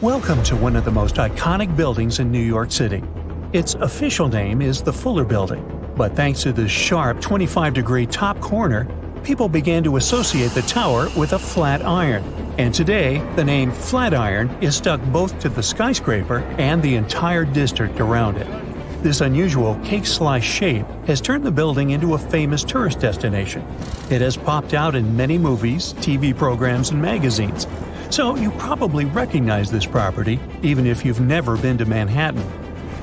Welcome to one of the most iconic buildings in New York City. Its official name is the Fuller Building, but thanks to the sharp 25-degree top corner, people began to associate the tower with a flat iron, and today the name Flatiron is stuck both to the skyscraper and the entire district around it. This unusual cake-slice shape has turned the building into a famous tourist destination. It has popped out in many movies, TV programs, and magazines, so you probably recognize this property even if you've never been to Manhattan.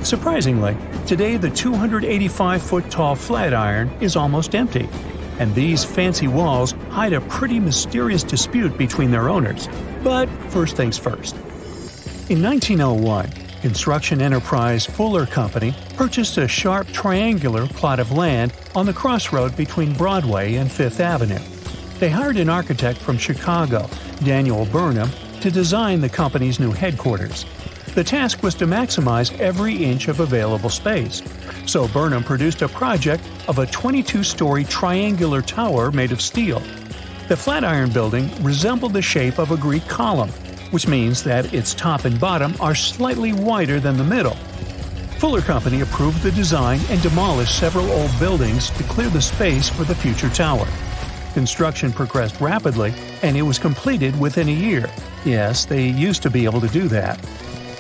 Surprisingly, today the 285-foot-tall Flatiron is almost empty, and these fancy walls hide a pretty mysterious dispute between their owners. But first things first. In 1901, construction enterprise Fuller Company purchased a sharp triangular plot of land on the crossroad between Broadway and Fifth Avenue. They hired an architect from Chicago, Daniel Burnham, to design the company's new headquarters. The task was to maximize every inch of available space, so Burnham produced a project of a 22-story triangular tower made of steel. The Flatiron building resembled the shape of a Greek column, which means that its top and bottom are slightly wider than the middle. Fuller Company approved the design and demolished several old buildings to clear the space for the future tower. Construction progressed rapidly, and it was completed within a year. Yes, they used to be able to do that.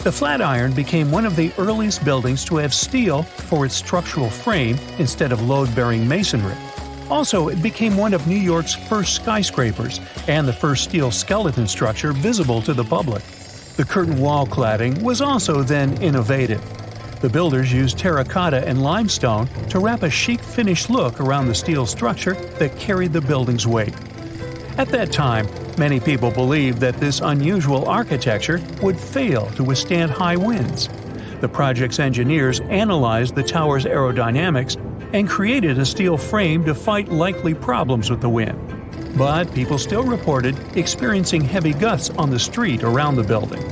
The Flatiron became one of the earliest buildings to have steel for its structural frame instead of load-bearing masonry. Also, it became one of New York's first skyscrapers and the first steel skeleton structure visible to the public. The curtain wall cladding was also then innovative. The builders used terracotta and limestone to wrap a chic finish look around the steel structure that carried the building's weight. At that time, many people believed that this unusual architecture would fail to withstand high winds. The project's engineers analyzed the tower's aerodynamics and created a steel frame to fight likely problems with the wind. But people still reported experiencing heavy gusts on the street around the building.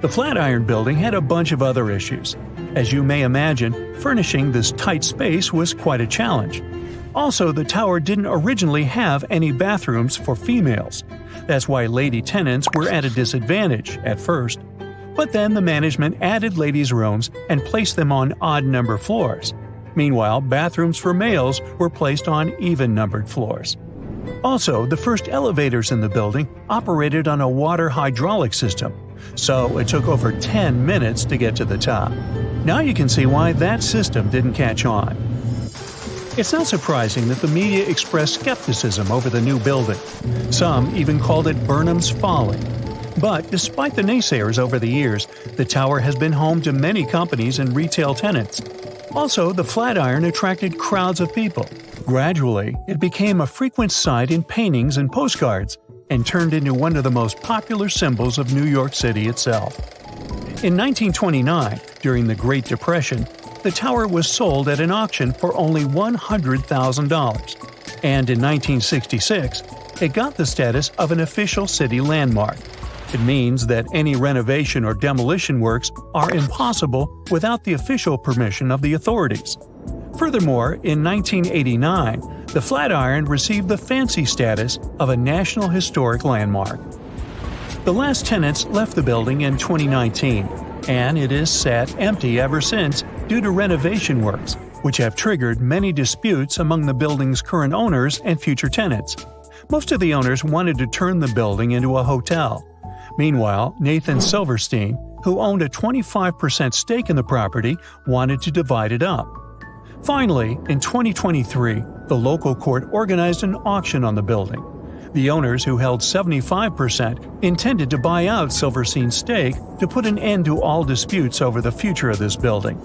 The Flatiron building had a bunch of other issues. As you may imagine, furnishing this tight space was quite a challenge. Also, the tower didn't originally have any bathrooms for females. That's why lady tenants were at a disadvantage at first. But then the management added ladies' rooms and placed them on odd-numbered floors. Meanwhile, bathrooms for males were placed on even-numbered floors. Also, the first elevators in the building operated on a water hydraulic system, so it took over 10 minutes to get to the top. Now you can see why that system didn't catch on. It's not surprising that the media expressed skepticism over the new building. Some even called it Burnham's folly. But despite the naysayers over the years, the tower has been home to many companies and retail tenants. Also, the Flatiron attracted crowds of people. Gradually, it became a frequent sight in paintings and postcards, and turned into one of the most popular symbols of New York City itself. In 1929, during the Great Depression, the tower was sold at an auction for only $100,000, and in 1966, it got the status of an official city landmark. It means that any renovation or demolition works are impossible without the official permission of the authorities. Furthermore, in 1989, the Flatiron received the fancy status of a National Historic Landmark. The last tenants left the building in 2019, and it has sat empty ever since due to renovation works, which have triggered many disputes among the building's current owners and future tenants. Most of the owners wanted to turn the building into a hotel. Meanwhile, Nathan Silverstein, who owned a 25% stake in the property, wanted to divide it up. Finally, in 2023, the local court organized an auction on the building. The owners, who held 75%, intended to buy out Silverstein's stake to put an end to all disputes over the future of this building.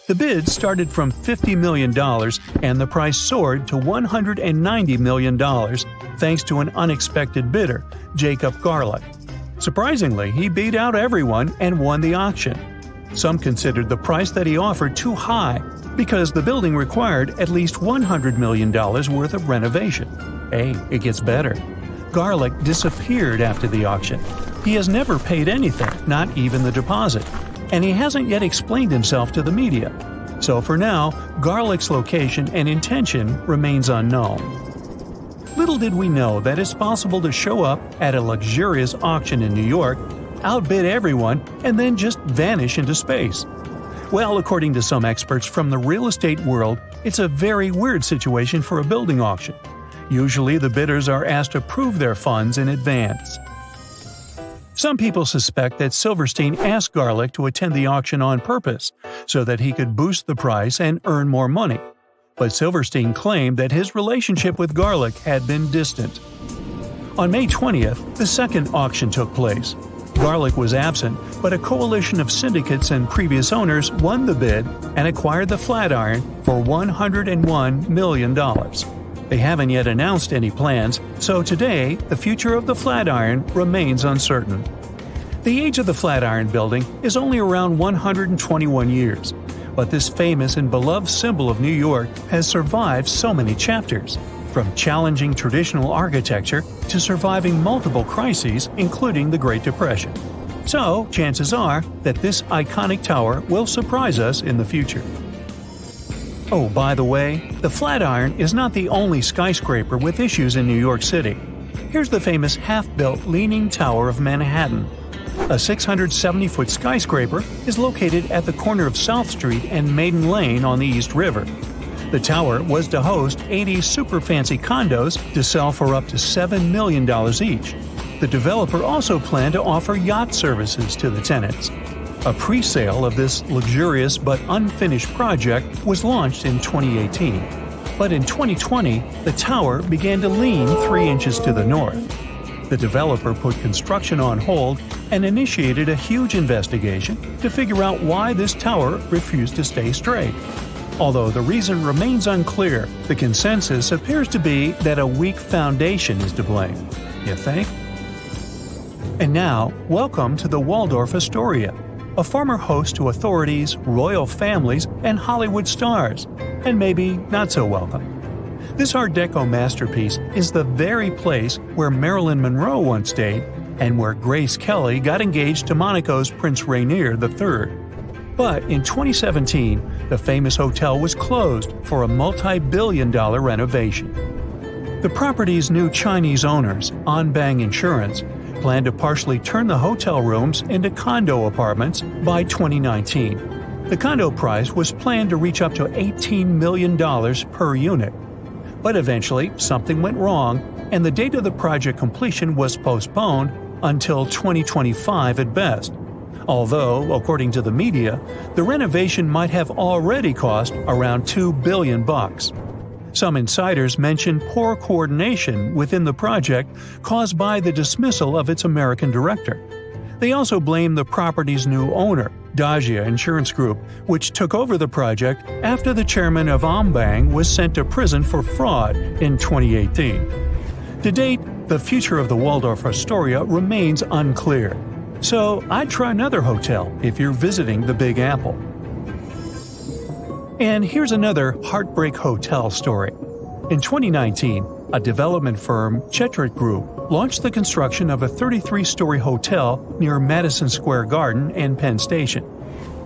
The bid started from $50 million, and the price soared to $190 million thanks to an unexpected bidder, Jacob Garlick. Surprisingly, he beat out everyone and won the auction. Some considered the price that he offered too high because the building required at least $100 million worth of renovation. Hey, it gets better. Garlick disappeared after the auction. He has never paid anything, not even the deposit, and he hasn't yet explained himself to the media. So for now, Garlick's location and intention remains unknown. Little did we know that it's possible to show up at a luxurious auction in New York outbid everyone, and then just vanish into space. Well, according to some experts from the real estate world, it's a very weird situation for a building auction. Usually, the bidders are asked to prove their funds in advance. Some people suspect that Silverstein asked Garlick to attend the auction on purpose, so that he could boost the price and earn more money. But Silverstein claimed that his relationship with Garlick had been distant. On May 20th, the second auction took place. Garlick was absent, but a coalition of syndicates and previous owners won the bid and acquired the Flatiron for $101 million. They haven't yet announced any plans, so today the future of the Flatiron remains uncertain. The age of the Flatiron building is only around 121 years, but this famous and beloved symbol of New York has survived so many chapters, from challenging traditional architecture to surviving multiple crises, including the Great Depression. So, chances are that this iconic tower will surprise us in the future. Oh, by the way, the Flatiron is not the only skyscraper with issues in New York City. Here's the famous half-built Leaning Tower of Manhattan. A 670-foot skyscraper is located at the corner of South Street and Maiden Lane on the East River. The tower was to host 80 super fancy condos to sell for up to $7 million each. The developer also planned to offer yacht services to the tenants. A pre-sale of this luxurious but unfinished project was launched in 2018. But in 2020, the tower began to lean 3 inches to the north. The developer put construction on hold and initiated a huge investigation to figure out why this tower refused to stay straight. Although the reason remains unclear, the consensus appears to be that a weak foundation is to blame. You think? And now, welcome to the Waldorf Astoria, a former host to authorities, royal families, and Hollywood stars, and maybe not so welcome. This Art Deco masterpiece is the very place where Marilyn Monroe once stayed and where Grace Kelly got engaged to Monaco's Prince Rainier III. But in 2017, the famous hotel was closed for a multi-billion-dollar renovation. The property's new Chinese owners, Anbang Insurance, plan to partially turn the hotel rooms into condo apartments by 2019. The condo price was planned to reach up to $18 million per unit. But eventually, something went wrong, and the date of the project completion was postponed until 2025 at best. Although, according to the media, the renovation might have already cost around $2 billion. Some insiders mention poor coordination within the project caused by the dismissal of its American director. They also blame the property's new owner, Dagia Insurance Group, which took over the project after the chairman of Anbang was sent to prison for fraud in 2018. To date, the future of the Waldorf Astoria remains unclear. So I'd try another hotel if you're visiting the Big Apple. And here's another heartbreak hotel story. In 2019, a development firm, Chetrit Group, launched the construction of a 33-story hotel near Madison Square Garden and Penn Station.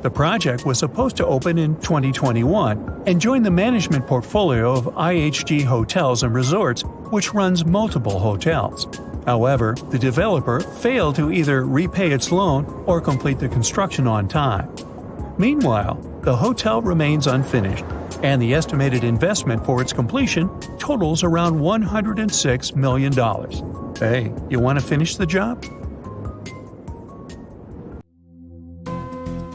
The project was supposed to open in 2021 and join the management portfolio of IHG Hotels and Resorts, which runs multiple hotels. However, the developer failed to either repay its loan or complete the construction on time. Meanwhile, the hotel remains unfinished, and the estimated investment for its completion totals around $106 million. Hey, you want to finish the job?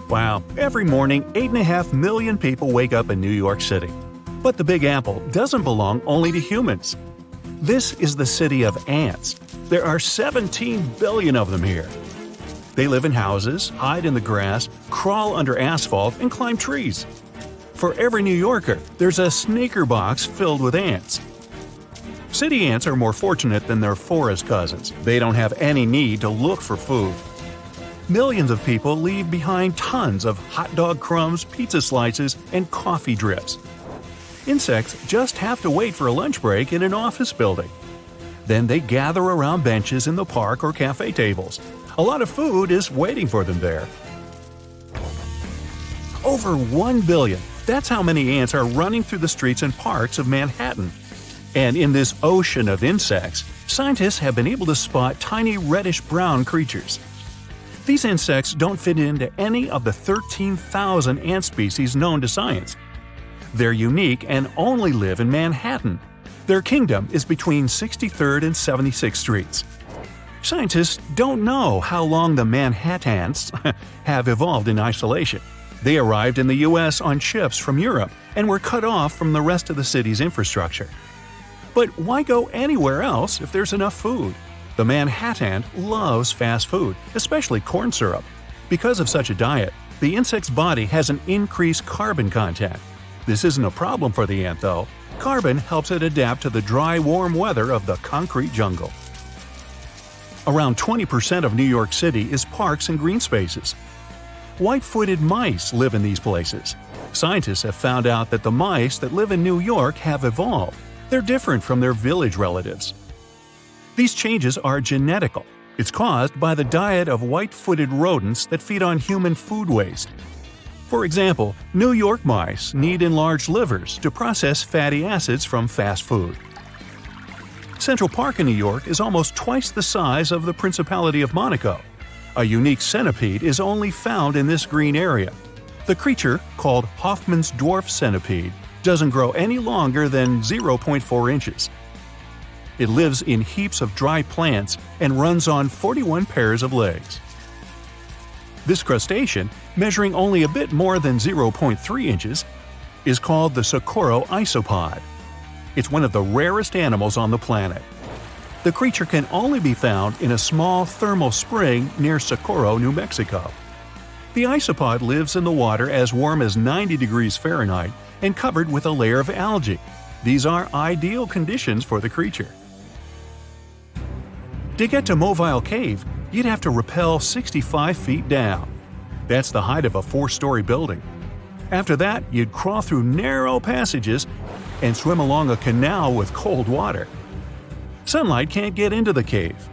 Wow, every morning 8.5 million people wake up in New York City. But the Big Apple doesn't belong only to humans. This is the city of ants. There are 17 billion of them here. They live in houses, hide in the grass, crawl under asphalt, and climb trees. For every New Yorker, there's a sneaker box filled with ants. City ants are more fortunate than their forest cousins. They don't have any need to look for food. Millions of people leave behind tons of hot dog crumbs, pizza slices, and coffee drips. Insects just have to wait for a lunch break in an office building. Then they gather around benches in the park or cafe tables. A lot of food is waiting for them there. Over 1 billion. That's how many ants are running through the streets and parks of Manhattan. And in this ocean of insects, scientists have been able to spot tiny reddish-brown creatures. These insects don't fit into any of the 13,000 ant species known to science. They're unique and only live in Manhattan. Their kingdom is between 63rd and 76th Streets. Scientists don't know how long the Manhattans have evolved in isolation. They arrived in the U.S. on ships from Europe and were cut off from the rest of the city's infrastructure. But why go anywhere else if there's enough food? The Manhattan loves fast food, especially corn syrup. Because of such a diet, the insect's body has an increased carbon content. This isn't a problem for the ant, though. Carbon helps it adapt to the dry, warm weather of the concrete jungle. Around 20% of New York City is parks and green spaces. White-footed mice live in these places. Scientists have found out that the mice that live in New York have evolved. They're different from their village relatives. These changes are genetical. It's caused by the diet of white-footed rodents that feed on human food waste. For example, New York mice need enlarged livers to process fatty acids from fast food. Central Park in New York is almost twice the size of the Principality of Monaco. A unique centipede is only found in this green area. The creature, called Hoffman's dwarf centipede, doesn't grow any longer than 0.4 inches. It lives in heaps of dry plants and runs on 41 pairs of legs. This crustacean, measuring only a bit more than 0.3 inches, is called the Socorro isopod. It's one of the rarest animals on the planet. The creature can only be found in a small thermal spring near Socorro, New Mexico. The isopod lives in the water as warm as 90 degrees Fahrenheit and covered with a layer of algae. These are ideal conditions for the creature. To get to Mobile Cave, you'd have to rappel 65 feet down. That's the height of a 4-story building. After that, you'd crawl through narrow passages and swim along a canal with cold water. Sunlight can't get into the cave.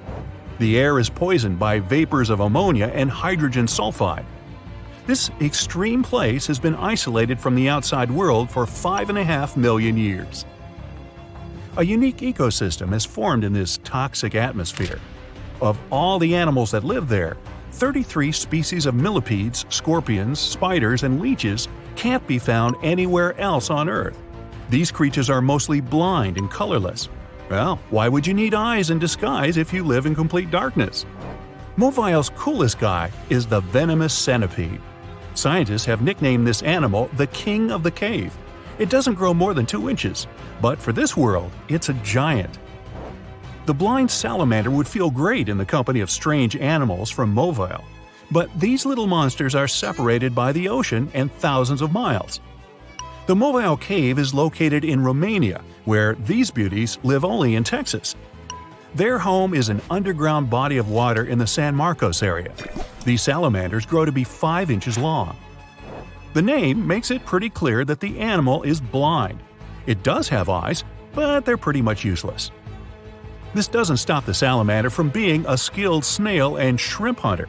The air is poisoned by vapors of ammonia and hydrogen sulfide. This extreme place has been isolated from the outside world for 5.5 million years. A unique ecosystem has formed in this toxic atmosphere. Of all the animals that live there, 33 species of millipedes, scorpions, spiders, and leeches can't be found anywhere else on Earth. These creatures are mostly blind and colorless. Well, why would you need eyes in disguise if you live in complete darkness? Mobile's coolest guy is the venomous centipede. Scientists have nicknamed this animal the king of the cave. It doesn't grow more than 2 inches, but for this world, it's a giant. The blind salamander would feel great in the company of strange animals from Mobile, but these little monsters are separated by the ocean and thousands of miles. The Mobile Cave is located in Romania, where these beauties live only in Texas. Their home is an underground body of water in the San Marcos area. These salamanders grow to be 5 inches long. The name makes it pretty clear that the animal is blind. It does have eyes, but they're pretty much useless. This doesn't stop the salamander from being a skilled snail and shrimp hunter.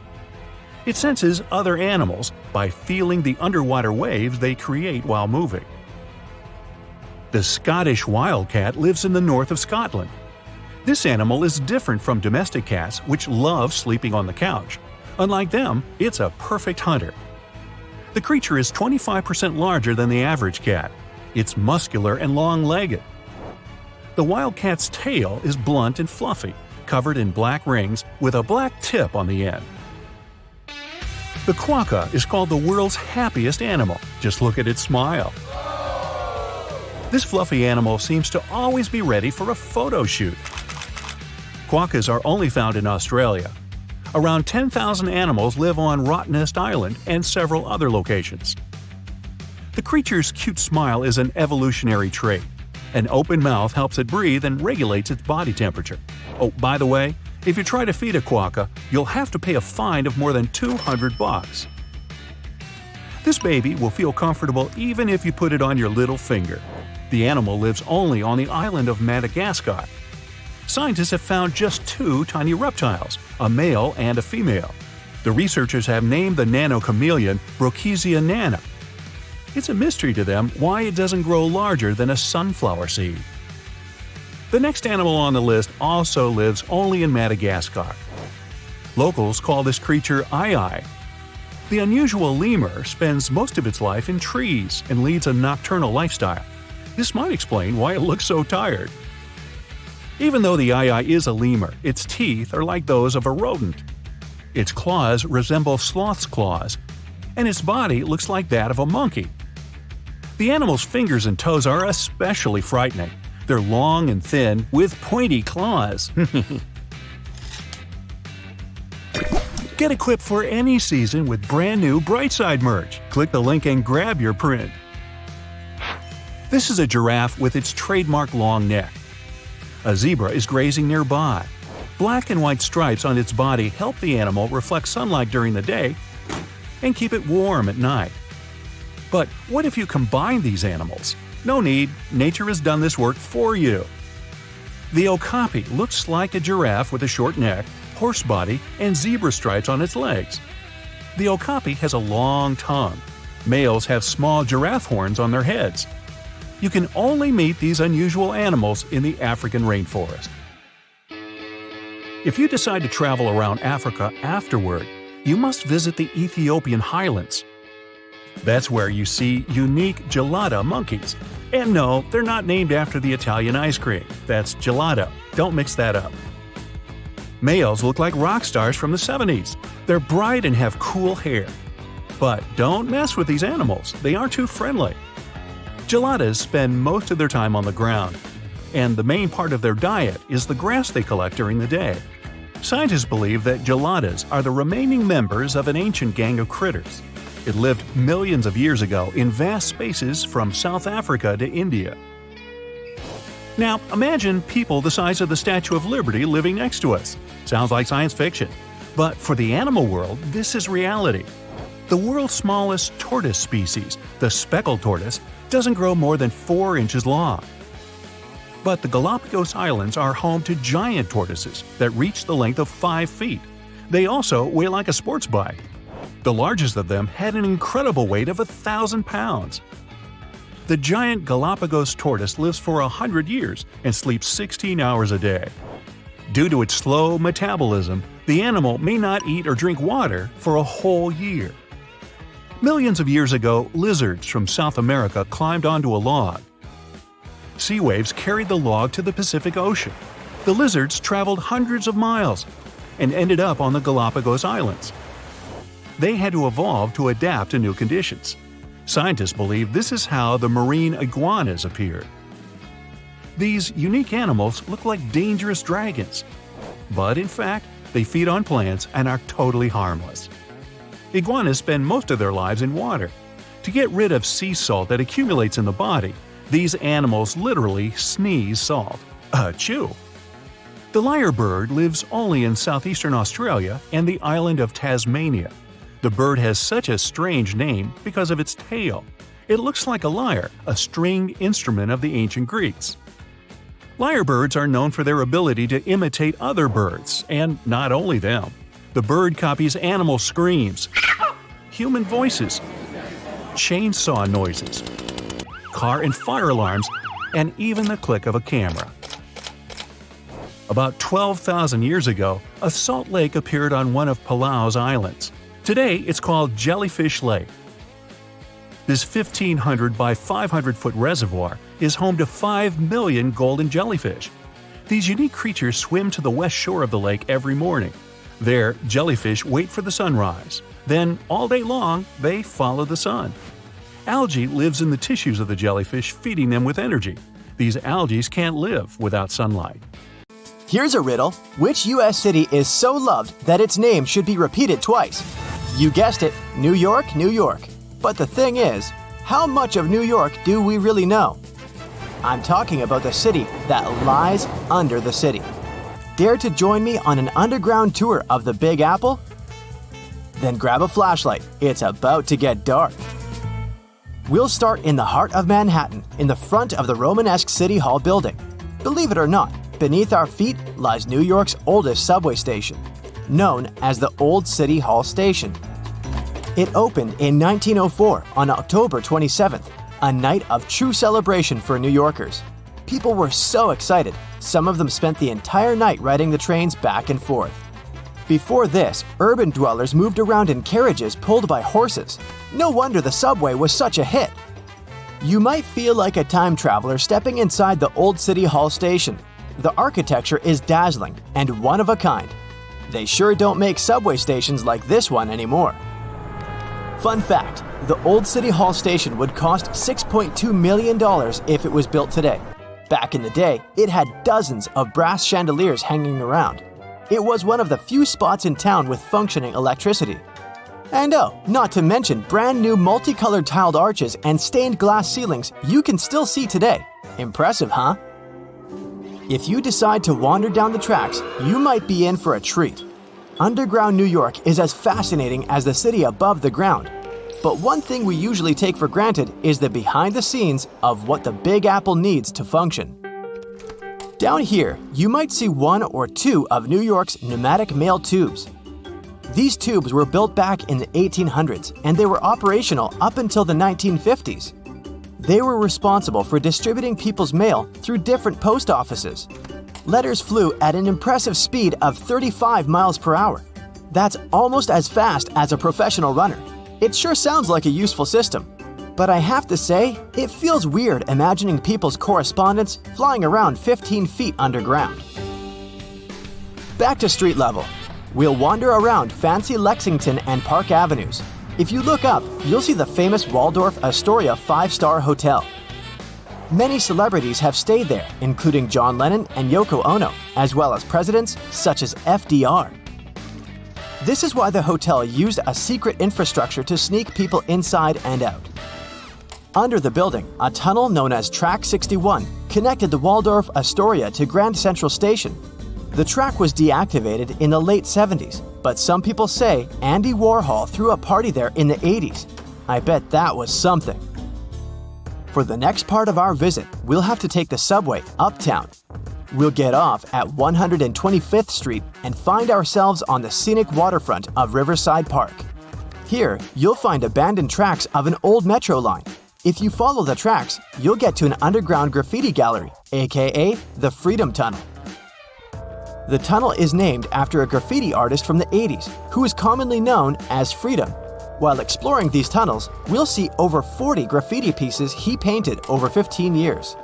It senses other animals by feeling the underwater waves they create while moving. The Scottish wildcat lives in the north of Scotland. This animal is different from domestic cats, which love sleeping on the couch. Unlike them, it's a perfect hunter. The creature is 25% larger than the average cat. It's muscular and long-legged. The wildcat's tail is blunt and fluffy, covered in black rings with a black tip on the end. The quokka is called the world's happiest animal. Just look at its smile. This fluffy animal seems to always be ready for a photo shoot. Quokkas are only found in Australia. Around 10,000 animals live on Rottnest Island and several other locations. The creature's cute smile is an evolutionary trait. An open mouth helps it breathe and regulates its body temperature. Oh, by the way, if you try to feed a quokka, you'll have to pay a fine of more than $200. This baby will feel comfortable even if you put it on your little finger. The animal lives only on the island of Madagascar. Scientists have found just 2 tiny reptiles, a male and a female. The researchers have named the nano-chameleon Brocchisia nana. It's a mystery to them why it doesn't grow larger than a sunflower seed. The next animal on the list also lives only in Madagascar. Locals call this creature eye. The unusual lemur spends most of its life in trees and leads a nocturnal lifestyle. This might explain why it looks so tired. Even though the eye is a lemur, its teeth are like those of a rodent. Its claws resemble sloth's claws, and its body looks like that of a monkey. The animal's fingers and toes are especially frightening. They're long and thin with pointy claws. Get equipped for any season with brand new Brightside merch. Click the link and grab your print. This is a giraffe with its trademark long neck. A zebra is grazing nearby. Black and white stripes on its body help the animal reflect sunlight during the day and keep it warm at night. But what if you combine these animals? No need, nature has done this work for you. The okapi looks like a giraffe with a short neck, horse body, and zebra stripes on its legs. The okapi has a long tongue. Males have small giraffe horns on their heads. You can only meet these unusual animals in the African rainforest. If you decide to travel around Africa afterward, you must visit the Ethiopian highlands. That's where you see unique gelato monkeys. And no, they're not named after the Italian ice cream. That's gelato. Don't mix that up. Males look like rock stars from the 70s. They're bright and have cool hair. But don't mess with these animals. They aren't too friendly. Gelatos spend most of their time on the ground, and the main part of their diet is the grass they collect during the day. Scientists believe that gelatos are the remaining members of an ancient gang of critters. It lived millions of years ago in vast spaces from South Africa to India. Now, imagine people the size of the Statue of Liberty living next to us. Sounds like science fiction. But for the animal world, this is reality. The world's smallest tortoise species, the speckled tortoise, doesn't grow more than 4 inches long. But the Galapagos Islands are home to giant tortoises that reach the length of 5 feet. They also weigh like a sports bike. The largest of them had an incredible weight of 1,000 pounds. The giant Galapagos tortoise lives for 100 years and sleeps 16 hours a day. Due to its slow metabolism, the animal may not eat or drink water for a whole year. Millions of years ago, lizards from South America climbed onto a log. Sea waves carried the log to the Pacific Ocean. The lizards traveled hundreds of miles and ended up on the Galapagos Islands. They had to evolve to adapt to new conditions. Scientists believe this is how the marine iguanas appeared. These unique animals look like dangerous dragons, but in fact, they feed on plants and are totally harmless. Iguanas spend most of their lives in water. To get rid of sea salt that accumulates in the body, these animals literally sneeze salt. Achoo! The lyrebird lives only in southeastern Australia and the island of Tasmania. The bird has such a strange name because of its tail. It looks like a lyre, a stringed instrument of the ancient Greeks. Lyrebirds are known for their ability to imitate other birds, and not only them. The bird copies animal screams, human voices, chainsaw noises, car and fire alarms, and even the click of a camera. About 12,000 years ago, a salt lake appeared on one of Palau's islands. Today, it's called Jellyfish Lake. This 1,500 by 500-foot reservoir is home to 5 million golden jellyfish. These unique creatures swim to the west shore of the lake every morning. There, jellyfish wait for the sunrise. Then, all day long, they follow the sun. Algae lives in the tissues of the jellyfish, feeding them with energy. These algae can't live without sunlight. Here's a riddle. Which U.S. city is so loved that its name should be repeated twice? You guessed it, New York, New York. But the thing is, how much of New York do we really know? I'm talking about the city that lies under the city. Dare to join me on an underground tour of the Big Apple? Then grab a flashlight, it's about to get dark. We'll start in the heart of Manhattan, in the front of the Romanesque City Hall building. Believe it or not, beneath our feet lies New York's oldest subway station, known as the Old City Hall Station. It opened in 1904 on October 27th, a night of true celebration for New Yorkers. People were so excited, some of them spent the entire night riding the trains back and forth. Before this, urban dwellers moved around in carriages pulled by horses. No wonder the subway was such a hit. You might feel like a time traveler stepping inside the old City Hall station. The architecture is dazzling and one of a kind. They sure don't make subway stations like this one anymore. Fun fact, the old City Hall station would cost $6.2 million if it was built today. Back in the day, it had dozens of brass chandeliers hanging around. It was one of the few spots in town with functioning electricity. And oh, not to mention brand new multicolored tiled arches and stained glass ceilings you can still see today. Impressive, huh? If you decide to wander down the tracks, you might be in for a treat. Underground New York is as fascinating as the city above the ground. But one thing we usually take for granted is the behind the scenes of what the Big Apple needs to function. Down here, you might see one or two of New York's pneumatic mail tubes. These tubes were built back in the 1800s and they were operational up until the 1950s. They were responsible for distributing people's mail through different post offices. Letters flew at an impressive speed of 35 miles per hour. That's almost as fast as a professional runner. It sure sounds like a useful system. But I have to say, it feels weird imagining people's correspondence flying around 15 feet underground. Back to street level. We'll wander around fancy Lexington and Park Avenues. If you look up, you'll see the famous Waldorf Astoria 5-star hotel. Many celebrities have stayed there, including John Lennon and Yoko Ono, as well as presidents such as FDR. This is why the hotel used a secret infrastructure to sneak people inside and out. Under the building, a tunnel known as Track 61 connected the Waldorf Astoria to Grand Central Station. The track was deactivated in the late 70s, but some people say Andy Warhol threw a party there in the 80s. I bet that was something. For the next part of our visit, we'll have to take the subway uptown. We'll get off at 125th Street and find ourselves on the scenic waterfront of Riverside Park. Here, you'll find abandoned tracks of an old metro line. If you follow the tracks, you'll get to an underground graffiti gallery, aka the Freedom Tunnel. The tunnel is named after a graffiti artist from the 80s who is commonly known as Freedom. While exploring these tunnels, we'll see over 40 graffiti pieces he painted over 15 years.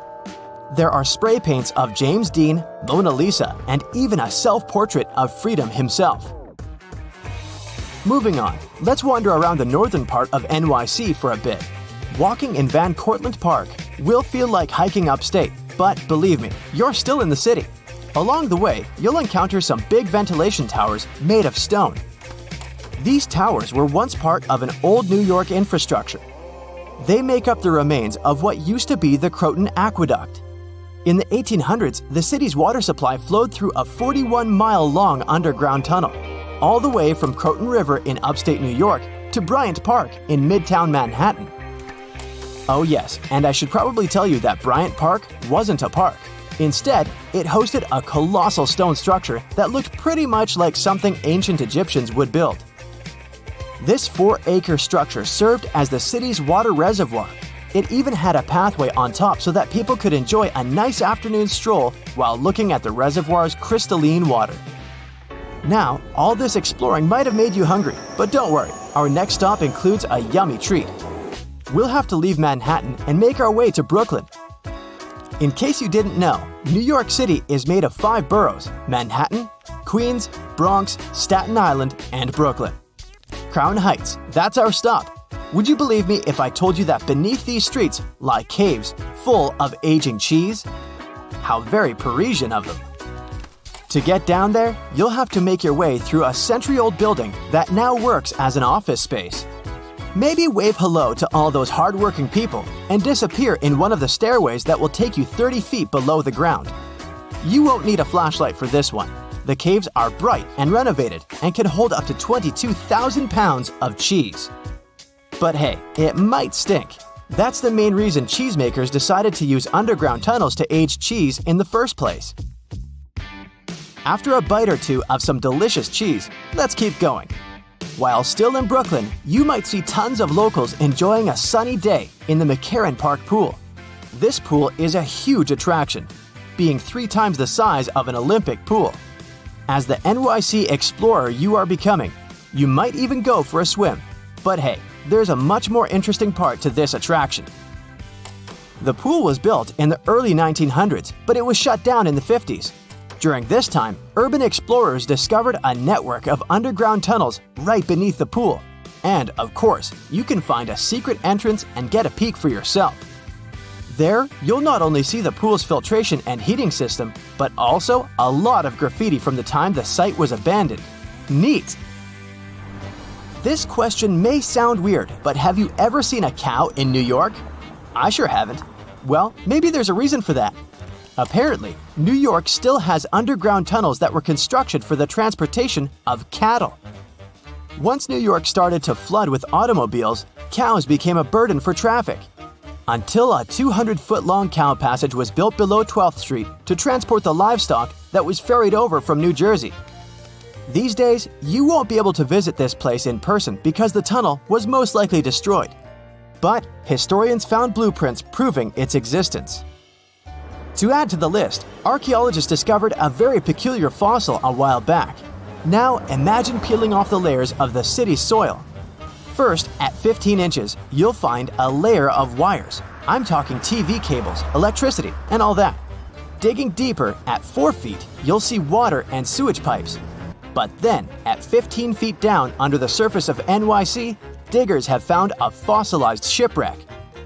There are spray paints of James Dean, Mona Lisa, and even a self-portrait of Freedom himself. Moving on, let's wander around the northern part of NYC for a bit. Walking in Van Cortlandt Park will feel like hiking upstate, but believe me, you're still in the city. Along the way, you'll encounter some big ventilation towers made of stone. These towers were once part of an old New York infrastructure. They make up the remains of what used to be the Croton Aqueduct. In the 1800s, the city's water supply flowed through a 41-mile-long underground tunnel, all the way from Croton River in upstate New York to Bryant Park in Midtown Manhattan. Oh yes, and I should probably tell you that Bryant Park wasn't a park. Instead, it hosted a colossal stone structure that looked pretty much like something ancient Egyptians would build. This 4-acre structure served as the city's water reservoir. It even had a pathway on top so that people could enjoy a nice afternoon stroll while looking at the reservoir's crystalline water. Now, all this exploring might have made you hungry, but don't worry, our next stop includes a yummy treat. We'll have to leave Manhattan and make our way to Brooklyn. In case you didn't know, New York City is made of 5 boroughs: Manhattan, Queens, Bronx, Staten Island, and Brooklyn. Crown Heights, that's our stop. Would you believe me if I told you that beneath these streets lie caves full of aging cheese? How very Parisian of them. To get down there, you'll have to make your way through a century-old building that now works as an office space. Maybe wave hello to all those hardworking people and disappear in one of the stairways that will take you 30 feet below the ground. You won't need a flashlight for this one. The caves are bright and renovated and can hold up to 22,000 pounds of cheese. But hey, it might stink. That's the main reason cheesemakers decided to use underground tunnels to age cheese in the first place. After a bite or two of some delicious cheese, let's keep going. While still in Brooklyn, you might see tons of locals enjoying a sunny day in the McCarran Park pool. This pool is a huge attraction, being 3 times the size of an Olympic pool. As the NYC explorer you are becoming, you might even go for a swim. But hey, there's a much more interesting part to this attraction. The pool was built in the early 1900s, but it was shut down in the 50s. During this time, urban explorers discovered a network of underground tunnels right beneath the pool. And, of course, you can find a secret entrance and get a peek for yourself. There, you'll not only see the pool's filtration and heating system, but also a lot of graffiti from the time the site was abandoned. Neat! This question may sound weird, but have you ever seen a cow in New York? I sure haven't. Well, maybe there's a reason for that. Apparently, New York still has underground tunnels that were constructed for the transportation of cattle. Once New York started to flood with automobiles, cows became a burden for traffic. Until a 200-foot-long cow passage was built below 12th Street to transport the livestock that was ferried over from New Jersey. These days, you won't be able to visit this place in person because the tunnel was most likely destroyed. But historians found blueprints proving its existence. To add to the list, archaeologists discovered a very peculiar fossil a while back. Now imagine peeling off the layers of the city's soil. First, at 15 inches, you'll find a layer of wires. I'm talking TV cables, electricity, and all that. Digging deeper, at 4 feet, you'll see water and sewage pipes. But then, at 15 feet down under the surface of NYC, diggers have found a fossilized shipwreck.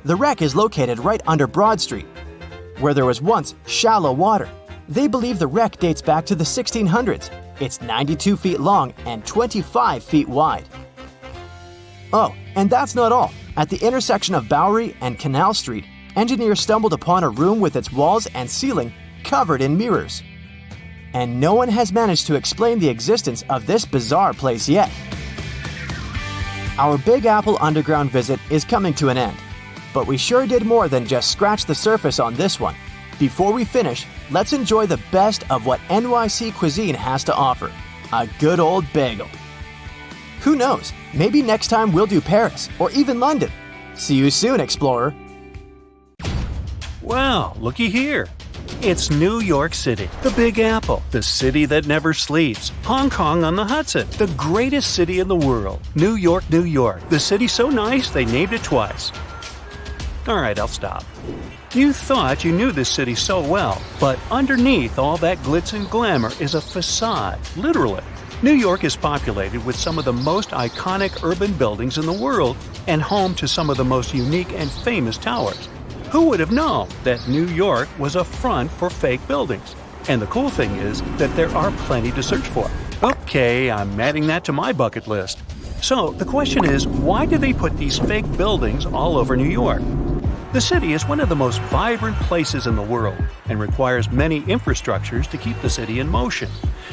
The wreck is located right under Broad Street, where there was once shallow water. They believe the wreck dates back to the 1600s. It's 92 feet long and 25 feet wide. Oh, and that's not all. At the intersection of Bowery and Canal Street, engineers stumbled upon a room with its walls and ceiling covered in mirrors. And no one has managed to explain the existence of this bizarre place yet. Our Big Apple Underground visit is coming to an end, but we sure did more than just scratch the surface on this one. Before we finish, let's enjoy the best of what NYC cuisine has to offer, a good old bagel. Who knows, maybe next time we'll do Paris or even London. See you soon, explorer. Wow, looky here. It's New York City, the Big Apple, the city that never sleeps. Hong Kong on the Hudson, the greatest city in the world. New York, New York, the city so nice they named it twice. Alright, I'll stop. You thought you knew this city so well, but underneath all that glitz and glamour is a facade, literally. New York is populated with some of the most iconic urban buildings in the world and home to some of the most unique and famous towers. Who would have known that New York was a front for fake buildings? And the cool thing is that there are plenty to search for. Okay, I'm adding that to my bucket list. So the question is, why do they put these fake buildings all over New York? The city is one of the most vibrant places in the world and requires many infrastructures to keep the city in motion.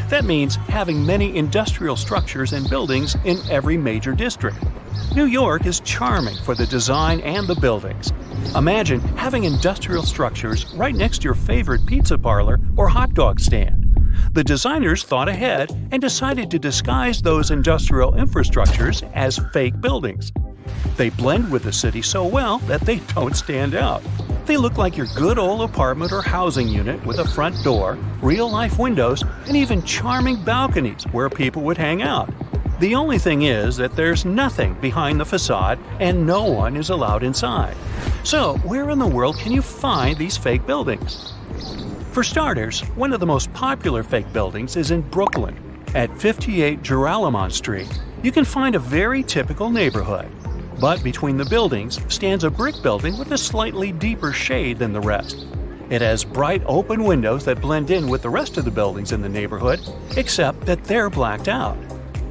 That means having many industrial structures and buildings in every major district. New York is charming for the design and the buildings. Imagine having industrial structures right next to your favorite pizza parlor or hot dog stand. The designers thought ahead and decided to disguise those industrial infrastructures as fake buildings. They blend with the city so well that they don't stand out. They look like your good old apartment or housing unit with a front door, real-life windows, and even charming balconies where people would hang out. The only thing is that there's nothing behind the facade and no one is allowed inside. So, where in the world can you find these fake buildings? For starters, one of the most popular fake buildings is in Brooklyn. At 58 Joralemon Street, you can find a very typical neighborhood. But between the buildings stands a brick building with a slightly deeper shade than the rest. It has bright open windows that blend in with the rest of the buildings in the neighborhood, except that they're blacked out.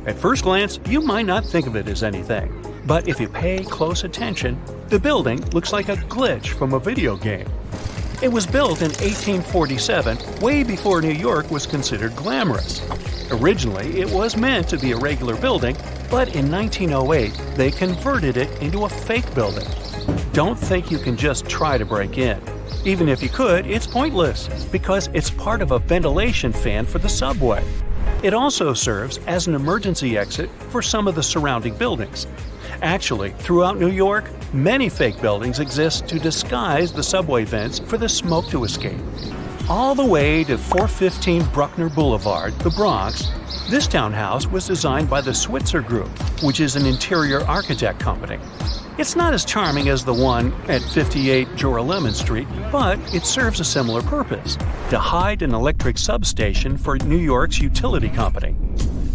At first glance, you might not think of it as anything, but if you pay close attention, the building looks like a glitch from a video game. It was built in 1847, way before New York was considered glamorous. Originally, it was meant to be a regular building, but in 1908, they converted it into a fake building. Don't think you can just try to break in. Even if you could, it's pointless, because it's part of a ventilation fan for the subway. It also serves as an emergency exit for some of the surrounding buildings. Actually, throughout New York, many fake buildings exist to disguise the subway vents for the smoke to escape. all the way to 415 Bruckner Boulevard, the Bronx, this townhouse was designed by the Switzer Group, which is an interior architect company. It's not as charming as the one at 58 Joralemon Street, but it serves a similar purpose: to hide an electric substation for New York's utility company.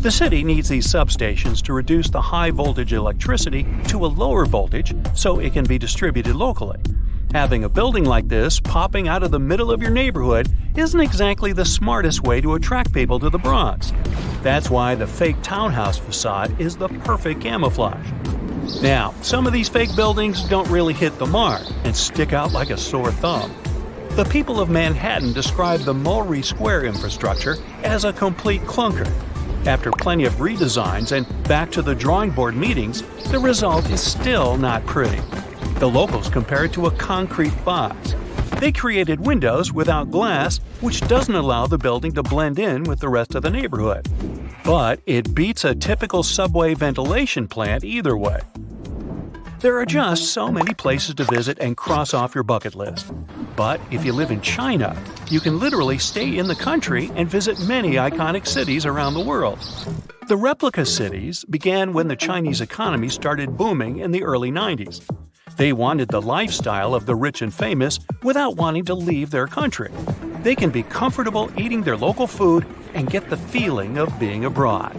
The city needs these substations to reduce the high-voltage electricity to a lower voltage so it can be distributed locally. Having a building like this popping out of the middle of your neighborhood isn't exactly the smartest way to attract people to the Bronx. That's why the fake townhouse facade is the perfect camouflage. Now, some of these fake buildings don't really hit the mark and stick out like a sore thumb. The people of Manhattan describe the Mulberry Square infrastructure as a complete clunker. After plenty of redesigns and back to the drawing board meetings, the result is still not pretty. The locals compare it to a concrete box. They created windows without glass, which doesn't allow the building to blend in with the rest of the neighborhood. But it beats a typical subway ventilation plant either way. There are just so many places to visit and cross off your bucket list. But if you live in China, you can literally stay in the country and visit many iconic cities around the world. The replica cities began when the Chinese economy started booming in the early 90s. They wanted the lifestyle of the rich and famous without wanting to leave their country. They can be comfortable eating their local food and get the feeling of being abroad.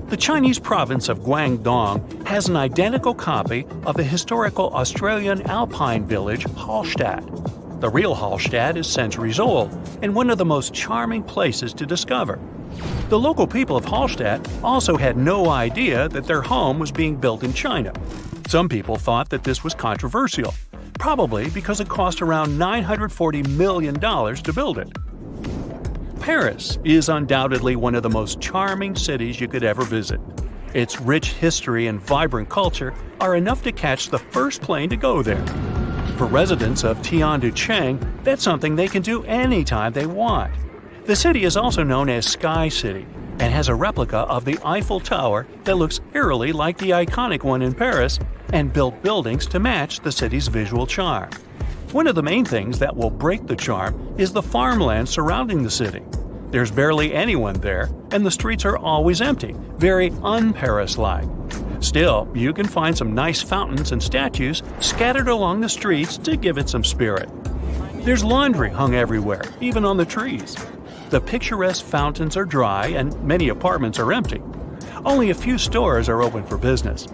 The Chinese province of Guangdong has an identical copy of the historical Australian alpine village Hallstatt. The real Hallstatt is centuries old and one of the most charming places to discover. The local people of Hallstatt also had no idea that their home was being built in China. Some people thought that this was controversial, probably because it cost around $940 million to build it. Paris is undoubtedly one of the most charming cities you could ever visit. Its rich history and vibrant culture are enough to catch the first plane to go there. For residents of Tianducheng, that's something they can do anytime they want. The city is also known as Sky City and has a replica of the Eiffel Tower that looks eerily like the iconic one in Paris and built buildings to match the city's visual charm. One of the main things that will break the charm is the farmland surrounding the city. There's barely anyone there, and the streets are always empty, very un-Paris-like. Still, you can find some nice fountains and statues scattered along the streets to give it some spirit. There's laundry hung everywhere, even on the trees. The picturesque fountains are dry and many apartments are empty. Only a few stores are open for business.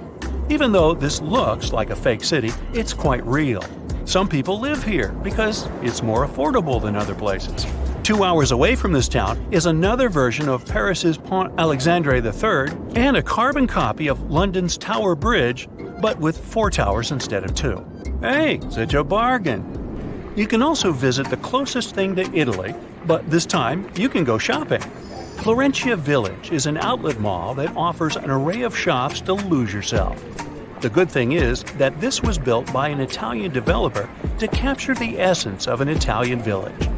Even though this looks like a fake city, it's quite real. Some people live here because it's more affordable than other places. 2 hours away from this town is another version of Paris's Pont Alexandre III and a carbon copy of London's Tower Bridge, but with 4 towers instead of 2. Hey, such a bargain! You can also visit the closest thing to Italy, but this time you can go shopping. Florentia Village is an outlet mall that offers an array of shops to lose yourself. The good thing is that this was built by an Italian developer to capture the essence of an Italian village.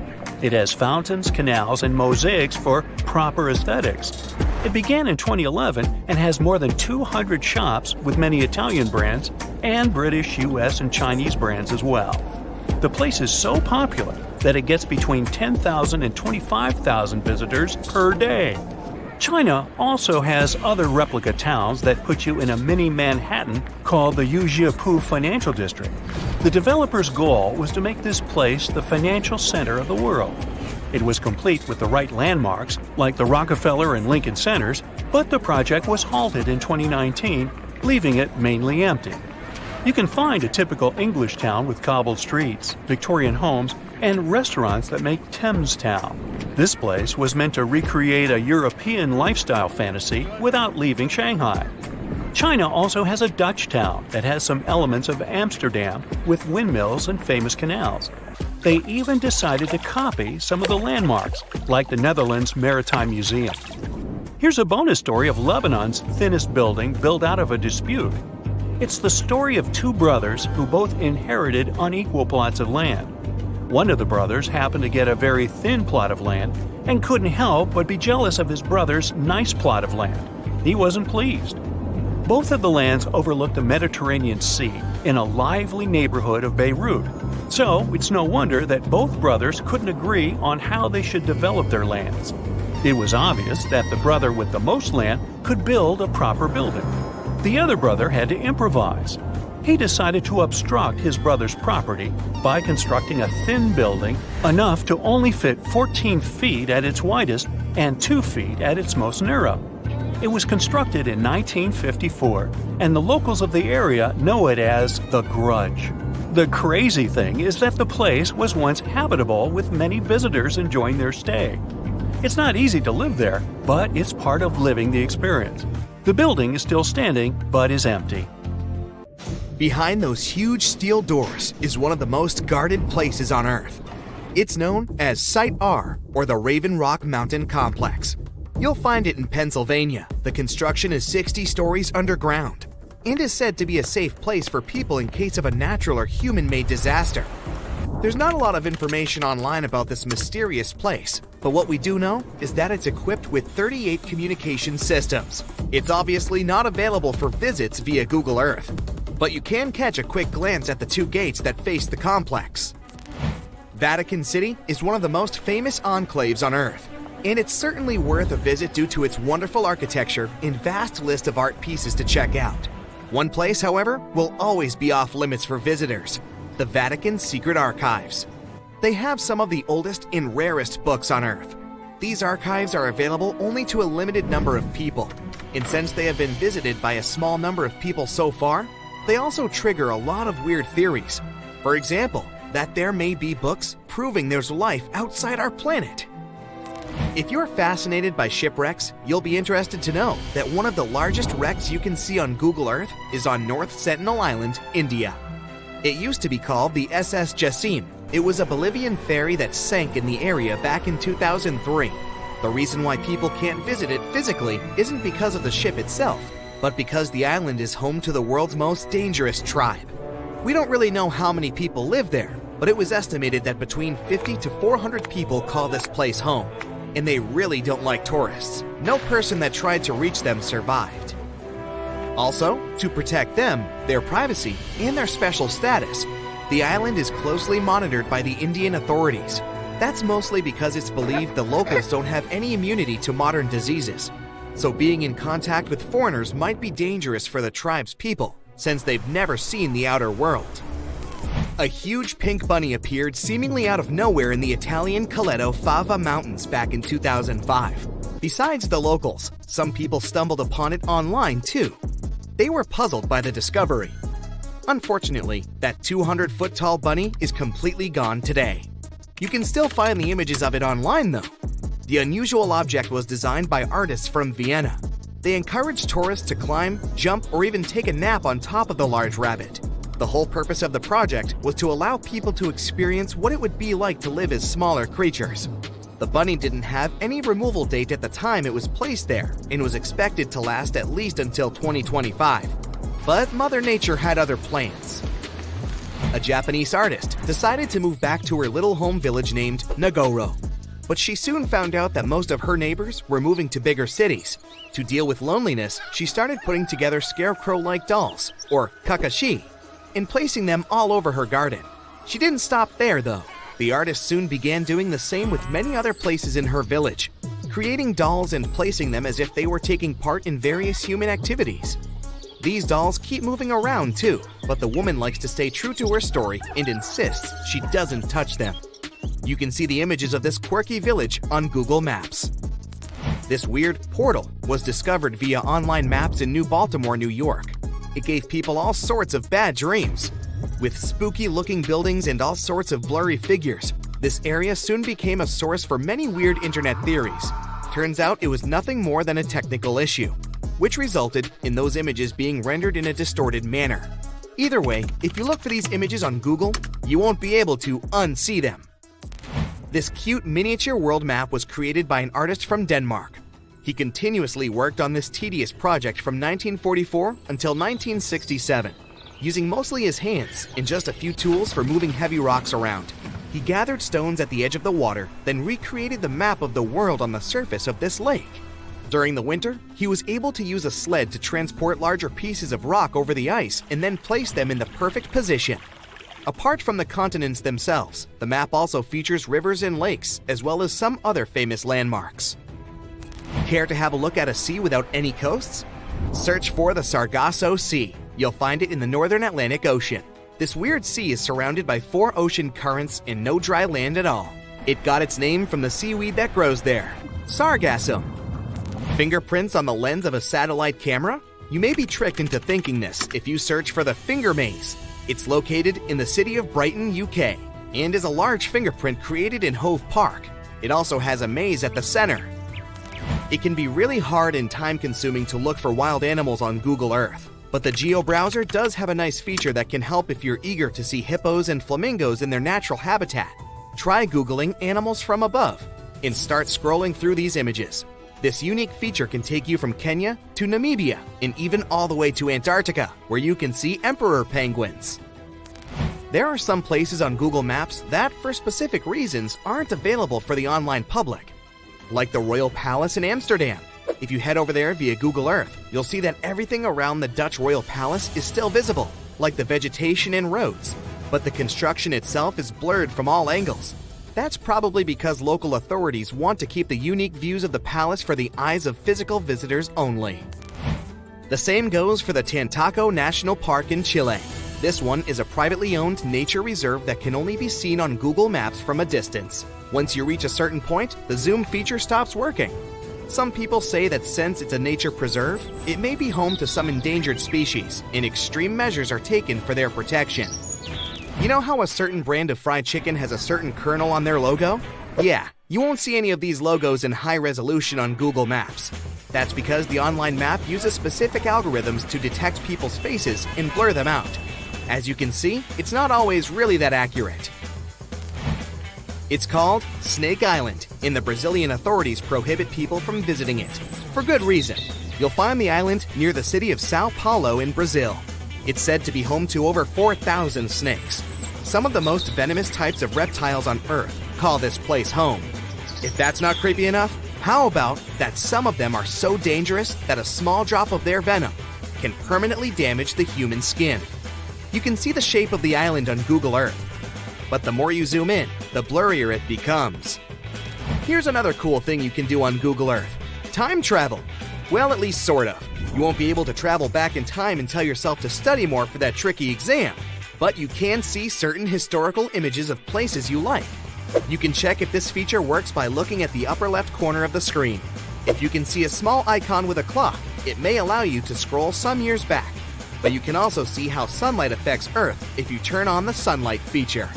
It has fountains, canals, and mosaics for proper aesthetics. It began in 2011 and has more than 200 shops with many Italian brands and British, US, and Chinese brands as well. The place is so popular that it gets between 10,000 and 25,000 visitors per day. China also has other replica towns that put you in a mini Manhattan called the Yujiapu Financial District. The developer's goal was to make this place the financial center of the world. It was complete with the right landmarks, like the Rockefeller and Lincoln Centers, but the project was halted in 2019, leaving it mainly empty. You can find a typical English town with cobbled streets, Victorian homes, and restaurants that make Thames Town. This place was meant to recreate a European lifestyle fantasy without leaving Shanghai. China also has a Dutch town that has some elements of Amsterdam with windmills and famous canals. They even decided to copy some of the landmarks, like the Netherlands Maritime Museum. Here's a bonus story of Lebanon's thinnest building built out of a dispute. It's the story of 2 brothers who both inherited unequal plots of land. One of the brothers happened to get a very thin plot of land and couldn't help but be jealous of his brother's nice plot of land. He wasn't pleased. Both of the lands overlook the Mediterranean Sea in a lively neighborhood of Beirut. So it's no wonder that both brothers couldn't agree on how they should develop their lands. It was obvious that the brother with the most land could build a proper building. The other brother had to improvise. He decided to obstruct his brother's property by constructing a thin building enough to only fit 14 feet at its widest and 2 feet at its most narrow. It was constructed in 1954, and the locals of the area know it as the Grudge. The crazy thing is that the place was once habitable with many visitors enjoying their stay. It's not easy to live there, but it's part of living the experience. The building is still standing, but is empty. Behind those huge steel doors is one of the most guarded places on Earth. It's known as Site R, or the Raven Rock Mountain Complex. You'll find it in Pennsylvania. The construction is 60 stories underground and is said to be a safe place for people in case of a natural or human-made disaster. There's not a lot of information online about this mysterious place, but what we do know is that it's equipped with 38 communication systems. It's obviously not available for visits via Google Earth, but you can catch a quick glance at the 2 gates that face the complex. Vatican City is one of the most famous enclaves on Earth, and it's certainly worth a visit due to its wonderful architecture and vast list of art pieces to check out. One place, however, will always be off limits for visitors: the Vatican's secret archives. They have some of the oldest and rarest books on Earth. These archives are available only to a limited number of people, and since they have been visited by a small number of people so far, they also trigger a lot of weird theories. For example, that there may be books proving there's life outside our planet. If you're fascinated by shipwrecks, you'll be interested to know that one of the largest wrecks you can see on Google Earth is on North Sentinel Island, India. It used to be called the SS Jassim. It was a Bolivian ferry that sank in the area back in 2003. The reason why people can't visit it physically isn't because of the ship itself, but because the island is home to the world's most dangerous tribe. We don't really know how many people live there, but it was estimated that between 50 to 400 people call this place home. And they really don't like tourists. No person that tried to reach them survived. Also, to protect them, their privacy, and their special status, the island is closely monitored by the Indian authorities. That's mostly because it's believed the locals don't have any immunity to modern diseases. So being in contact with foreigners might be dangerous for the tribe's people, since they've never seen the outer world. A huge pink bunny appeared seemingly out of nowhere in the Italian Coleto Fava Mountains back in 2005. Besides the locals, some people stumbled upon it online too. They were puzzled by the discovery. Unfortunately, that 200-foot-tall bunny is completely gone today. You can still find the images of it online though. The unusual object was designed by artists from Vienna. They encouraged tourists to climb, jump, or even take a nap on top of the large rabbit. The whole purpose of the project was to allow people to experience what it would be like to live as smaller creatures. The bunny didn't have any removal date at the time it was placed there and was expected to last at least until 2025. But Mother Nature had other plans. A Japanese artist decided to move back to her little home village named Nagoro. But she soon found out that most of her neighbors were moving to bigger cities. To deal with loneliness, she started putting together scarecrow-like dolls, or kakashi, and placing them all over her garden. She didn't stop there though. The artist soon began doing the same with many other places in her village, creating dolls and placing them as if they were taking part in various human activities. These dolls keep moving around too, but the woman likes to stay true to her story and insists she doesn't touch them. You can see the images of this quirky village on Google Maps. This weird portal was discovered via online maps in New Baltimore, New York. It gave people all sorts of bad dreams. With spooky-looking buildings and all sorts of blurry figures, this area soon became a source for many weird internet theories. Turns out it was nothing more than a technical issue, which resulted in those images being rendered in a distorted manner. Either way, if you look for these images on Google, you won't be able to unsee them. This cute miniature world map was created by an artist from Denmark. He continuously worked on this tedious project from 1944 until 1967, using mostly his hands and just a few tools for moving heavy rocks around. He gathered stones at the edge of the water, then recreated the map of the world on the surface of this lake. During the winter, he was able to use a sled to transport larger pieces of rock over the ice and then place them in the perfect position. Apart from the continents themselves, the map also features rivers and lakes, as well as some other famous landmarks. Care to have a look at a sea without any coasts? Search for the Sargasso Sea. You'll find it in the northern Atlantic Ocean. This weird sea is surrounded by 4 ocean currents and no dry land at all. It got its name from the seaweed that grows there, sargassum. Fingerprints on the lens of a satellite camera? You may be tricked into thinking this if you search for the Finger Maze. It's located in the city of Brighton, UK, and is a large fingerprint created in Hove Park. It also has a maze at the center. It can be really hard and time-consuming to look for wild animals on Google Earth, but the Geo browser does have a nice feature that can help if you're eager to see hippos and flamingos in their natural habitat. Try Googling animals from above and start scrolling through these images. This unique feature can take you from Kenya to Namibia and even all the way to Antarctica, where you can see emperor penguins. There are some places on Google Maps that, for specific reasons, aren't available for the online public, like the Royal Palace in Amsterdam. If you head over there via Google Earth, you'll see that everything around the Dutch Royal Palace is still visible, like the vegetation and roads, but the construction itself is blurred from all angles. That's probably because local authorities want to keep the unique views of the palace for the eyes of physical visitors only. The same goes for the Tantaco National Park in Chile. This one is a privately owned nature reserve that can only be seen on Google Maps from a distance. Once you reach a certain point, the zoom feature stops working. Some people say that since it's a nature preserve, it may be home to some endangered species, and extreme measures are taken for their protection. You know how a certain brand of fried chicken has a certain kernel on their logo? Yeah, you won't see any of these logos in high resolution on Google Maps. That's because the online map uses specific algorithms to detect people's faces and blur them out. As you can see, it's not always really that accurate. It's called Snake Island, and the Brazilian authorities prohibit people from visiting it. For good reason. You'll find the island near the city of Sao Paulo in Brazil. It's said to be home to over 4,000 snakes. Some of the most venomous types of reptiles on Earth call this place home. If that's not creepy enough, how about that some of them are so dangerous that a small drop of their venom can permanently damage the human skin? You can see the shape of the island on Google Earth, but the more you zoom in, the blurrier it becomes. Here's another cool thing you can do on Google Earth. Time travel. Well, at least sort of. You won't be able to travel back in time and tell yourself to study more for that tricky exam, but you can see certain historical images of places you like. You can check if this feature works by looking at the upper left corner of the screen. If you can see a small icon with a clock, it may allow you to scroll some years back, but you can also see how sunlight affects Earth if you turn on the sunlight feature.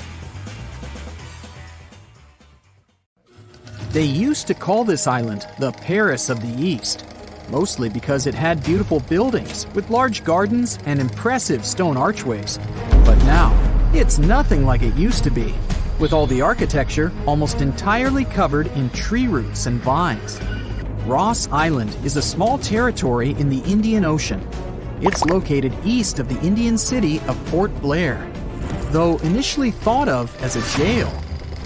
They used to call this island the Paris of the East, mostly because it had beautiful buildings with large gardens and impressive stone archways. But now, it's nothing like it used to be, with all the architecture almost entirely covered in tree roots and vines. Ross Island is a small territory in the Indian Ocean. It's located east of the Indian city of Port Blair. Though initially thought of as a jail,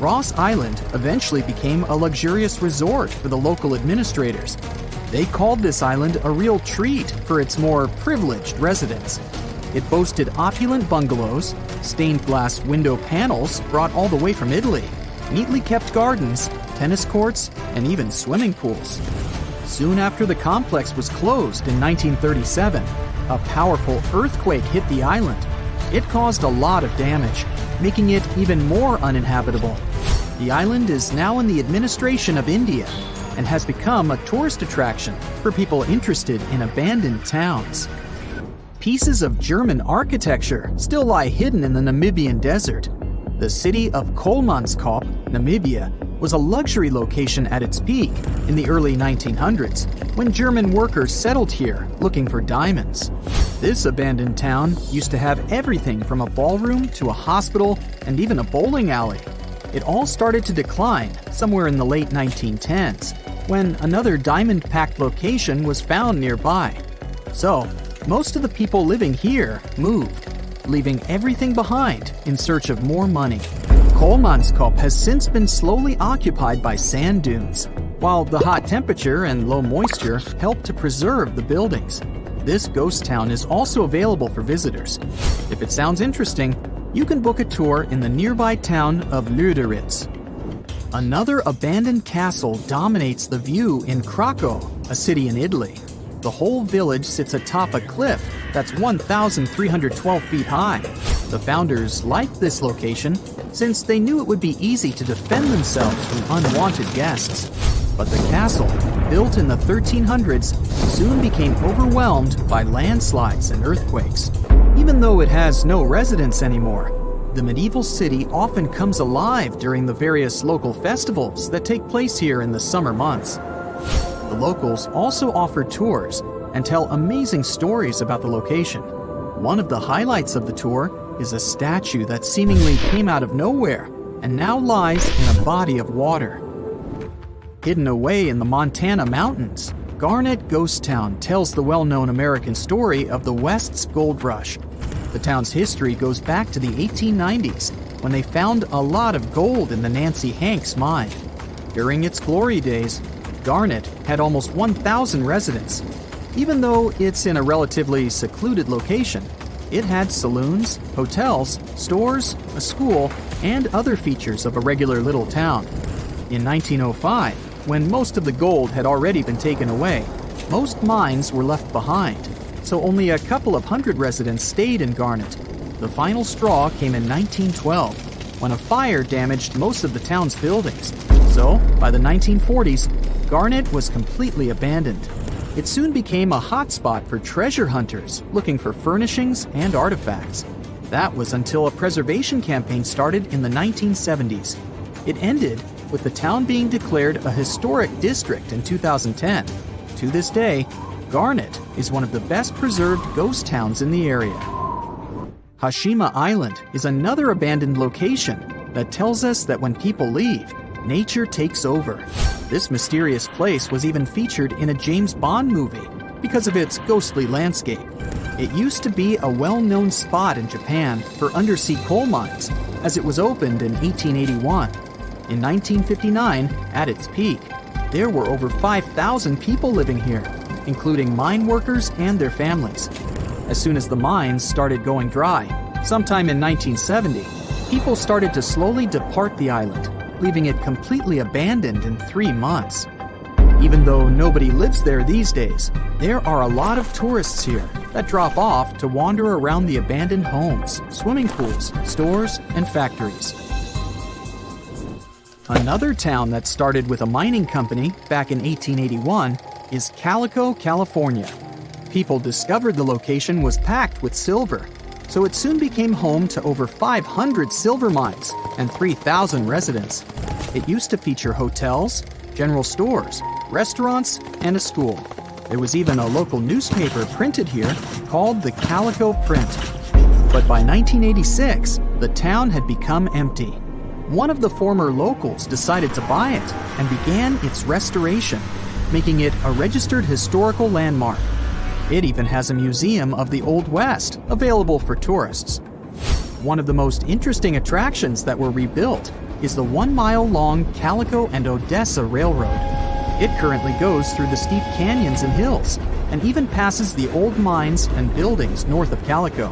Ross Island eventually became a luxurious resort for the local administrators. They called this island a real treat for its more privileged residents. It boasted opulent bungalows, stained glass window panels brought all the way from Italy, neatly kept gardens, tennis courts, and even swimming pools. Soon after the complex was closed in 1937, a powerful earthquake hit the island. It caused a lot of damage, making it even more uninhabitable. The island is now in the administration of India and has become a tourist attraction for people interested in abandoned towns. Pieces of German architecture still lie hidden in the Namibian desert. The city of Kolmanskop, Namibia, was a luxury location at its peak in the early 1900s when German workers settled here looking for diamonds. This abandoned town used to have everything from a ballroom to a hospital and even a bowling alley. It all started to decline somewhere in the late 1910s when another diamond-packed location was found nearby. So, most of the people living here moved, leaving everything behind in search of more money. Kolmanskop has since been slowly occupied by sand dunes, while the hot temperature and low moisture help to preserve the buildings. This ghost town is also available for visitors. If it sounds interesting, you can book a tour in the nearby town of Lüderitz. Another abandoned castle dominates the view in Krakow, a city in Italy. The whole village sits atop a cliff that's 1,312 feet high. The founders liked this location since they knew it would be easy to defend themselves from unwanted guests. But the castle, built in the 1300s, soon became overwhelmed by landslides and earthquakes. Even though it has no residents anymore, the medieval city often comes alive during the various local festivals that take place here in the summer months. The locals also offer tours and tell amazing stories about the location. One of the highlights of the tour is a statue that seemingly came out of nowhere and now lies in a body of water. Hidden away in the Montana mountains, Garnet Ghost Town tells the well-known American story of the West's gold rush. The town's history goes back to the 1890s, when they found a lot of gold in the Nancy Hanks mine. During its glory days, Garnet had almost 1,000 residents. Even though it's in a relatively secluded location, it had saloons, hotels, stores, a school, and other features of a regular little town. In 1905, when most of the gold had already been taken away, most mines were left behind, so only a couple of hundred residents stayed in Garnet. The final straw came in 1912, when a fire damaged most of the town's buildings. So, by the 1940s, Garnet was completely abandoned. It soon became a hotspot for treasure hunters looking for furnishings and artifacts. That was until a preservation campaign started in the 1970s. It ended with the town being declared a historic district in 2010. To this day, Garnet is one of the best preserved ghost towns in the area. Hashima Island is another abandoned location that tells us that when people leave, nature takes over. This mysterious place was even featured in a James Bond movie because of its ghostly landscape. It used to be a well-known spot in Japan for undersea coal mines, as it was opened in 1881. In 1959, at its peak, there were over 5,000 people living here, including mine workers and their families. As soon as the mines started going dry, sometime in 1970, people started to slowly depart the island, leaving it completely abandoned in 3 months. Even though nobody lives there these days, there are a lot of tourists here that drop off to wander around the abandoned homes, swimming pools, stores, and factories. Another town that started with a mining company back in 1881 is Calico, California. People discovered the location was packed with silver, so it soon became home to over 500 silver mines and 3,000 residents. It used to feature hotels, general stores, restaurants, and a school. There was even a local newspaper printed here called the Calico Print. But by 1986, the town had become empty. One of the former locals decided to buy it and began its restoration, making it a registered historical landmark. It even has a museum of the Old West available for tourists. One of the most interesting attractions that were rebuilt is the 1-mile-long Calico and Odessa Railroad. It currently goes through the steep canyons and hills, and even passes the old mines and buildings north of Calico.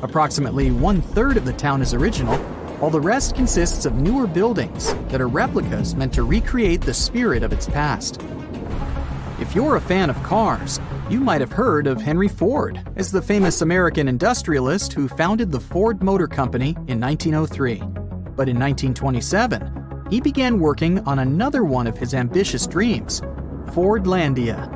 Approximately 1/3 of the town is original, while the rest consists of newer buildings that are replicas meant to recreate the spirit of its past. If you're a fan of cars, you might have heard of Henry Ford as the famous American industrialist who founded the Ford Motor Company in 1903. But in 1927, he began working on another one of his ambitious dreams, Fordlandia.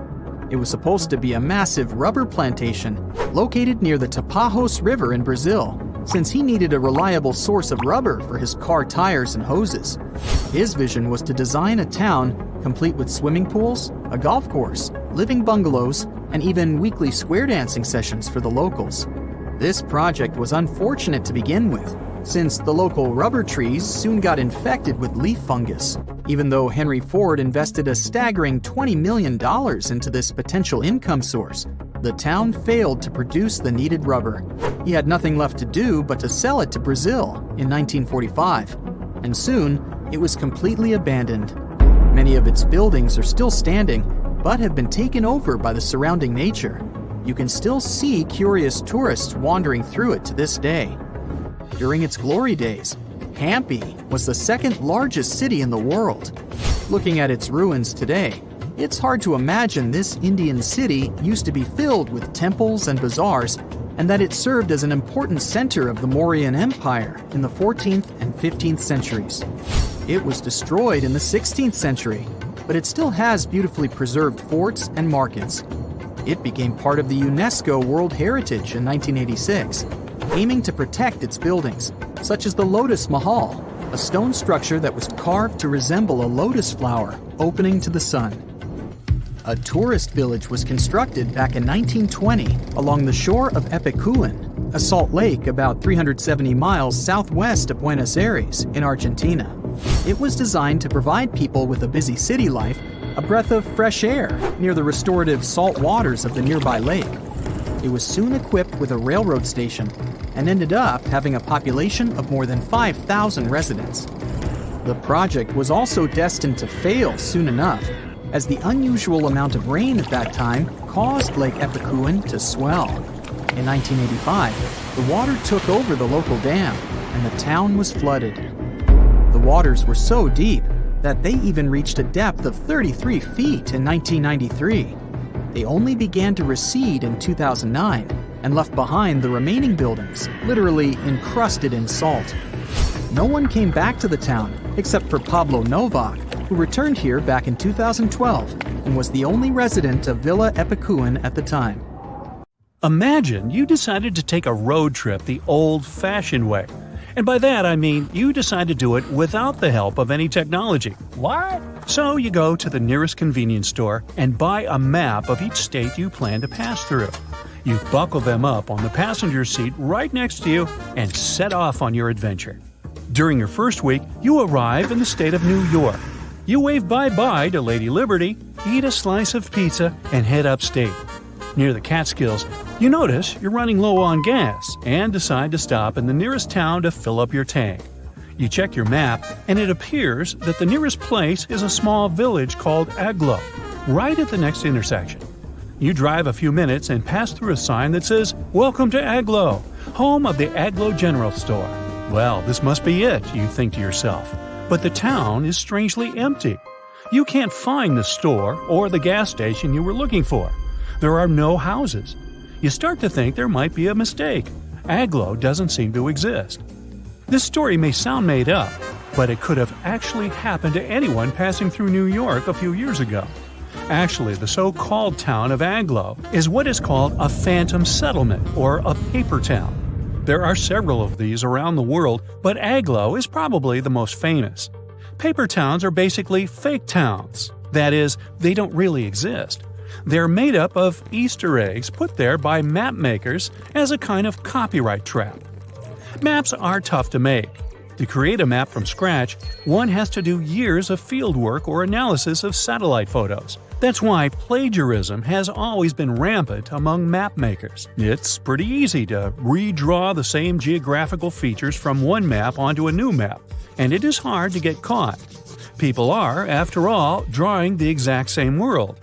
It was supposed to be a massive rubber plantation located near the Tapajos River in Brazil, since he needed a reliable source of rubber for his car tires and hoses. His vision was to design a town complete with swimming pools, a golf course, living bungalows, and even weekly square dancing sessions for the locals. This project was unfortunate to begin with, since the local rubber trees soon got infected with leaf fungus. Even though Henry Ford invested a staggering $20 million into this potential income source, the town failed to produce the needed rubber. He had nothing left to do but to sell it to Brazil in 1945, and soon it was completely abandoned. Many of its buildings are still standing, but have been taken over by the surrounding nature. You can still see curious tourists wandering through it to this day. During its glory days, Hampi was the second largest city in the world. Looking at its ruins today, it's hard to imagine this Indian city used to be filled with temples and bazaars, and that it served as an important center of the Mauryan Empire in the 14th and 15th centuries. It was destroyed in the 16th century, but it still has beautifully preserved forts and markets. It became part of the UNESCO World Heritage in 1986, aiming to protect its buildings, such as the Lotus Mahal, a stone structure that was carved to resemble a lotus flower opening to the sun. A tourist village was constructed back in 1920 along the shore of Epicuén, a salt lake about 370 miles southwest of Buenos Aires in Argentina. It was designed to provide people with a busy city life a breath of fresh air near the restorative salt waters of the nearby lake. It was soon equipped with a railroad station and ended up having a population of more than 5,000 residents. The project was also destined to fail soon enough, as the unusual amount of rain at that time caused Lake Epicuén to swell. In 1985, the water took over the local dam, and the town was flooded. The waters were so deep that they even reached a depth of 33 feet in 1993. They only began to recede in 2009 and left behind the remaining buildings, literally encrusted in salt. No one came back to the town except for Pablo Novak, who returned here back in 2012 and was the only resident of Villa Epicuén at the time. Imagine you decided to take a road trip the old-fashioned way. And by that I mean you decide to do it without the help of any technology. What? So you go to the nearest convenience store and buy a map of each state you plan to pass through. You buckle them up on the passenger seat right next to you and set off on your adventure. During your first week, you arrive in the state of New York. You wave bye-bye to Lady Liberty, eat a slice of pizza, and head upstate. Near the Catskills, you notice you're running low on gas and decide to stop in the nearest town to fill up your tank. You check your map, and it appears that the nearest place is a small village called Aglo, right at the next intersection. You drive a few minutes and pass through a sign that says, "Welcome to Aglo, home of the Aglo General Store." Well, this must be it, you think to yourself. But the town is strangely empty. You can't find the store or the gas station you were looking for. There are no houses. You start to think there might be a mistake. Aglo doesn't seem to exist. This story may sound made up, but it could have actually happened to anyone passing through New York a few years ago. Actually, the so-called town of Aglo is what is called a phantom settlement or a paper town. There are several of these around the world, but Aglo is probably the most famous. Paper towns are basically fake towns. That is, they don't really exist. They're made up of Easter eggs put there by map makers as a kind of copyright trap. Maps are tough to make. To create a map from scratch, one has to do years of fieldwork or analysis of satellite photos. That's why plagiarism has always been rampant among map makers. It's pretty easy to redraw the same geographical features from one map onto a new map, and it is hard to get caught. People are, after all, drawing the exact same world.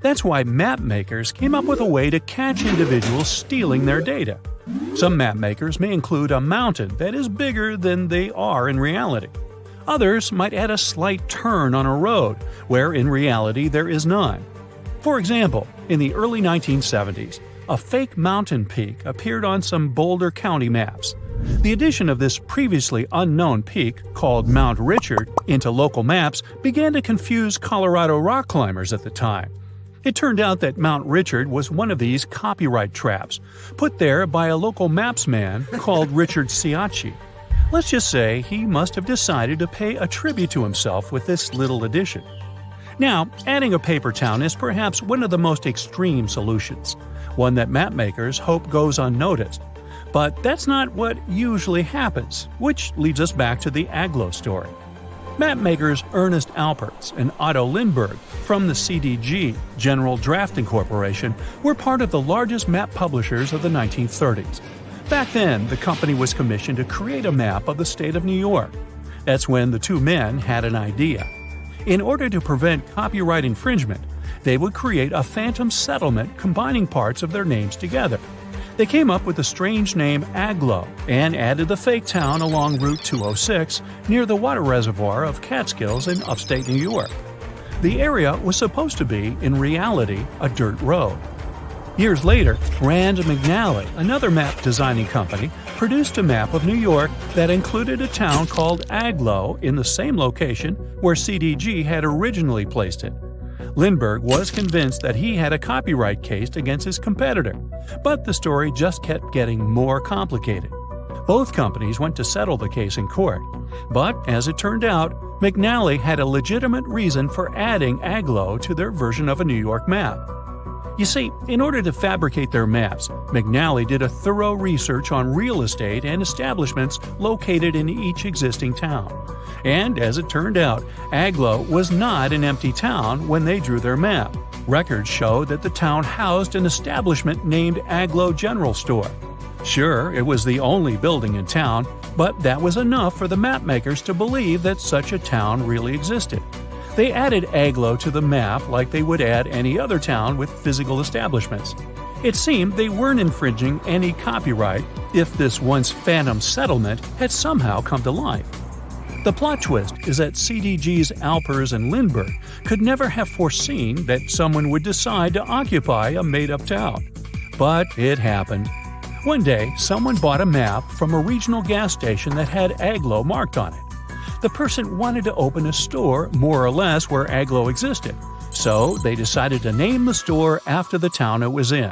That's why map makers came up with a way to catch individuals stealing their data. Some map makers may include a mountain that is bigger than they are in reality. Others might add a slight turn on a road, where in reality there is none. For example, in the early 1970s, a fake mountain peak appeared on some Boulder County maps. The addition of this previously unknown peak, called Mount Richard, into local maps began to confuse Colorado rock climbers at the time. It turned out that Mount Richard was one of these copyright traps, put there by a local mapsman called Richard Ciacci. Let's just say he must have decided to pay a tribute to himself with this little addition. Now, adding a paper town is perhaps one of the most extreme solutions, one that mapmakers hope goes unnoticed. But that's not what usually happens, which leads us back to the Aglo story. Mapmakers Ernest Alpertz and Otto Lindbergh from the CDG, General Drafting Corporation, were part of the largest map publishers of the 1930s. Back then, the company was commissioned to create a map of the state of New York. That's when the two men had an idea. In order to prevent copyright infringement, they would create a phantom settlement combining parts of their names together. They came up with the strange name Agloe and added the fake town along Route 206 near the water reservoir of Catskills in upstate New York. The area was supposed to be, in reality, a dirt road. Years later, Rand McNally, another map designing company, produced a map of New York that included a town called Agloe in the same location where CDG had originally placed it. Lindbergh was convinced that he had a copyright case against his competitor, but the story just kept getting more complicated. Both companies went to settle the case in court, but as it turned out, McNally had a legitimate reason for adding Agloe to their version of a New York map. You see, in order to fabricate their maps, McNally did a thorough research on real estate and establishments located in each existing town. And as it turned out, Agloe was not an empty town when they drew their map. Records show that the town housed an establishment named Agloe General Store. Sure, it was the only building in town, but that was enough for the mapmakers to believe that such a town really existed. They added Agloe to the map like they would add any other town with physical establishments. It seemed they weren't infringing any copyright if this once phantom settlement had somehow come to life. The plot twist is that CDG's Alpers and Lindbergh could never have foreseen that someone would decide to occupy a made-up town. But it happened. One day, someone bought a map from a regional gas station that had Agloe marked on it. The person wanted to open a store more or less where Agloe existed, so they decided to name the store after the town it was in.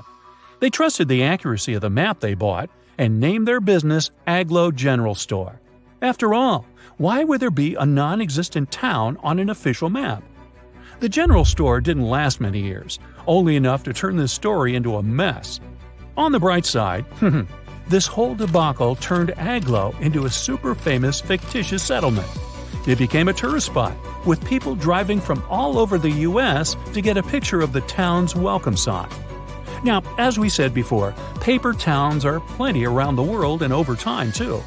They trusted the accuracy of the map they bought and named their business Agloe General Store. After all, why would there be a non-existent town on an official map? The general store didn't last many years, only enough to turn this story into a mess. On the bright side, this whole debacle turned Agloe into a super famous fictitious settlement. It became a tourist spot, with people driving from all over the U.S. to get a picture of the town's welcome sign. Now, as we said before, paper towns are plenty around the world and over time, too.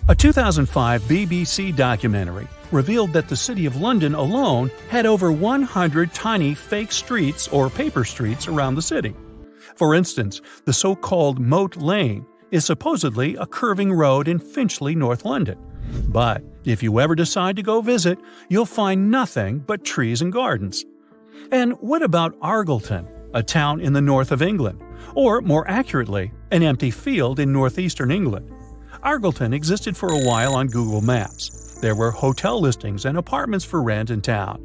A 2005 BBC documentary revealed that the City of London alone had over 100 tiny fake streets or paper streets around the city. For instance, the so-called Moat Lane is supposedly a curving road in Finchley, North London. But if you ever decide to go visit, you'll find nothing but trees and gardens. And what about Argleton, a town in the north of England? Or, more accurately, an empty field in northeastern England. Argleton existed for a while on Google Maps. There were hotel listings and apartments for rent in town.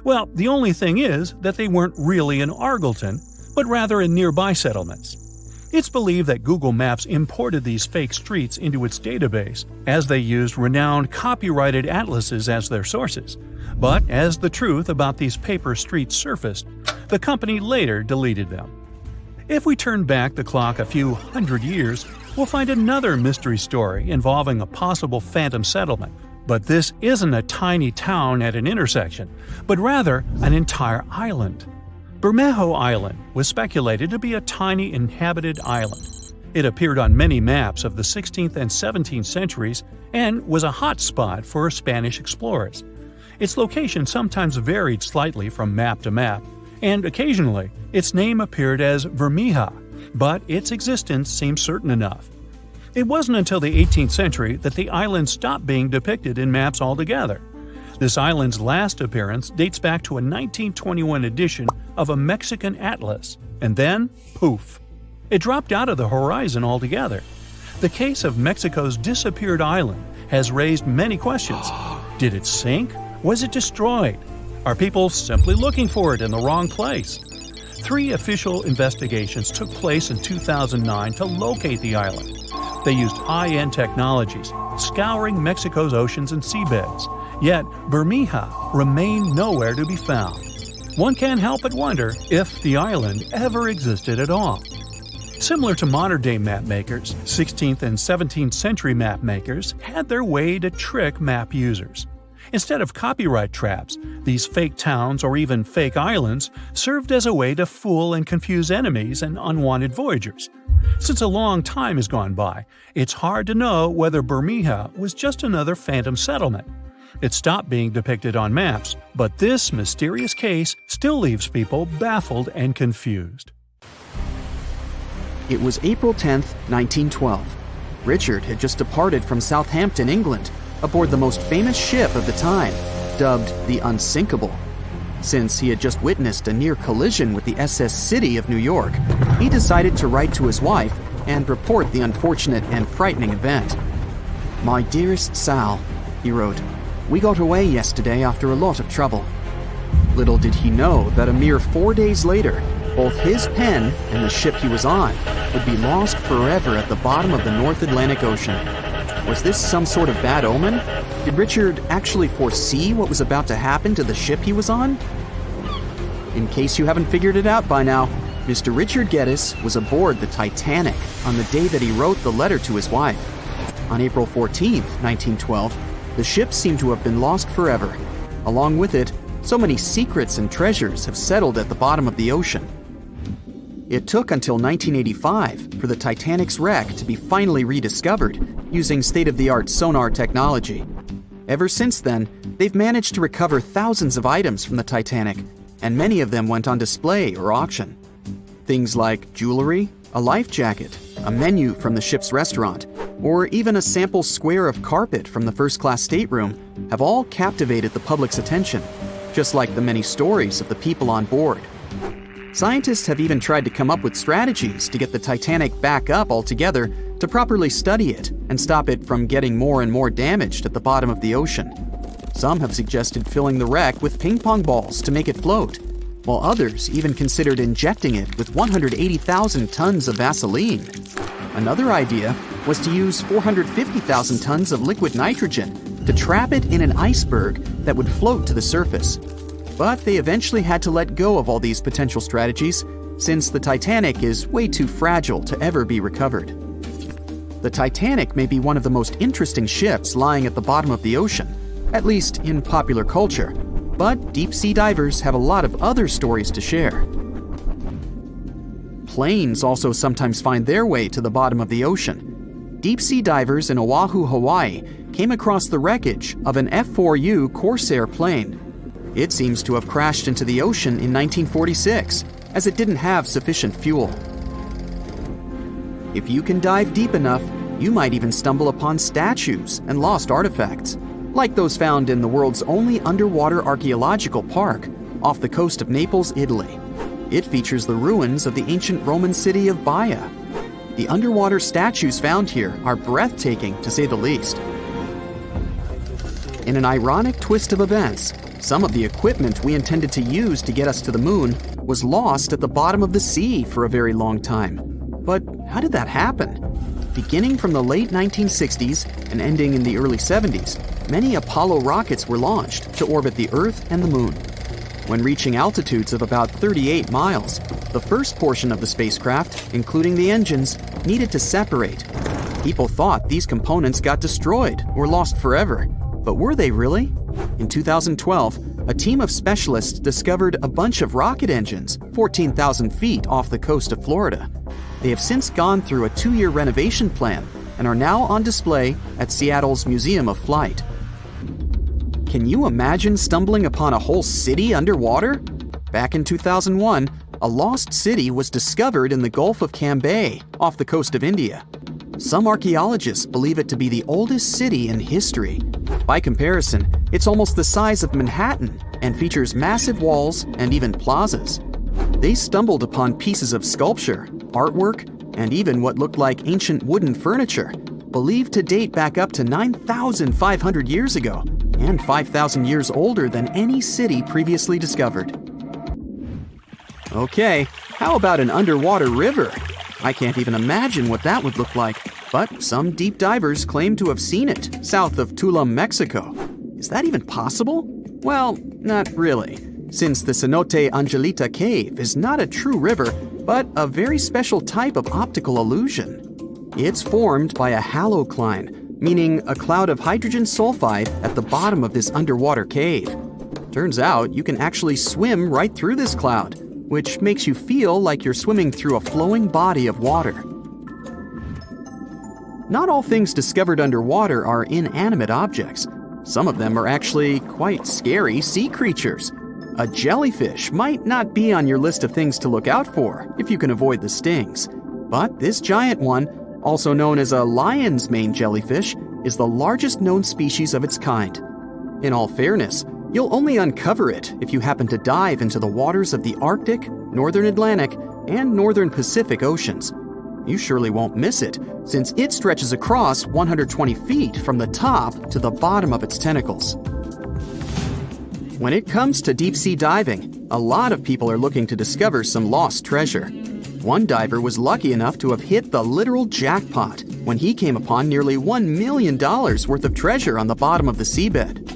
Well, the only thing is that they weren't really in Argleton, but rather in nearby settlements. It's believed that Google Maps imported these fake streets into its database, as they used renowned copyrighted atlases as their sources. But as the truth about these paper streets surfaced, the company later deleted them. If we turn back the clock a few hundred years, we'll find another mystery story involving a possible phantom settlement. But this isn't a tiny town at an intersection, but rather an entire island. Bermejo Island was speculated to be a tiny inhabited island. It appeared on many maps of the 16th and 17th centuries and was a hot spot for Spanish explorers. Its location sometimes varied slightly from map to map, and occasionally its name appeared as Vermija, but its existence seemed certain enough. It wasn't until the 18th century that the island stopped being depicted in maps altogether. This island's last appearance dates back to a 1921 edition of a Mexican atlas, and then, poof, it dropped out of the horizon altogether. The case of Mexico's disappeared island has raised many questions. Did it sink? Was it destroyed? Are people simply looking for it in the wrong place? 3 official investigations took place in 2009 to locate the island. They used high-end technologies, scouring Mexico's oceans and seabeds. Yet, Bermeja remained nowhere to be found. One can't help but wonder if the island ever existed at all. Similar to modern-day mapmakers, 16th and 17th century mapmakers had their way to trick map users. Instead of copyright traps, these fake towns or even fake islands served as a way to fool and confuse enemies and unwanted voyagers. Since a long time has gone by, it's hard to know whether Bermeja was just another phantom settlement. It stopped being depicted on maps, but this mysterious case still leaves people baffled and confused. It was April 10th, 1912. Richard had just departed from Southampton, England, aboard the most famous ship of the time, dubbed the Unsinkable. Since he had just witnessed a near collision with the SS City of New York, he decided to write to his wife and report the unfortunate and frightening event. "My dearest Sal," he wrote, "we got away yesterday after a lot of trouble." Little did he know that a mere 4 days later, both his pen and the ship he was on would be lost forever at the bottom of the North Atlantic Ocean. Was this some sort of bad omen? Did Richard actually foresee what was about to happen to the ship he was on? In case you haven't figured it out by now, Mr. Richard Geddes was aboard the Titanic on the day that he wrote the letter to his wife. On April 14th, 1912, the ship seemed to have been lost forever. Along with it, so many secrets and treasures have settled at the bottom of the ocean. It took until 1985 for the Titanic's wreck to be finally rediscovered using state-of-the-art sonar technology. Ever since then, they've managed to recover thousands of items from the Titanic, and many of them went on display or auction. Things like jewelry, a life jacket, a menu from the ship's restaurant, or even a sample square of carpet from the first-class stateroom have all captivated the public's attention, just like the many stories of the people on board. Scientists have even tried to come up with strategies to get the Titanic back up altogether to properly study it and stop it from getting more and more damaged at the bottom of the ocean. Some have suggested filling the wreck with ping pong balls to make it float, while others even considered injecting it with 180,000 tons of Vaseline. Another idea was to use 450,000 tons of liquid nitrogen to trap it in an iceberg that would float to the surface. But they eventually had to let go of all these potential strategies, since the Titanic is way too fragile to ever be recovered. The Titanic may be one of the most interesting ships lying at the bottom of the ocean, at least in popular culture, but deep-sea divers have a lot of other stories to share. Planes also sometimes find their way to the bottom of the ocean. Deep-sea divers in Oahu, Hawaii, came across the wreckage of an F-4U Corsair plane. It seems to have crashed into the ocean in 1946, as it didn't have sufficient fuel. If you can dive deep enough, you might even stumble upon statues and lost artifacts, like those found in the world's only underwater archaeological park, off the coast of Naples, Italy. It features the ruins of the ancient Roman city of Baia. The underwater statues found here are breathtaking, to say the least. In an ironic twist of events, some of the equipment we intended to use to get us to the moon was lost at the bottom of the sea for a very long time. But how did that happen? Beginning from the late 1960s and ending in the early 70s, many Apollo rockets were launched to orbit the Earth and the Moon. When reaching altitudes of about 38 miles, the first portion of the spacecraft, including the engines, needed to separate. People thought these components got destroyed or lost forever. But were they really? In 2012, a team of specialists discovered a bunch of rocket engines 14,000 feet off the coast of Florida. They have since gone through a 2-year renovation plan and are now on display at Seattle's Museum of Flight. Can you imagine stumbling upon a whole city underwater? Back in 2001, a lost city was discovered in the Gulf of Cambay, off the coast of India. Some archaeologists believe it to be the oldest city in history. By comparison, it's almost the size of Manhattan and features massive walls and even plazas. They stumbled upon pieces of sculpture, artwork, and even what looked like ancient wooden furniture, believed to date back up to 9,500 years ago and 5,000 years older than any city previously discovered. Okay, how about an underwater river? I can't even imagine what that would look like, but some deep divers claim to have seen it south of Tulum, Mexico. Is that even possible? Well, not really, since the Cenote Angelita Cave is not a true river, but a very special type of optical illusion. It's formed by a halocline, meaning a cloud of hydrogen sulfide at the bottom of this underwater cave. Turns out you can actually swim right through this cloud, which makes you feel like you're swimming through a flowing body of water. Not all things discovered underwater are inanimate objects. Some of them are actually quite scary sea creatures. A jellyfish might not be on your list of things to look out for if you can avoid the stings. But this giant one, also known as a lion's mane jellyfish, is the largest known species of its kind. In all fairness, you'll only uncover it if you happen to dive into the waters of the Arctic, Northern Atlantic, and Northern Pacific Oceans. You surely won't miss it, since it stretches across 120 feet from the top to the bottom of its tentacles. When it comes to deep-sea diving, a lot of people are looking to discover some lost treasure. One diver was lucky enough to have hit the literal jackpot when he came upon nearly $1 million worth of treasure on the bottom of the seabed.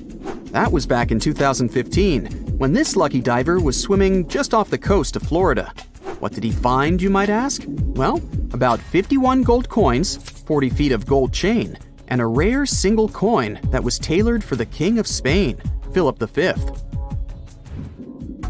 That was back in 2015, when this lucky diver was swimming just off the coast of Florida. What did he find, you might ask? Well, about 51 gold coins, 40 feet of gold chain, and a rare single coin that was tailored for the King of Spain, Philip V.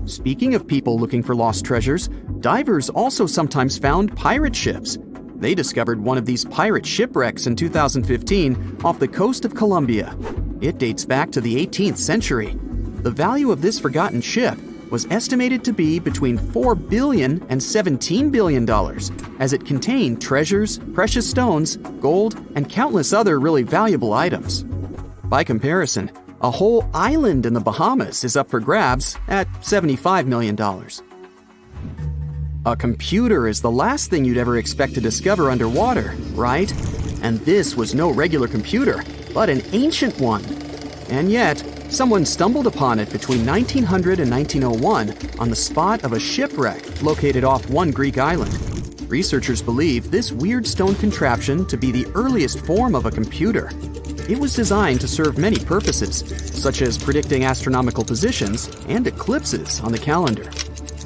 Speaking of people looking for lost treasures, divers also sometimes found pirate ships. They discovered one of these pirate shipwrecks in 2015 off the coast of Colombia. It dates back to the 18th century. The value of this forgotten ship was estimated to be between $4 billion and $17 billion, as it contained treasures, precious stones, gold, and countless other really valuable items. By comparison, a whole island in the Bahamas is up for grabs at $75 million. A computer is the last thing you'd ever expect to discover underwater, right? And this was no regular computer, but an ancient one. And yet, someone stumbled upon it between 1900 and 1901 on the spot of a shipwreck located off one Greek island. Researchers believe this weird stone contraption to be the earliest form of a computer. It was designed to serve many purposes, such as predicting astronomical positions and eclipses on the calendar.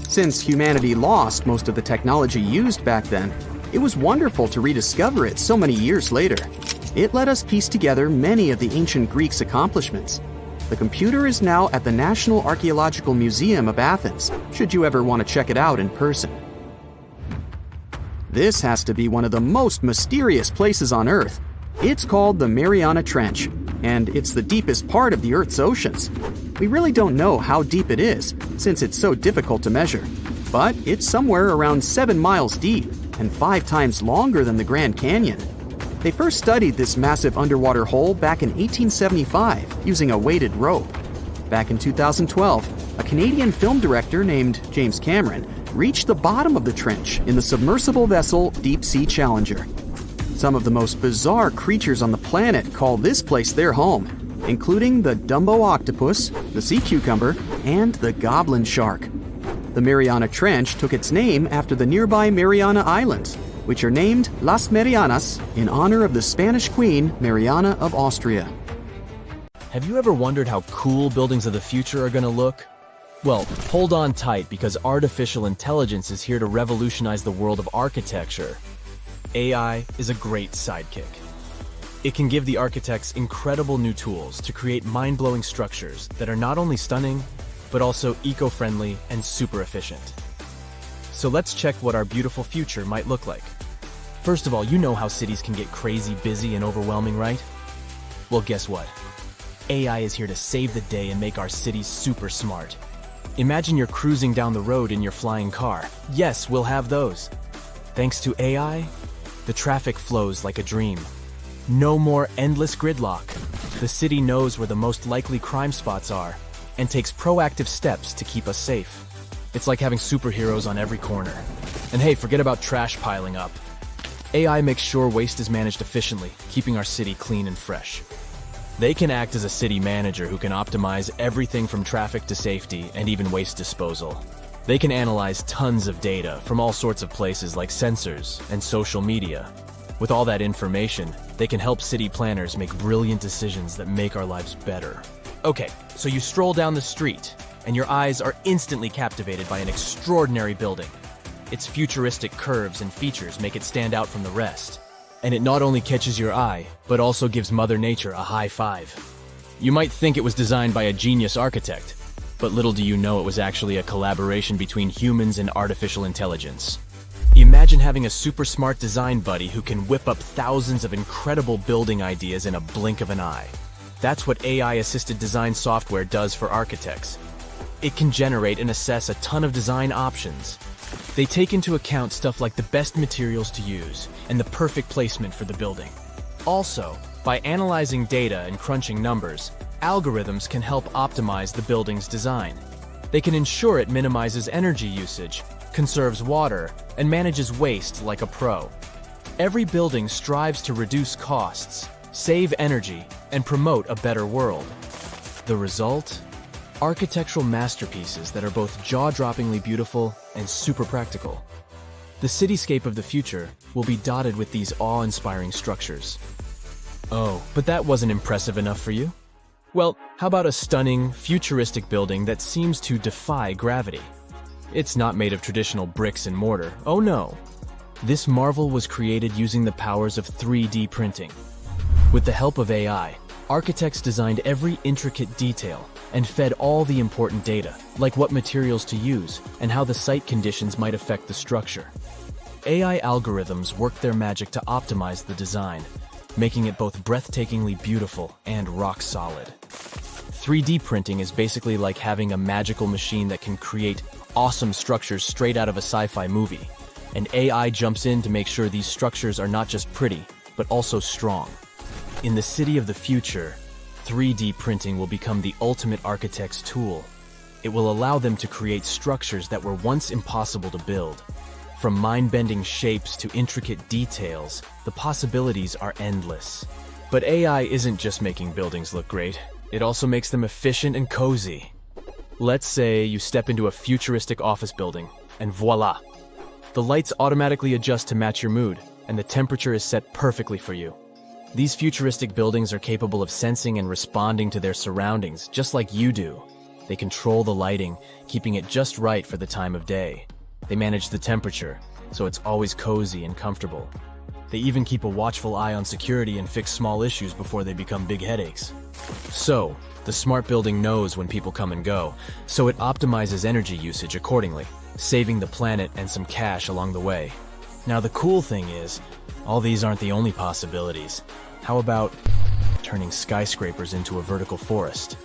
Since humanity lost most of the technology used back then, it was wonderful to rediscover it so many years later. It let us piece together many of the ancient Greeks' accomplishments. The computer is now at the National Archaeological Museum of Athens, should you ever want to check it out in person. This has to be one of the most mysterious places on Earth. It's called the Mariana Trench, and it's the deepest part of the Earth's oceans. We really don't know how deep it is, since it's so difficult to measure, but it's somewhere around 7 miles deep and 5 times longer than the Grand Canyon. They first studied this massive underwater hole back in 1875 using a weighted rope. Back in 2012, a Canadian film director named James Cameron reached the bottom of the trench in the submersible vessel Deep Sea Challenger. Some of the most bizarre creatures on the planet call this place their home, including the Dumbo octopus, the sea cucumber, and the goblin shark. The Mariana Trench took its name after the nearby Mariana Islands, which are named Las Marianas in honor of the Spanish Queen Mariana of Austria. Have you ever wondered how cool buildings of the future are going to look? Well, hold on tight, because artificial intelligence is here to revolutionize the world of architecture. AI is a great sidekick. It can give the architects incredible new tools to create mind-blowing structures that are not only stunning, but also eco-friendly and super efficient. So let's check what our beautiful future might look like. First of all, you know how cities can get crazy busy and overwhelming, right? Well, guess what? AI is here to save the day and make our cities super smart. Imagine you're cruising down the road in your flying car. Yes, we'll have those. Thanks to AI, the traffic flows like a dream. No more endless gridlock. The city knows where the most likely crime spots are and takes proactive steps to keep us safe. It's like having superheroes on every corner. And hey, forget about trash piling up. AI makes sure waste is managed efficiently, keeping our city clean and fresh. They can act as a city manager who can optimize everything from traffic to safety and even waste disposal. They can analyze tons of data from all sorts of places like sensors and social media. With all that information, they can help city planners make brilliant decisions that make our lives better. Okay, so you stroll down the street, and your eyes are instantly captivated by an extraordinary building. Its futuristic curves and features make it stand out from the rest. And it not only catches your eye, but also gives Mother Nature a high five. You might think it was designed by a genius architect, but little do you know it was actually a collaboration between humans and artificial intelligence. Imagine having a super smart design buddy who can whip up thousands of incredible building ideas in a blink of an eye. That's what AI-assisted design software does for architects. It can generate and assess a ton of design options. They take into account stuff like the best materials to use and the perfect placement for the building. Also, by analyzing data and crunching numbers, algorithms can help optimize the building's design. They can ensure it minimizes energy usage, conserves water, and manages waste like a pro. Every building strives to reduce costs, save energy, and promote a better world. The result? Architectural masterpieces that are both jaw-droppingly beautiful and super practical. The cityscape of the future will be dotted with these awe-inspiring structures. Oh, but that wasn't impressive enough for you? Well, how about a stunning, futuristic building that seems to defy gravity? It's not made of traditional bricks and mortar, oh no. This marvel was created using the powers of 3D printing. With the help of AI, architects designed every intricate detail and fed all the important data, like what materials to use and how the site conditions might affect the structure. AI algorithms worked their magic to optimize the design, making it both breathtakingly beautiful and rock solid. 3D printing is basically like having a magical machine that can create awesome structures straight out of a sci-fi movie, and AI jumps in to make sure these structures are not just pretty, but also strong. In the city of the future, 3D printing will become the ultimate architect's tool. It will allow them to create structures that were once impossible to build. From mind-bending shapes to intricate details, the possibilities are endless. But AI isn't just making buildings look great, it also makes them efficient and cozy. Let's say you step into a futuristic office building, and voila! The lights automatically adjust to match your mood, and the temperature is set perfectly for you. These futuristic buildings are capable of sensing and responding to their surroundings, just like you do. They control the lighting, keeping it just right for the time of day. They manage the temperature, so it's always cozy and comfortable. They even keep a watchful eye on security and fix small issues before they become big headaches. So, the smart building knows when people come and go, so it optimizes energy usage accordingly, saving the planet and some cash along the way. Now the cool thing is, all these aren't the only possibilities. How about turning skyscrapers into a vertical forest?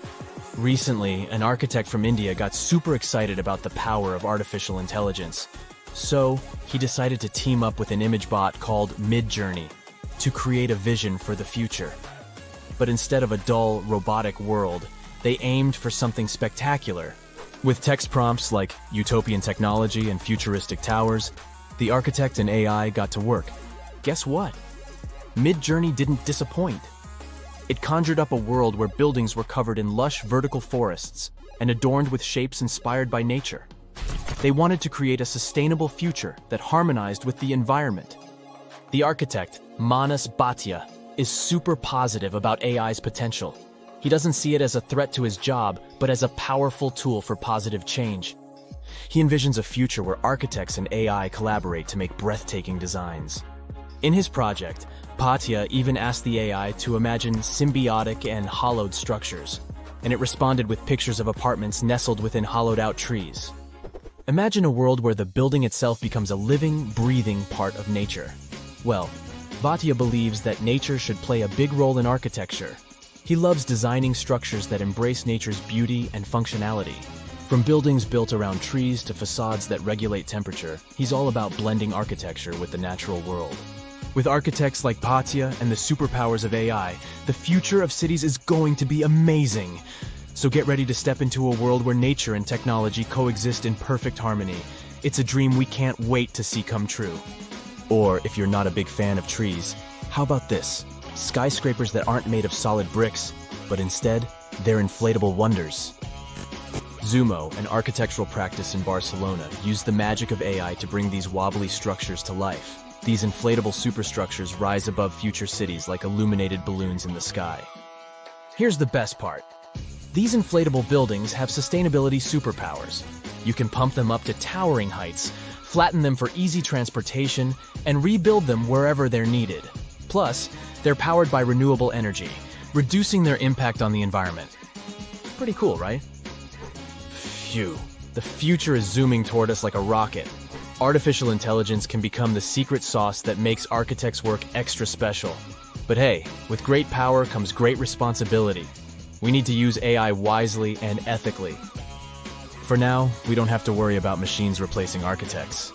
Recently, an architect from India got super excited about the power of artificial intelligence. So, he decided to team up with an image bot called Midjourney to create a vision for the future. But instead of a dull, robotic world, they aimed for something spectacular. With text prompts like utopian technology and futuristic towers, the architect and AI got to work. Guess what? Midjourney didn't disappoint. It conjured up a world where buildings were covered in lush vertical forests and adorned with shapes inspired by nature. They wanted to create a sustainable future that harmonized with the environment. The architect, Manas Bhatia, is super positive about AI's potential. He doesn't see it as a threat to his job, but as a powerful tool for positive change. He envisions a future where architects and AI collaborate to make breathtaking designs. In his project, Bhatia even asked the AI to imagine symbiotic and hollowed structures, and it responded with pictures of apartments nestled within hollowed-out trees. Imagine a world where the building itself becomes a living, breathing part of nature. Well, Bhatia believes that nature should play a big role in architecture. He loves designing structures that embrace nature's beauty and functionality. From buildings built around trees to facades that regulate temperature, he's all about blending architecture with the natural world. With architects like Bhatia and the superpowers of AI, the future of cities is going to be amazing. So get ready to step into a world where nature and technology coexist in perfect harmony. It's a dream we can't wait to see come true. Or if you're not a big fan of trees, how about this? Skyscrapers that aren't made of solid bricks, but instead, they're inflatable wonders. Zumo, an architectural practice in Barcelona, used the magic of AI to bring these wobbly structures to life. These inflatable superstructures rise above future cities like illuminated balloons in the sky. Here's the best part. These inflatable buildings have sustainability superpowers. You can pump them up to towering heights, flatten them for easy transportation, and rebuild them wherever they're needed. Plus, they're powered by renewable energy, reducing their impact on the environment. Pretty cool, right? Phew. The future is zooming toward us like a rocket. Artificial intelligence can become the secret sauce that makes architects' work extra special. But hey, with great power comes great responsibility. We need to use AI wisely and ethically. For now, we don't have to worry about machines replacing architects.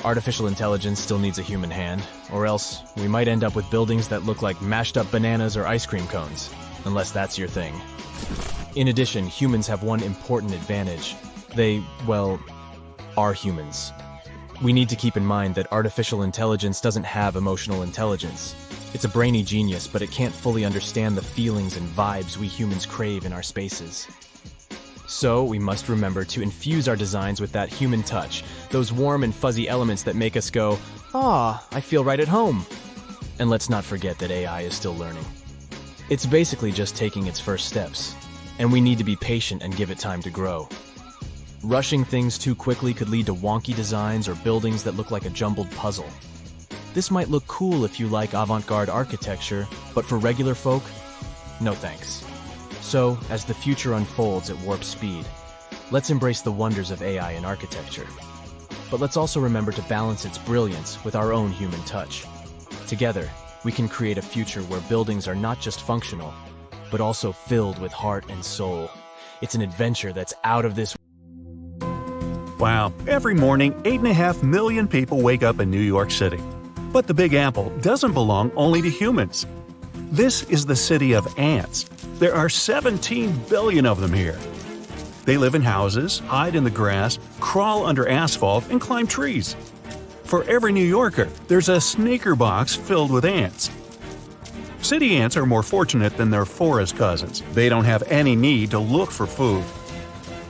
Artificial intelligence still needs a human hand, or else we might end up with buildings that look like mashed up bananas or ice cream cones, unless that's your thing. In addition, humans have one important advantage. They, well, are humans. We need to keep in mind that artificial intelligence doesn't have emotional intelligence. It's a brainy genius, but it can't fully understand the feelings and vibes we humans crave in our spaces. So, we must remember to infuse our designs with that human touch, those warm and fuzzy elements that make us go, "Ah, I feel right at home." And let's not forget that AI is still learning. It's basically just taking its first steps, and we need to be patient and give it time to grow. Rushing things too quickly could lead to wonky designs or buildings that look like a jumbled puzzle. This might look cool if you like avant-garde architecture, but for regular folk, no thanks. So, as the future unfolds at warp speed, let's embrace the wonders of AI in architecture. But let's also remember to balance its brilliance with our own human touch. Together, we can create a future where buildings are not just functional, but also filled with heart and soul. It's an adventure that's out of this. Wow, every morning 8.5 million people wake up in New York City. But the Big Apple doesn't belong only to humans. This is the city of ants. There are 17 billion of them here. They live in houses, hide in the grass, crawl under asphalt, and climb trees. For every New Yorker, there's a sneaker box filled with ants. City ants are more fortunate than their forest cousins. They don't have any need to look for food.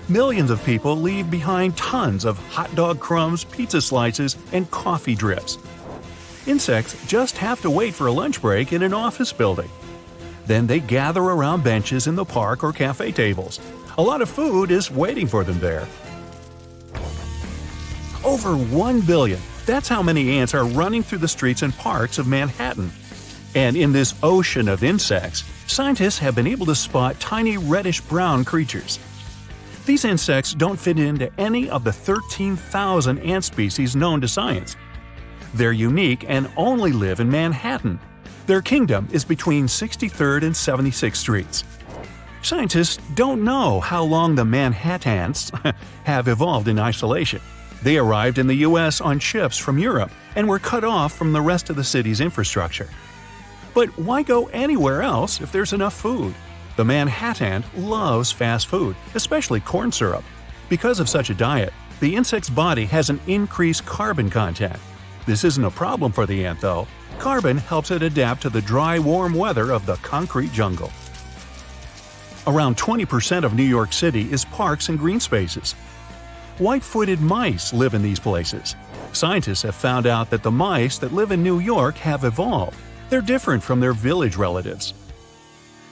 Millions of people leave behind tons of hot dog crumbs, pizza slices, and coffee drips. Insects just have to wait for a lunch break in an office building. Then they gather around benches in the park or cafe tables. A lot of food is waiting for them there. Over 1 billion. That's how many ants are running through the streets and parks of Manhattan. And in this ocean of insects, scientists have been able to spot tiny reddish-brown creatures. These insects don't fit into any of the 13,000 ant species known to science. They're unique and only live in Manhattan. Their kingdom is between 63rd and 76th Streets. Scientists don't know how long the Manhattans have evolved in isolation. They arrived in the U.S. on ships from Europe and were cut off from the rest of the city's infrastructure. But why go anywhere else if there's enough food? The Manhattan loves fast food, especially corn syrup. Because of such a diet, the insect's body has an increased carbon content. This isn't a problem for the ant, though. Carbon helps it adapt to the dry, warm weather of the concrete jungle. Around 20% of New York City is parks and green spaces. White-footed mice live in these places. Scientists have found out that the mice that live in New York have evolved. They're different from their village relatives.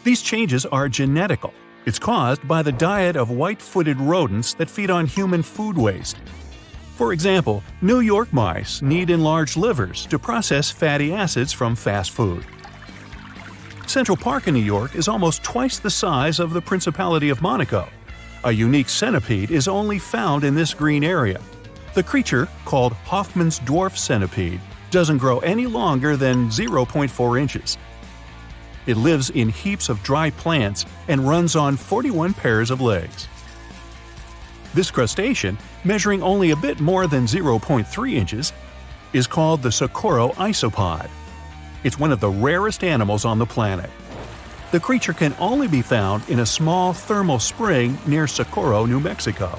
These changes are genetical. It's caused by the diet of white-footed rodents that feed on human food waste. For example, New York mice need enlarged livers to process fatty acids from fast food. Central Park in New York is almost twice the size of the Principality of Monaco. A unique centipede is only found in this green area. The creature, called Hoffman's dwarf centipede, doesn't grow any longer than 0.4 inches. It lives in heaps of dry plants and runs on 41 pairs of legs. This crustacean, measuring only a bit more than 0.3 inches, is called the Socorro isopod. It's one of the rarest animals on the planet. The creature can only be found in a small thermal spring near Socorro, New Mexico.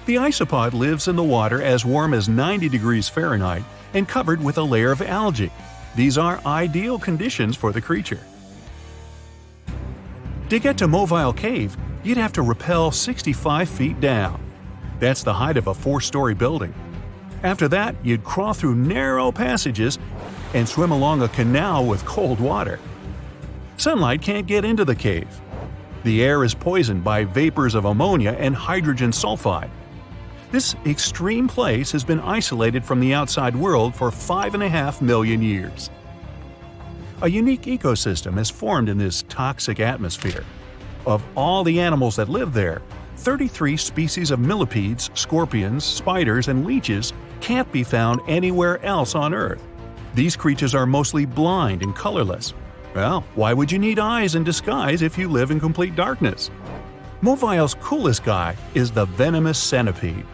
The isopod lives in the water as warm as 90 degrees Fahrenheit and covered with a layer of algae. These are ideal conditions for the creature. To get to Mobile Cave, you'd have to rappel 65 feet down. That's the height of a 4-story building. After that, you'd crawl through narrow passages and swim along a canal with cold water. Sunlight can't get into the cave. The air is poisoned by vapors of ammonia and hydrogen sulfide. This extreme place has been isolated from the outside world for 5.5 million years. A unique ecosystem has formed in this toxic atmosphere. Of all the animals that live there, 33 species of millipedes, scorpions, spiders, and leeches can't be found anywhere else on Earth. These creatures are mostly blind and colorless. Well, why would you need eyes in disguise if you live in complete darkness? Movile's coolest guy is the venomous centipede.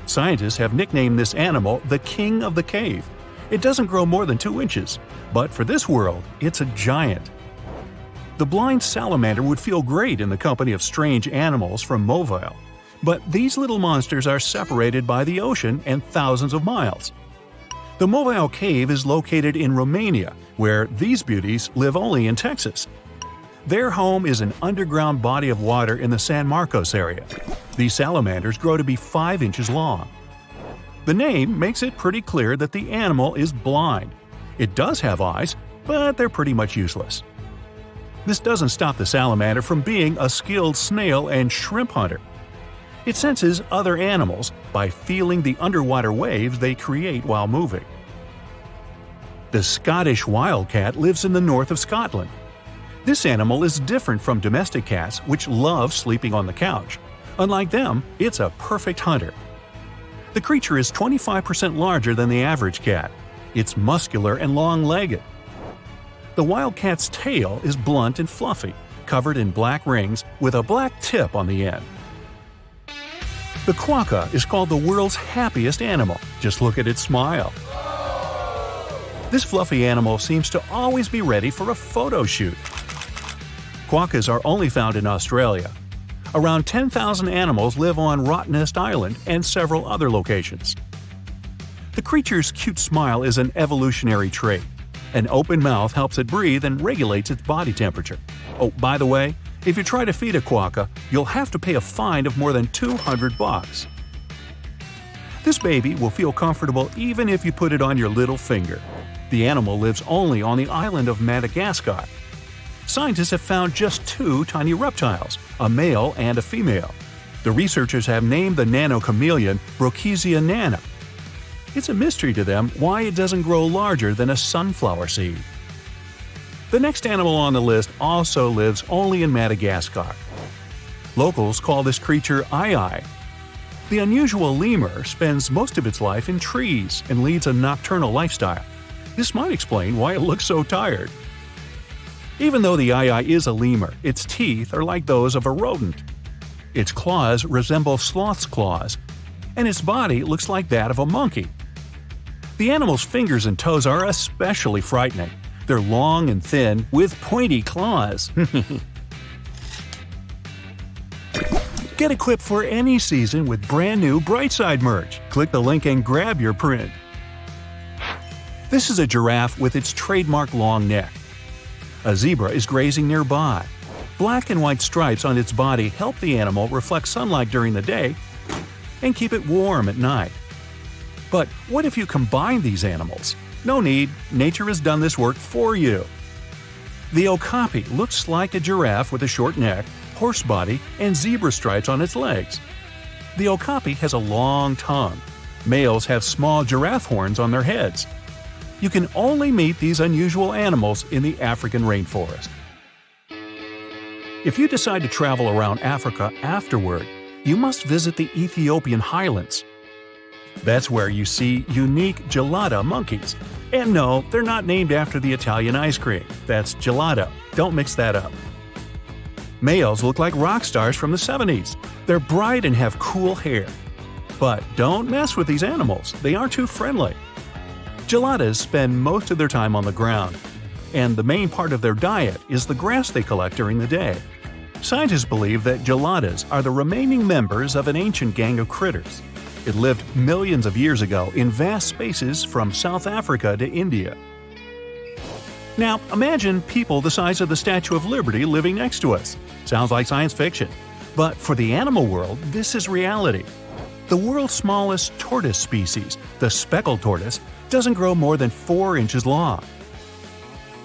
Scientists have nicknamed this animal the king of the cave. It doesn't grow more than 2 inches, but for this world, it's a giant. The blind salamander would feel great in the company of strange animals from Movile, but these little monsters are separated by the ocean and thousands of miles. The Movile Cave is located in Romania, where these beauties live only in Texas. Their home is an underground body of water in the San Marcos area. These salamanders grow to be 5 inches long. The name makes it pretty clear that the animal is blind. It does have eyes, but they're pretty much useless. This doesn't stop the salamander from being a skilled snail and shrimp hunter. It senses other animals by feeling the underwater waves they create while moving. The Scottish wildcat lives in the north of Scotland. This animal is different from domestic cats, which love sleeping on the couch. Unlike them, it's a perfect hunter. The creature is 25% larger than the average cat. It's muscular and long-legged. The wildcat's tail is blunt and fluffy, covered in black rings with a black tip on the end. The quokka is called the world's happiest animal. Just look at its smile. This fluffy animal seems to always be ready for a photo shoot. Quokkas are only found in Australia. Around 10,000 animals live on Rottnest Island and several other locations. The creature's cute smile is an evolutionary trait. An open mouth helps it breathe and regulates its body temperature. Oh, by the way, if you try to feed a quokka, you'll have to pay a fine of more than $200. This baby will feel comfortable even if you put it on your little finger. The animal lives only on the island of Madagascar. Scientists have found just 2 tiny reptiles, a male and a female. The researchers have named the nano-chameleon Brookesia nana. It's a mystery to them why it doesn't grow larger than a sunflower seed. The next animal on the list also lives only in Madagascar. Locals call this creature Ii. The unusual lemur spends most of its life in trees and leads a nocturnal lifestyle. This might explain why it looks so tired. Even though the Ii is a lemur, its teeth are like those of a rodent. Its claws resemble sloth's claws, and its body looks like that of a monkey. The animal's fingers and toes are especially frightening. They're long and thin, with pointy claws. Get equipped for any season with brand new Brightside merch. Click the link and grab your print. This is a giraffe with its trademark long neck. A zebra is grazing nearby. Black and white stripes on its body help the animal reflect sunlight during the day and keep it warm at night. But what if you combine these animals? No need, nature has done this work for you. The okapi looks like a giraffe with a short neck, horse body, and zebra stripes on its legs. The okapi has a long tongue. Males have small giraffe horns on their heads. You can only meet these unusual animals in the African rainforest. If you decide to travel around Africa afterward, you must visit the Ethiopian highlands. That's where you see unique gelada monkeys. And no, they're not named after the Italian ice cream. That's gelato. Don't mix that up. Males look like rock stars from the 70s. They're bright and have cool hair. But don't mess with these animals. They aren't too friendly. Geladas spend most of their time on the ground, and the main part of their diet is the grass they collect during the day. Scientists believe that geladas are the remaining members of an ancient gang of critters. It lived millions of years ago in vast spaces from South Africa to India. Now, imagine people the size of the Statue of Liberty living next to us. Sounds like science fiction. But for the animal world, this is reality. The world's smallest tortoise species, the speckled tortoise, doesn't grow more than 4 inches long.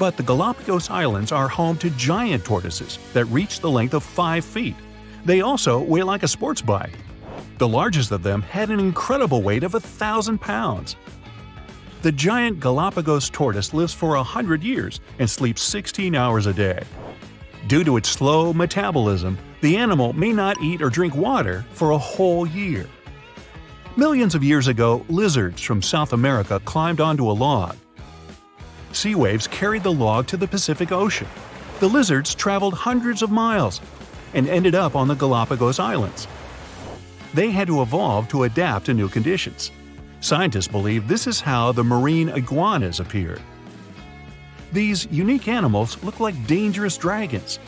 But the Galapagos Islands are home to giant tortoises that reach the length of 5 feet. They also weigh like a sports bike. The largest of them had an incredible weight of 1,000 pounds. The giant Galapagos tortoise lives for 100 years and sleeps 16 hours a day. Due to its slow metabolism, the animal may not eat or drink water for a whole year. Millions of years ago, lizards from South America climbed onto a log. Sea waves carried the log to the Pacific Ocean. The lizards traveled hundreds of miles and ended up on the Galapagos Islands. They had to evolve to adapt to new conditions. Scientists believe this is how the marine iguanas appeared. These unique animals look like dangerous dragons,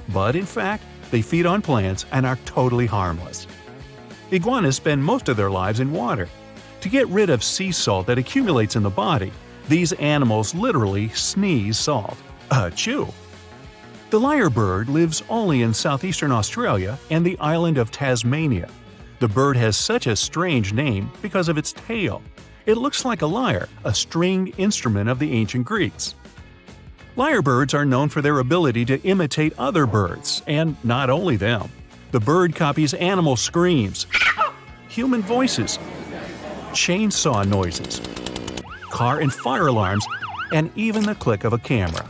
but in fact, they feed on plants and are totally harmless. Iguanas spend most of their lives in water. To get rid of sea salt that accumulates in the body, these animals literally sneeze salt. Achoo! The lyrebird lives only in southeastern Australia and the island of Tasmania. The bird has such a strange name because of its tail. It looks like a lyre, a stringed instrument of the ancient Greeks. Lyrebirds are known for their ability to imitate other birds, and not only them. The bird copies animal screams, human voices, chainsaw noises, car and fire alarms, and even the click of a camera.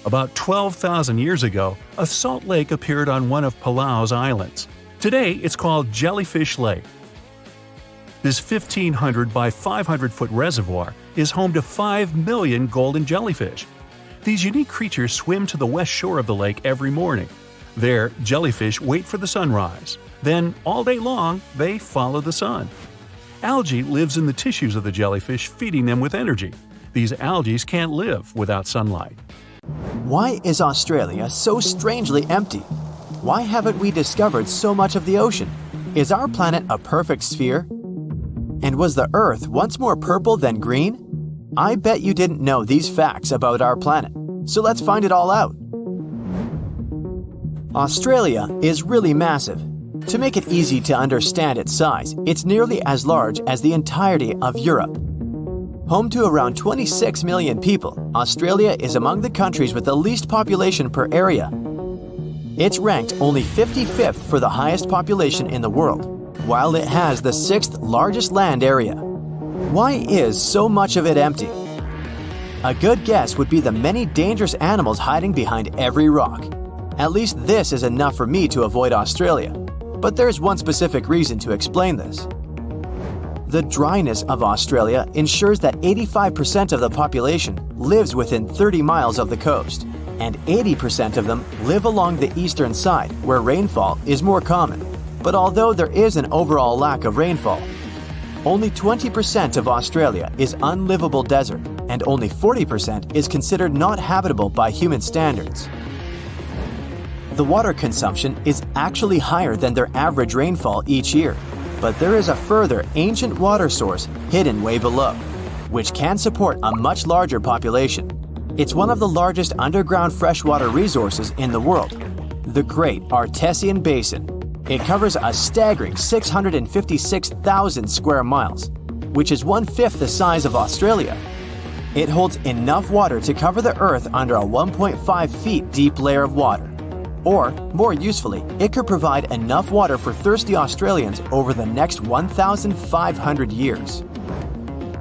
About 12,000 years ago, a salt lake appeared on one of Palau's islands. Today, it's called Jellyfish Lake. This 1,500 by 500-foot reservoir is home to 5 million golden jellyfish. These unique creatures swim to the west shore of the lake every morning. There, jellyfish wait for the sunrise. Then, all day long, they follow the sun. Algae lives in the tissues of the jellyfish, feeding them with energy. These algae can't live without sunlight. Why is Australia so strangely empty? Why haven't we discovered so much of the ocean? Is our planet a perfect sphere? And was the Earth once more purple than green? I bet you didn't know these facts about our planet. So let's find it all out. Australia is really massive. To make it easy to understand its size, it's nearly as large as the entirety of Europe. Home to around 26 million people, Australia is among the countries with the least population per area. It's ranked only 55th for the highest population in the world, while it has the 6th largest land area. Why is so much of it empty? A good guess would be the many dangerous animals hiding behind every rock. At least this is enough for me to avoid Australia. But there's one specific reason to explain this. The dryness of Australia ensures that 85% of the population lives within 30 miles of the coast, and 80% of them live along the eastern side, where rainfall is more common. But although there is an overall lack of rainfall, only 20% of Australia is unlivable desert, and only 40% is considered not habitable by human standards. The water consumption is actually higher than their average rainfall each year, but there is a further ancient water source hidden way below, which can support a much larger population. It's one of the largest underground freshwater resources in the world, the Great Artesian Basin. It covers a staggering 656,000 square miles, which is 1/5 the size of Australia. It holds enough water to cover the Earth under a 1.5 feet deep layer of water. Or, more usefully, it could provide enough water for thirsty Australians over the next 1,500 years.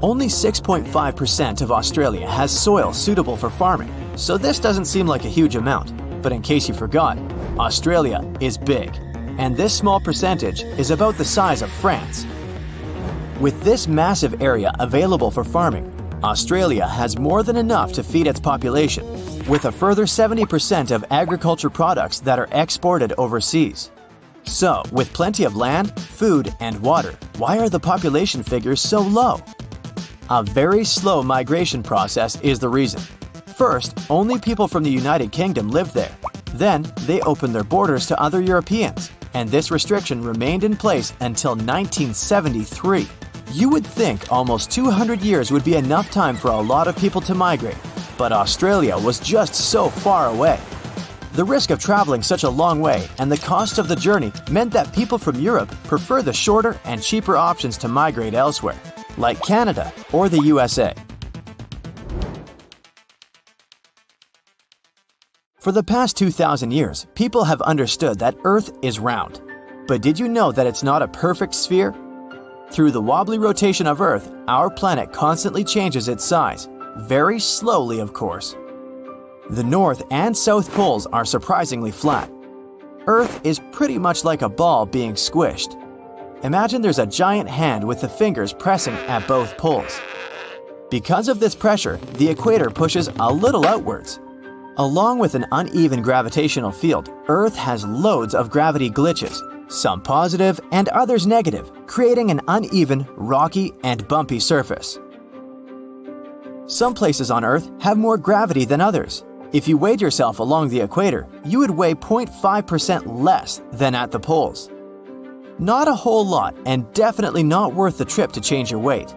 Only 6.5% of Australia has soil suitable for farming, so this doesn't seem like a huge amount. But in case you forgot, Australia is big, and this small percentage is about the size of France. With this massive area available for farming, Australia has more than enough to feed its population, with a further 70% of agriculture products that are exported overseas. So, with plenty of land, food, and water, why are the population figures so low? A very slow migration process is the reason. First, only people from the United Kingdom lived there. Then, they opened their borders to other Europeans, and this restriction remained in place until 1973. You would think almost 200 years would be enough time for a lot of people to migrate, but Australia was just so far away. The risk of traveling such a long way and the cost of the journey meant that people from Europe prefer the shorter and cheaper options to migrate elsewhere, like Canada or the USA. For the past 2,000 years, people have understood that Earth is round. But did you know that it's not a perfect sphere? Through the wobbly rotation of Earth, our planet constantly changes its size, very slowly of course. The North and South poles are surprisingly flat. Earth is pretty much like a ball being squished. Imagine there's a giant hand with the fingers pressing at both poles. Because of this pressure, the equator pushes a little outwards. Along with an uneven gravitational field, Earth has loads of gravity glitches, some positive and others negative, creating an uneven, rocky, and bumpy surface. Some places on Earth have more gravity than others. If you weighed yourself along the equator, you would weigh 0.5% less than at the poles. Not a whole lot, and definitely not worth the trip to change your weight.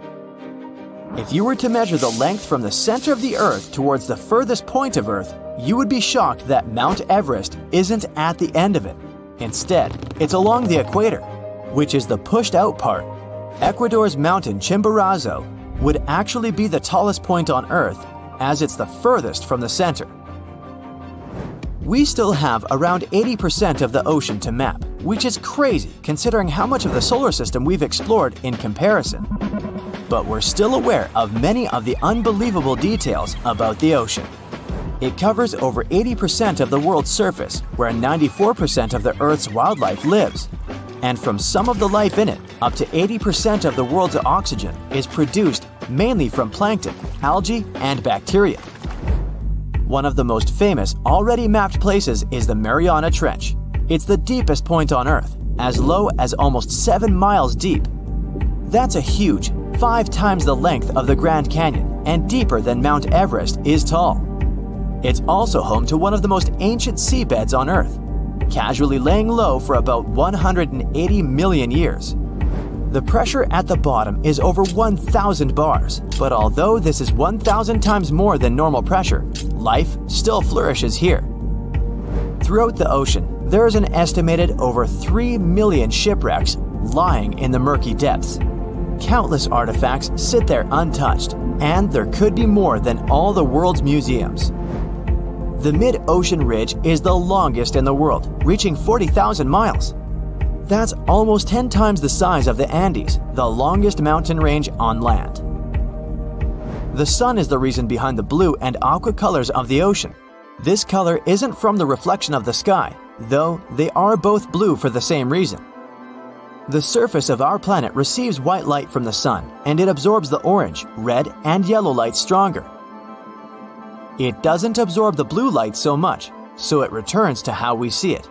If you were to measure the length from the center of the Earth towards the furthest point of Earth, you would be shocked that Mount Everest isn't at the end of it. Instead, it's along the equator, which is the pushed-out part. Ecuador's mountain Chimborazo would actually be the tallest point on Earth, as it's the furthest from the center. We still have around 80% of the ocean to map, which is crazy considering how much of the solar system we've explored in comparison. But we're still aware of many of the unbelievable details about the ocean. It covers over 80% of the world's surface, where 94% of the Earth's wildlife lives. And from some of the life in it, up to 80% of the world's oxygen is produced mainly from plankton, algae, and bacteria. One of the most famous, already mapped places is the Mariana Trench. It's the deepest point on Earth, as low as almost 7 miles deep. That's a huge 5 times the length of the Grand Canyon and deeper than Mount Everest is tall. It's also home to one of the most ancient seabeds on Earth, casually laying low for about 180 million years. The pressure at the bottom is over 1,000 bars, but although this is 1,000 times more than normal pressure, life still flourishes here. Throughout the ocean, there is an estimated over 3 million shipwrecks lying in the murky depths. Countless artifacts sit there untouched, and there could be more than all the world's museums. The mid-ocean ridge is the longest in the world, reaching 40,000 miles. That's almost 10 times the size of the Andes, the longest mountain range on land. The sun is the reason behind the blue and aqua colors of the ocean. This color isn't from the reflection of the sky, though they are both blue for the same reason. The surface of our planet receives white light from the sun, and it absorbs the orange, red, and yellow light stronger. It doesn't absorb the blue light so much, so it returns to how we see it.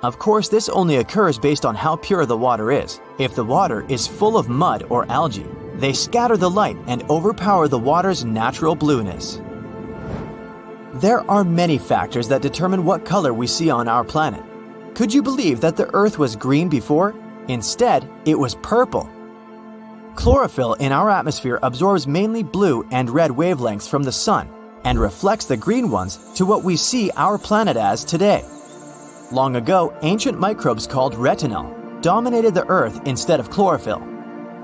Of course, this only occurs based on how pure the water is. If the water is full of mud or algae, they scatter the light and overpower the water's natural blueness. There are many factors that determine what color we see on our planet. Could you believe that the Earth was green before? Instead, it was purple. Chlorophyll in our atmosphere absorbs mainly blue and red wavelengths from the sun and reflects the green ones to what we see our planet as today. Long ago, ancient microbes called retinal dominated the Earth instead of chlorophyll.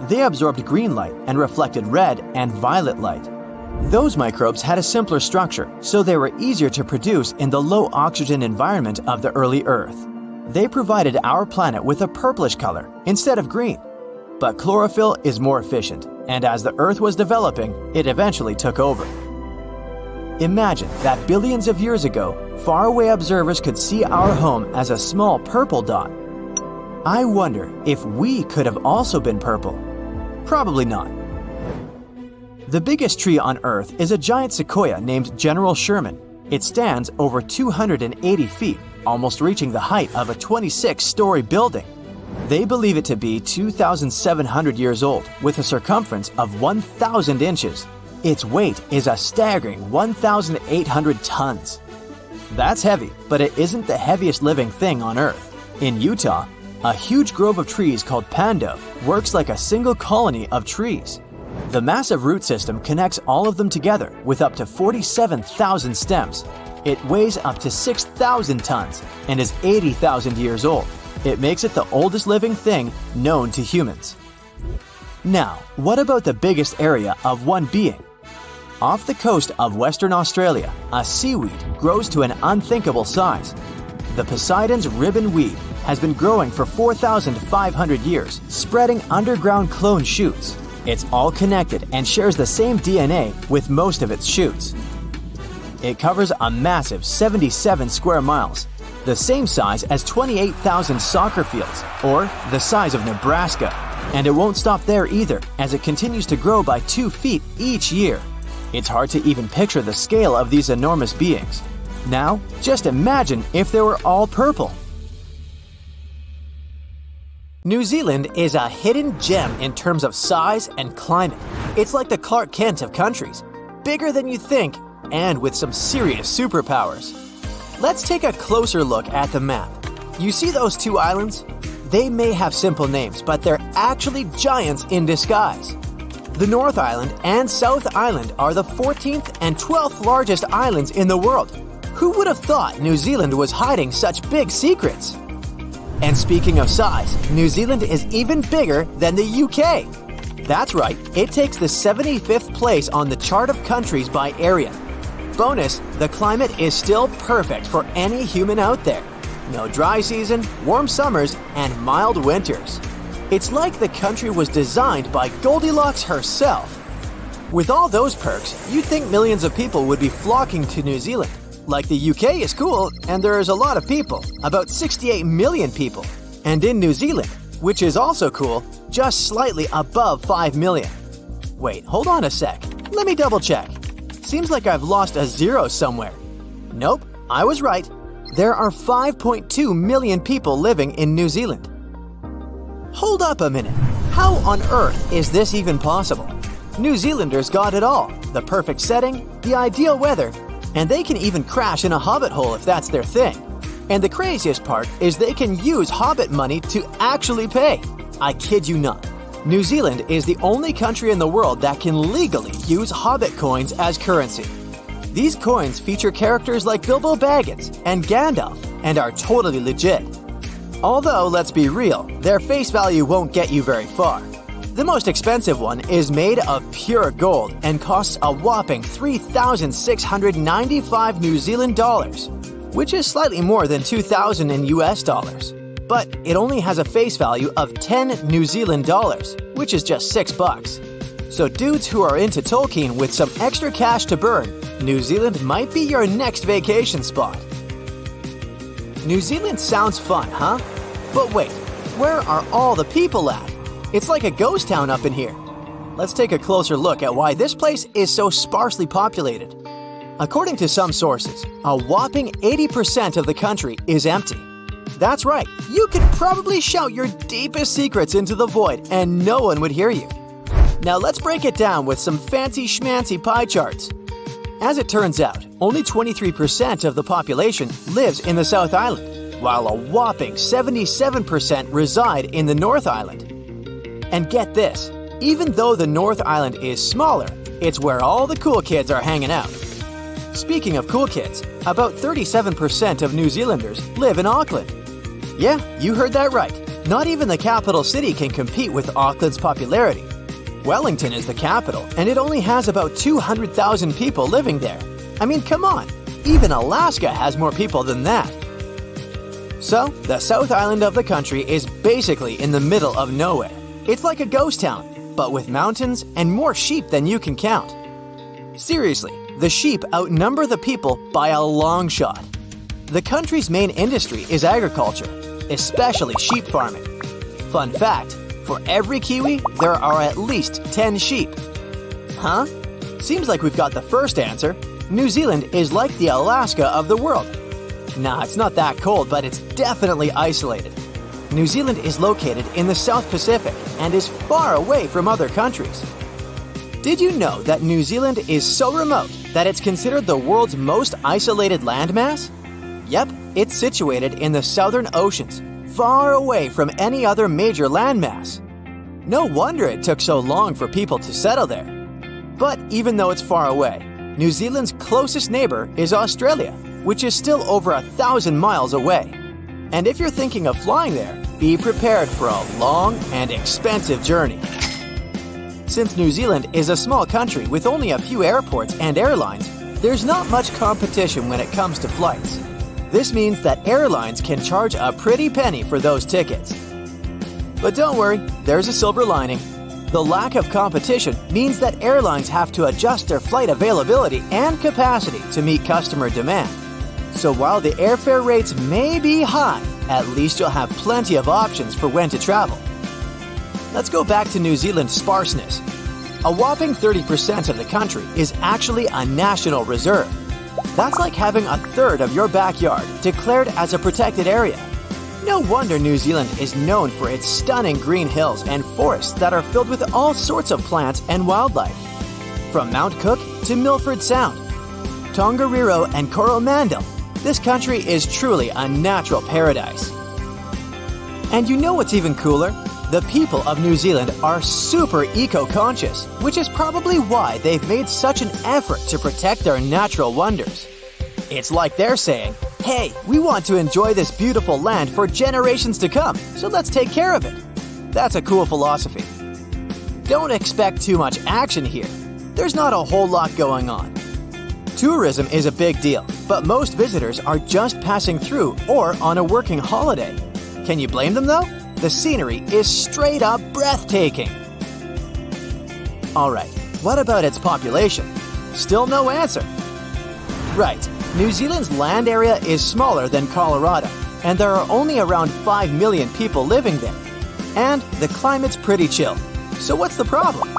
They absorbed green light and reflected red and violet light. Those microbes had a simpler structure, so they were easier to produce in the low oxygen environment of the early Earth. They provided our planet with a purplish color instead of green. But chlorophyll is more efficient, and as the Earth was developing, it eventually took over. Imagine that billions of years ago, faraway observers could see our home as a small purple dot. I wonder if we could have also been purple. Probably not. The biggest tree on Earth is a giant sequoia named General Sherman. It stands over 280 feet, almost reaching the height of a 26-story building. They believe it to be 2,700 years old, with a circumference of 1,000 inches. Its weight is a staggering 1,800 tons. That's heavy, but it isn't the heaviest living thing on Earth. In Utah, a huge grove of trees called Pando works like a single colony of trees. The massive root system connects all of them together with up to 47,000 stems. It weighs up to 6,000 tons and is 80,000 years old. It makes it the oldest living thing known to humans. Now, what about the biggest area of one being? Off the coast of Western Australia, a seaweed grows to an unthinkable size. The Poseidon's ribbon weed has been growing for 4,500 years, spreading underground clone shoots. It's all connected and shares the same DNA with most of its shoots. It covers a massive 77 square miles, the same size as 28,000 soccer fields, or the size of Nebraska. And it won't stop there either, as it continues to grow by 2 feet each year. It's hard to even picture the scale of these enormous beings. Now, just imagine if they were all purple. New Zealand is a hidden gem in terms of size and climate. It's like the Clark Kent of countries, bigger than you think, and with some serious superpowers. Let's take a closer look at the map. You see those 2 islands? They may have simple names, but they're actually giants in disguise. The North Island and South Island are the 14th and 12th largest islands in the world. Who would have thought New Zealand was hiding such big secrets? And speaking of size, New Zealand is even bigger than the UK. That's right, it takes the 75th place on the chart of countries by area. Bonus, the climate is still perfect for any human out there. No dry season, warm summers, and mild winters. It's like the country was designed by Goldilocks herself. With all those perks, you'd think millions of people would be flocking to New Zealand. Like the UK is cool, and there's a lot of people, about 68 million people. And in New Zealand, which is also cool, just slightly above 5 million. Wait, hold on a sec. Let me double check. Seems like I've lost a zero somewhere. Nope, I was right. There are 5.2 million people living in New Zealand. Hold up a minute. How on earth is this even possible? New Zealanders got it all. The perfect setting, the ideal weather, and they can even crash in a hobbit hole if that's their thing. And the craziest part is they can use hobbit money to actually pay. I kid you not. New Zealand is the only country in the world that can legally use hobbit coins as currency. These coins feature characters like Bilbo Baggins and Gandalf and are totally legit. Although, let's be real, their face value won't get you very far. The most expensive one is made of pure gold and costs a whopping 3,695 New Zealand dollars, which is slightly more than 2,000 in US dollars. But it only has a face value of 10 New Zealand dollars, which is just $6. So dudes who are into Tolkien with some extra cash to burn, New Zealand might be your next vacation spot. New Zealand sounds fun, huh? But wait, where are all the people at? It's like a ghost town up in here. Let's take a closer look at why this place is so sparsely populated. According to some sources, a whopping 80% of the country is empty. That's right, you could probably shout your deepest secrets into the void and no one would hear you. Now let's break it down with some fancy schmancy pie charts. As it turns out, only 23% of the population lives in the South Island, while a whopping 77% reside in the North Island. And get this, even though the North Island is smaller, it's where all the cool kids are hanging out. Speaking of cool kids, about 37% of New Zealanders live in Auckland. Yeah, you heard that right. Not even the capital city can compete with Auckland's popularity. Wellington is the capital, and it only has about 200,000 people living there. I mean, come on, even Alaska has more people than that. So, the South Island of the country is basically in the middle of nowhere. It's like a ghost town, but with mountains and more sheep than you can count. Seriously, the sheep outnumber the people by a long shot. The country's main industry is agriculture, especially sheep farming. Fun fact, for every Kiwi, there are at least 10 sheep. Huh? Seems like we've got the first answer. New Zealand is like the Alaska of the world. Nah, it's not that cold, but it's definitely isolated. New Zealand is located in the South Pacific and is far away from other countries. Did you know that New Zealand is so remote that it's considered the world's most isolated landmass? Yep, it's situated in the southern oceans, far away from any other major landmass. No wonder it took so long for people to settle there. But even though it's far away, New Zealand's closest neighbor is Australia, which is still over 1,000 miles away. And if you're thinking of flying there, be prepared for a long and expensive journey. Since New Zealand is a small country with only a few airports and airlines, there's not much competition when it comes to flights. This means that airlines can charge a pretty penny for those tickets. But don't worry, there's a silver lining. The lack of competition means that airlines have to adjust their flight availability and capacity to meet customer demand. So while the airfare rates may be high, at least you'll have plenty of options for when to travel. let's go back to New Zealand's sparseness. A whopping 30% of the country is actually a national reserve. That's like having a third of your backyard declared as a protected area. No wonder New Zealand is known for its stunning green hills and forests that are filled with all sorts of plants and wildlife. From Mount Cook to Milford Sound, Tongariro and Coromandel, this country is truly a natural paradise. And you know what's even cooler? The people of New Zealand are super eco-conscious, which is probably why they've made such an effort to protect their natural wonders. It's like they're saying, hey, we want to enjoy this beautiful land for generations to come, so let's take care of it. That's a cool philosophy. Don't expect too much action here. There's not a whole lot going on. Tourism is a big deal, but most visitors are just passing through or on a working holiday. Can you blame them though? The scenery is straight up breathtaking. Alright, what about its population? Still no answer. Right, New Zealand's land area is smaller than Colorado, and there are only around 5 million people living there. And the climate's pretty chill. So what's the problem?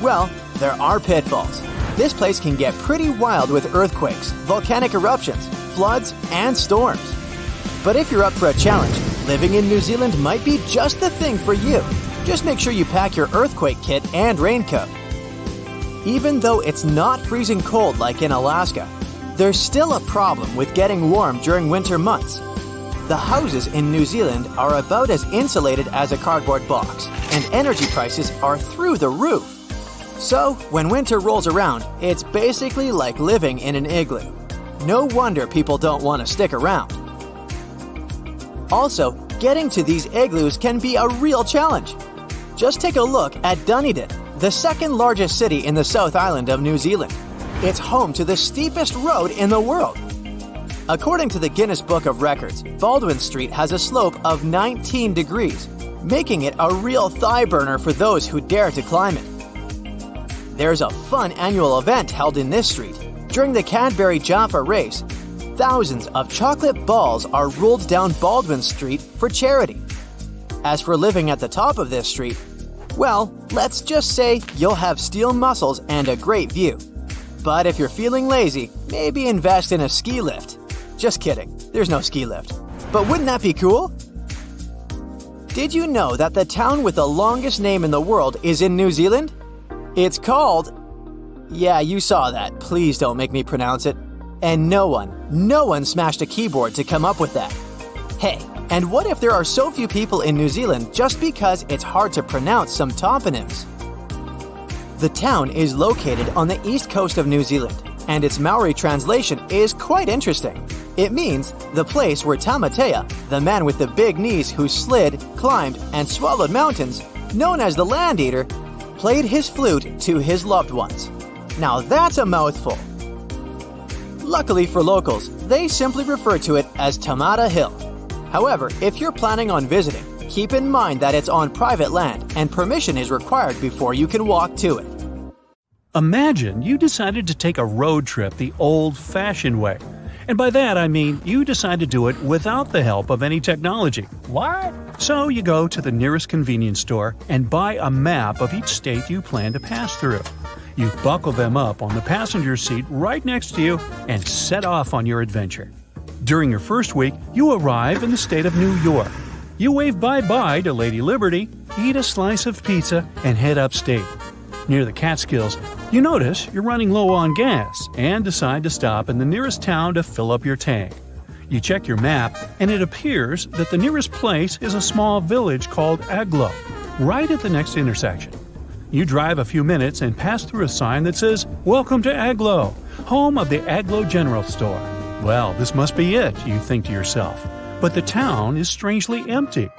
Well, there are pitfalls. This place can get pretty wild with earthquakes, volcanic eruptions, floods, and storms. But if you're up for a challenge, living in New Zealand might be just the thing for you. Just make sure you pack your earthquake kit and raincoat. Even though it's not freezing cold like in Alaska, there's still a problem with getting warm during winter months. The houses in New Zealand are about as insulated as a cardboard box, and energy prices are through the roof. So, when winter rolls around, it's basically like living in an igloo. No wonder people don't want to stick around. Also, getting to these igloos can be a real challenge. Just take a look at Dunedin, the second largest city in the South Island of New Zealand. It's home to the steepest road in the world. According to the Guinness Book of Records, Baldwin Street has a slope of 19 degrees, making it a real thigh burner for those who dare to climb it. There's a fun annual event held in this street. During the Cadbury Jaffa race, thousands of chocolate balls are rolled down Baldwin Street for charity. As for living at the top of this street, well, let's just say you'll have steel muscles and a great view. But if you're feeling lazy, maybe invest in a ski lift. Just kidding, there's no ski lift. But wouldn't that be cool? Did you know that the town with the longest name in the world is in New Zealand? It's called... Yeah, you saw that. Please don't make me pronounce it. And no one smashed a keyboard to come up with that. Hey, and what if there are so few people in New Zealand just because it's hard to pronounce some toponyms? The town is located on the east coast of New Zealand, and its Maori translation is quite interesting. It means the place where Tamatea, the man with the big knees who slid, climbed, and swallowed mountains, known as the Land Eater, played his flute to his loved ones. Now that's a mouthful. Luckily for locals, they simply refer to it as Tamata Hill. However, if you're planning on visiting, keep in mind that it's on private land and permission is required before you can walk to it. Imagine you decided to take a road trip the old-fashioned way. And by that I mean you decide to do it without the help of any technology. What? So you go to the nearest convenience store and buy a map of each state you plan to pass through. You buckle them up on the passenger seat right next to you and set off on your adventure. During your first week, you arrive in the state of New York. You wave bye-bye to Lady Liberty, eat a slice of pizza, and head upstate. Near the Catskills, you notice you're running low on gas and decide to stop in the nearest town to fill up your tank. You check your map, and it appears that the nearest place is a small village called Agloe, right at the next intersection. You drive a few minutes and pass through a sign that says, "Welcome to Agloe, home of the Agloe General Store." Well, this must be it, you think to yourself. But the town is strangely empty.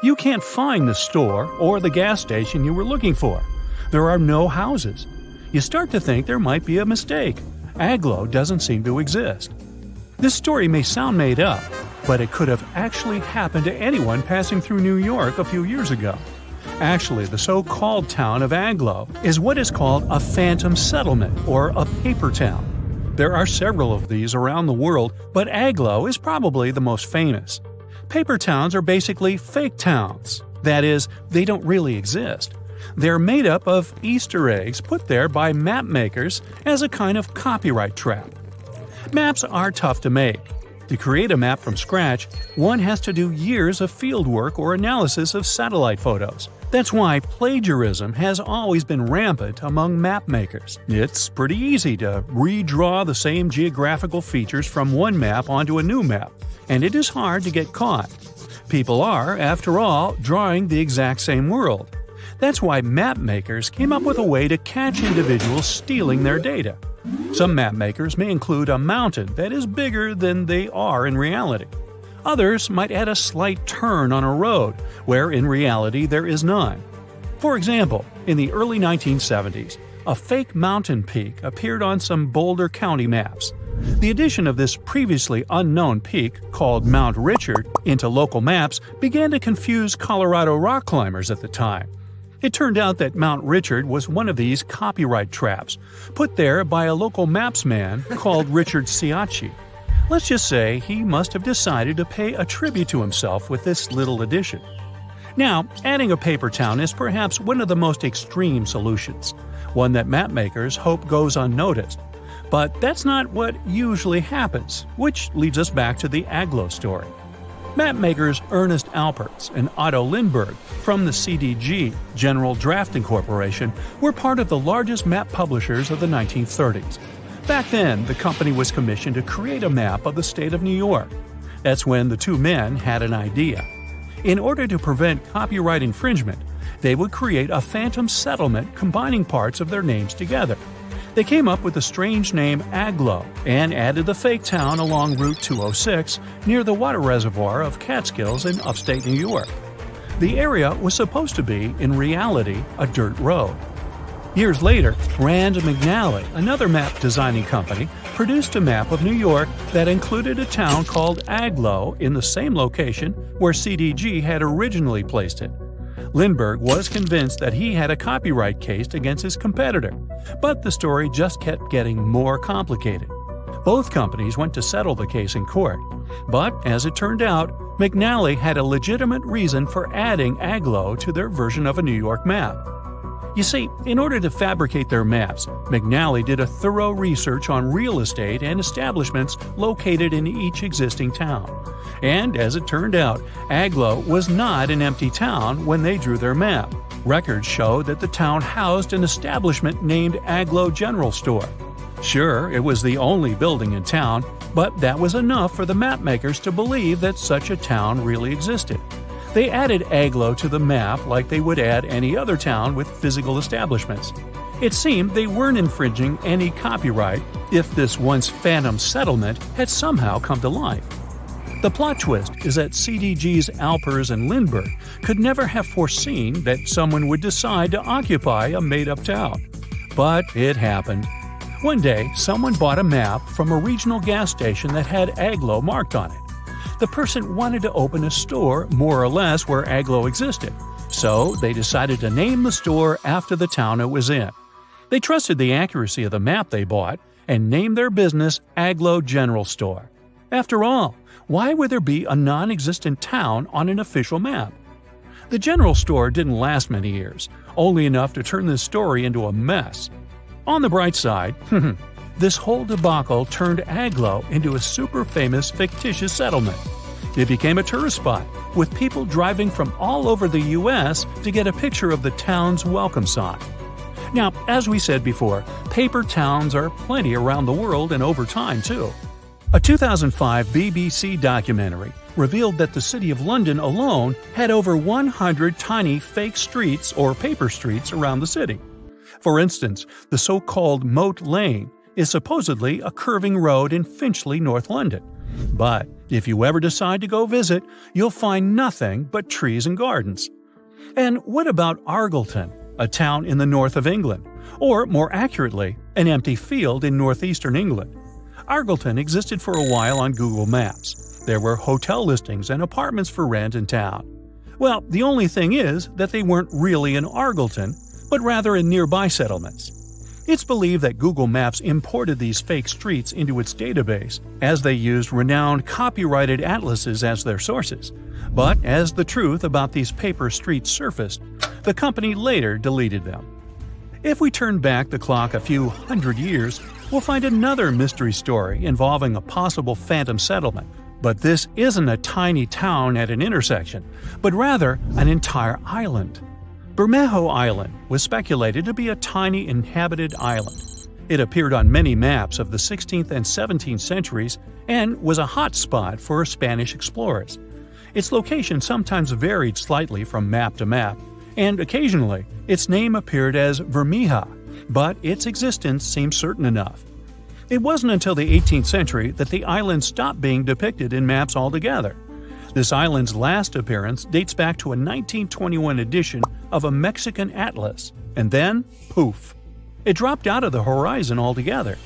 You can't find the store or the gas station you were looking for. There are no houses. You start to think there might be a mistake. Agloe doesn't seem to exist. This story may sound made up, but it could have actually happened to anyone passing through New York a few years ago. Actually, the so-called town of Agloe is what is called a phantom settlement or a paper town. There are several of these around the world, but Agloe is probably the most famous. Paper towns are basically fake towns. That is, they don't really exist. They're made up of Easter eggs put there by map makers as a kind of copyright trap. Maps are tough to make. To create a map from scratch, one has to do years of fieldwork or analysis of satellite photos. That's why plagiarism has always been rampant among map makers. It's pretty easy to redraw the same geographical features from one map onto a new map, and it is hard to get caught. People are, after all, drawing the exact same world. That's why map makers came up with a way to catch individuals stealing their data. Some map makers may include a mountain that is bigger than they are in reality. Others might add a slight turn on a road, where in reality there is none. For example, in the early 1970s, a fake mountain peak appeared on some Boulder County maps. The addition of this previously unknown peak, called Mount Richard, into local maps began to confuse Colorado rock climbers at the time. It turned out that Mount Richard was one of these copyright traps, put there by a local maps man called Richard Ciacci. Let's just say he must have decided to pay a tribute to himself with this little addition. Now, adding a paper town is perhaps one of the most extreme solutions, one that map makers hope goes unnoticed. But that's not what usually happens, which leads us back to the Agloe story. Mapmakers Ernest Alpertz and Otto Lindbergh from the CDG, General Drafting Corporation, were part of the largest map publishers of the 1930s. Back then, the company was commissioned to create a map of the state of New York. That's when the two men had an idea. In order to prevent copyright infringement, they would create a phantom settlement combining parts of their names together. They came up with the strange name Agloe and added the fake town along Route 206 near the water reservoir of Catskills in upstate New York. The area was supposed to be, in reality, a dirt road. Years later, Rand McNally, another map designing company, produced a map of New York that included a town called Agloe in the same location where CDG had originally placed it. Lindbergh was convinced that he had a copyright case against his competitor, but the story just kept getting more complicated. Both companies went to settle the case in court, but as it turned out, McNally had a legitimate reason for adding Agloe to their version of a New York map. You see, in order to fabricate their maps, McNally did a thorough research on real estate and establishments located in each existing town. And as it turned out, Agloe was not an empty town when they drew their map. Records show that the town housed an establishment named Agloe General Store. Sure, it was the only building in town, but that was enough for the mapmakers to believe that such a town really existed. They added Agloe to the map like they would add any other town with physical establishments. It seemed they weren't infringing any copyright if this once phantom settlement had somehow come to life. The plot twist is that CDG's Alpers and Lindbergh could never have foreseen that someone would decide to occupy a made-up town. But it happened. One day, someone bought a map from a regional gas station that had Agloe marked on it. The person wanted to open a store more or less where Agloe existed, so they decided to name the store after the town it was in. They trusted the accuracy of the map they bought and named their business Agloe General Store. After all, why would there be a non-existent town on an official map? The general store didn't last many years, only enough to turn this story into a mess. On the bright side, this whole debacle turned Agloe into a super famous fictitious settlement. It became a tourist spot, with people driving from all over the U.S. to get a picture of the town's welcome sign. Now, as we said before, paper towns are plenty around the world and over time, too. A 2005 BBC documentary revealed that the City of London alone had over 100 tiny fake streets or paper streets around the city. For instance, the so-called Moat Lane is supposedly a curving road in Finchley, North London. But if you ever decide to go visit, you'll find nothing but trees and gardens. And what about Argleton, a town in the north of England? Or, more accurately, an empty field in northeastern England. Argleton existed for a while on Google Maps. There were hotel listings and apartments for rent in town. Well, the only thing is that they weren't really in Argleton, but rather in nearby settlements. It's believed that Google Maps imported these fake streets into its database, as they used renowned copyrighted atlases as their sources. But as the truth about these paper streets surfaced, the company later deleted them. If we turn back the clock a few hundred years, we'll find another mystery story involving a possible phantom settlement. But this isn't a tiny town at an intersection, but rather an entire island. Bermejo Island was speculated to be a tiny inhabited island. It appeared on many maps of the 16th and 17th centuries and was a hot spot for Spanish explorers. Its location sometimes varied slightly from map to map, and occasionally its name appeared as Bermeja, but its existence seems certain enough. It wasn't until the 18th century that the island stopped being depicted in maps altogether. This island's last appearance dates back to a 1921 edition of a Mexican atlas, and then, poof, it dropped out of the horizon altogether.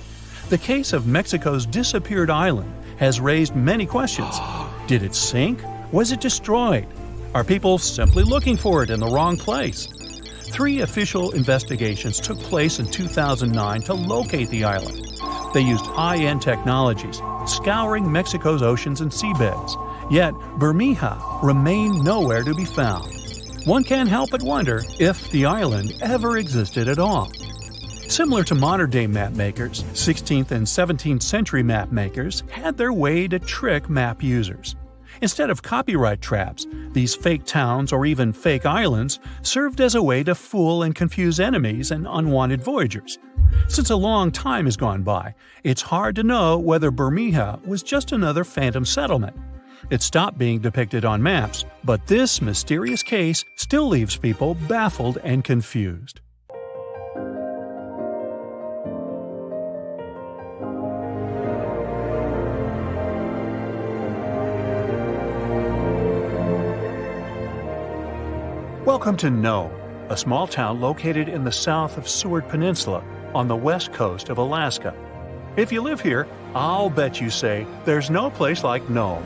The case of Mexico's disappeared island has raised many questions. Did it sink? Was it destroyed? Are people simply looking for it in the wrong place? 3 official investigations took place in 2009 to locate the island. They used high-end technologies, scouring Mexico's oceans and seabeds. Yet, Bermeja remained nowhere to be found. One can't help but wonder if the island ever existed at all. Similar to modern-day map makers, 16th and 17th century map makers had their way to trick map users. Instead of copyright traps, these fake towns or even fake islands served as a way to fool and confuse enemies and unwanted voyagers. Since a long time has gone by, it's hard to know whether Bermeja was just another phantom settlement. It stopped being depicted on maps, but this mysterious case still leaves people baffled and confused. Welcome to Nome, a small town located in the south of Seward Peninsula on the west coast of Alaska. If you live here, I'll bet you say there's no place like Nome.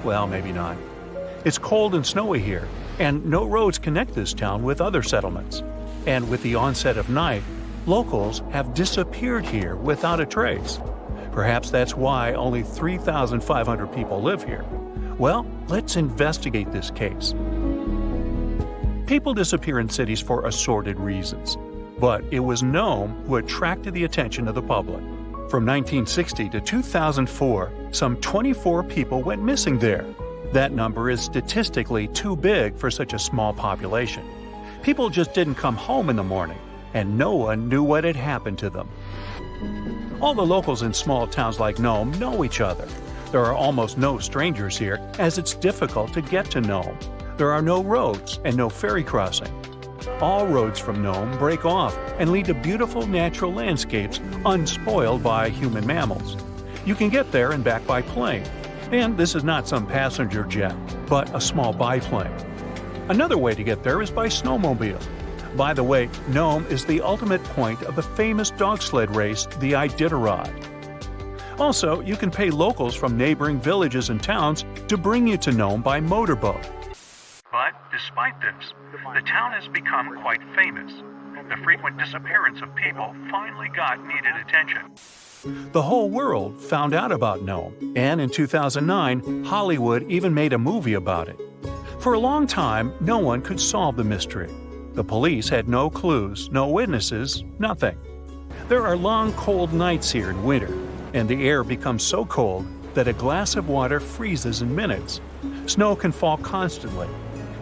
Well, maybe not. It's cold and snowy here, and no roads connect this town with other settlements. And with the onset of night, locals have disappeared here without a trace. Perhaps that's why only 3,500 people live here. Well, let's investigate this case. People disappear in cities for assorted reasons, but it was Nome who attracted the attention of the public. From 1960 to 2004, some 24 people went missing there. That number is statistically too big for such a small population. People just didn't come home in the morning, and no one knew what had happened to them. All the locals in small towns like Nome know each other. There are almost no strangers here, as it's difficult to get to Nome. There are no roads and no ferry crossing. All roads from Nome break off and lead to beautiful natural landscapes unspoiled by human mammals. You can get there and back by plane. And this is not some passenger jet, but a small biplane. Another way to get there is by snowmobile. By the way, Nome is the ultimate point of the famous dog sled race, the Iditarod. Also, you can pay locals from neighboring villages and towns to bring you to Nome by motorboat. But despite this, the town has become quite famous. The frequent disappearance of people finally got needed attention. The whole world found out about Nome, and in 2009, Hollywood even made a movie about it. For a long time, no one could solve the mystery. The police had no clues, no witnesses, nothing. There are long, cold nights here in winter, and the air becomes so cold that a glass of water freezes in minutes. Snow can fall constantly.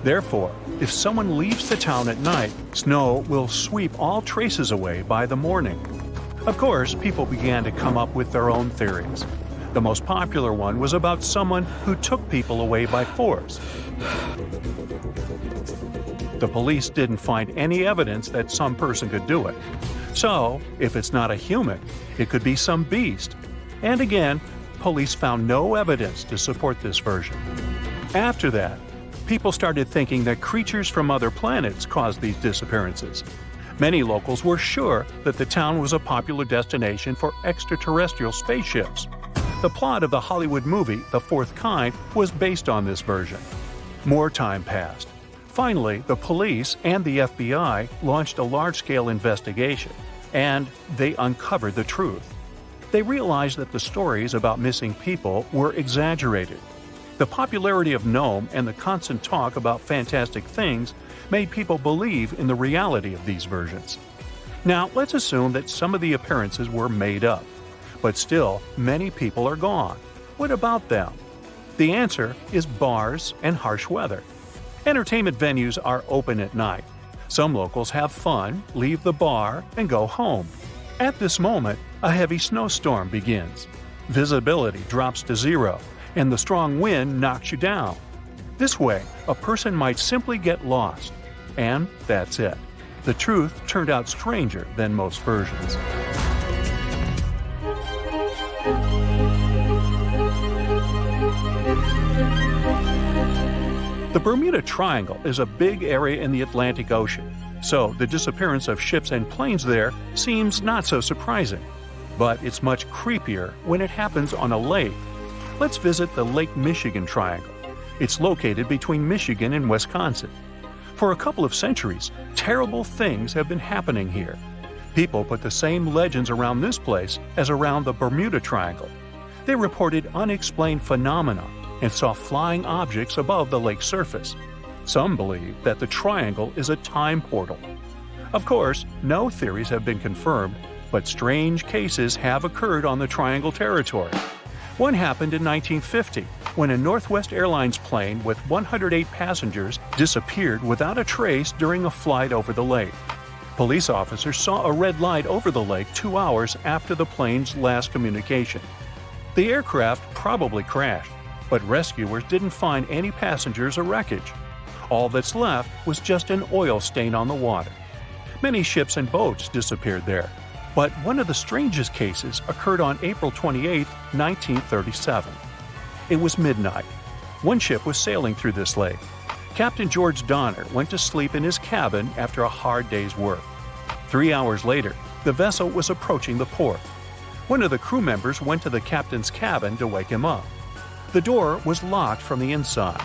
Therefore, if someone leaves the town at night, snow will sweep all traces away by the morning. Of course, people began to come up with their own theories. The most popular one was about someone who took people away by force. The police didn't find any evidence that some person could do it. So, if it's not a human, it could be some beast. And again, police found no evidence to support this version. After that, people started thinking that creatures from other planets caused these disappearances. Many locals were sure that the town was a popular destination for extraterrestrial spaceships. The plot of the Hollywood movie, The Fourth Kind, was based on this version. More time passed. Finally, the police and the FBI launched a large-scale investigation. and they uncovered the truth. They realized that the stories about missing people were exaggerated. The popularity of Nome and the constant talk about fantastic things made people believe in the reality of these versions. Now, let's assume that some of the appearances were made up, but still, many people are gone. What about them? The answer is bars and harsh weather. Entertainment venues are open at night. Some locals have fun, leave the bar, and go home. At this moment, a heavy snowstorm begins. Visibility drops to zero, and the strong wind knocks you down. This way, a person might simply get lost. And that's it. The truth turned out stranger than most versions. The Bermuda Triangle is a big area in the Atlantic Ocean, so the disappearance of ships and planes there seems not so surprising. But it's much creepier when it happens on a lake. Let's visit the Lake Michigan Triangle. It's located between Michigan and Wisconsin. For a couple of centuries, terrible things have been happening here. People put the same legends around this place as around the Bermuda Triangle. They reported unexplained phenomena and saw flying objects above the lake's surface. Some believe that the triangle is a time portal. Of course, no theories have been confirmed, but strange cases have occurred on the triangle territory. One happened in 1950, when a Northwest Airlines plane with 108 passengers disappeared without a trace during a flight over the lake. Police officers saw a red light over the lake 2 hours after the plane's last communication. The aircraft probably crashed, but rescuers didn't find any passengers or wreckage. All that's left was just an oil stain on the water. Many ships and boats disappeared there, but one of the strangest cases occurred on April 28, 1937. It was midnight. One ship was sailing through this lake. Captain George Donner went to sleep in his cabin after a hard day's work. 3 hours later, the vessel was approaching the port. One of the crew members went to the captain's cabin to wake him up. The door was locked from the inside.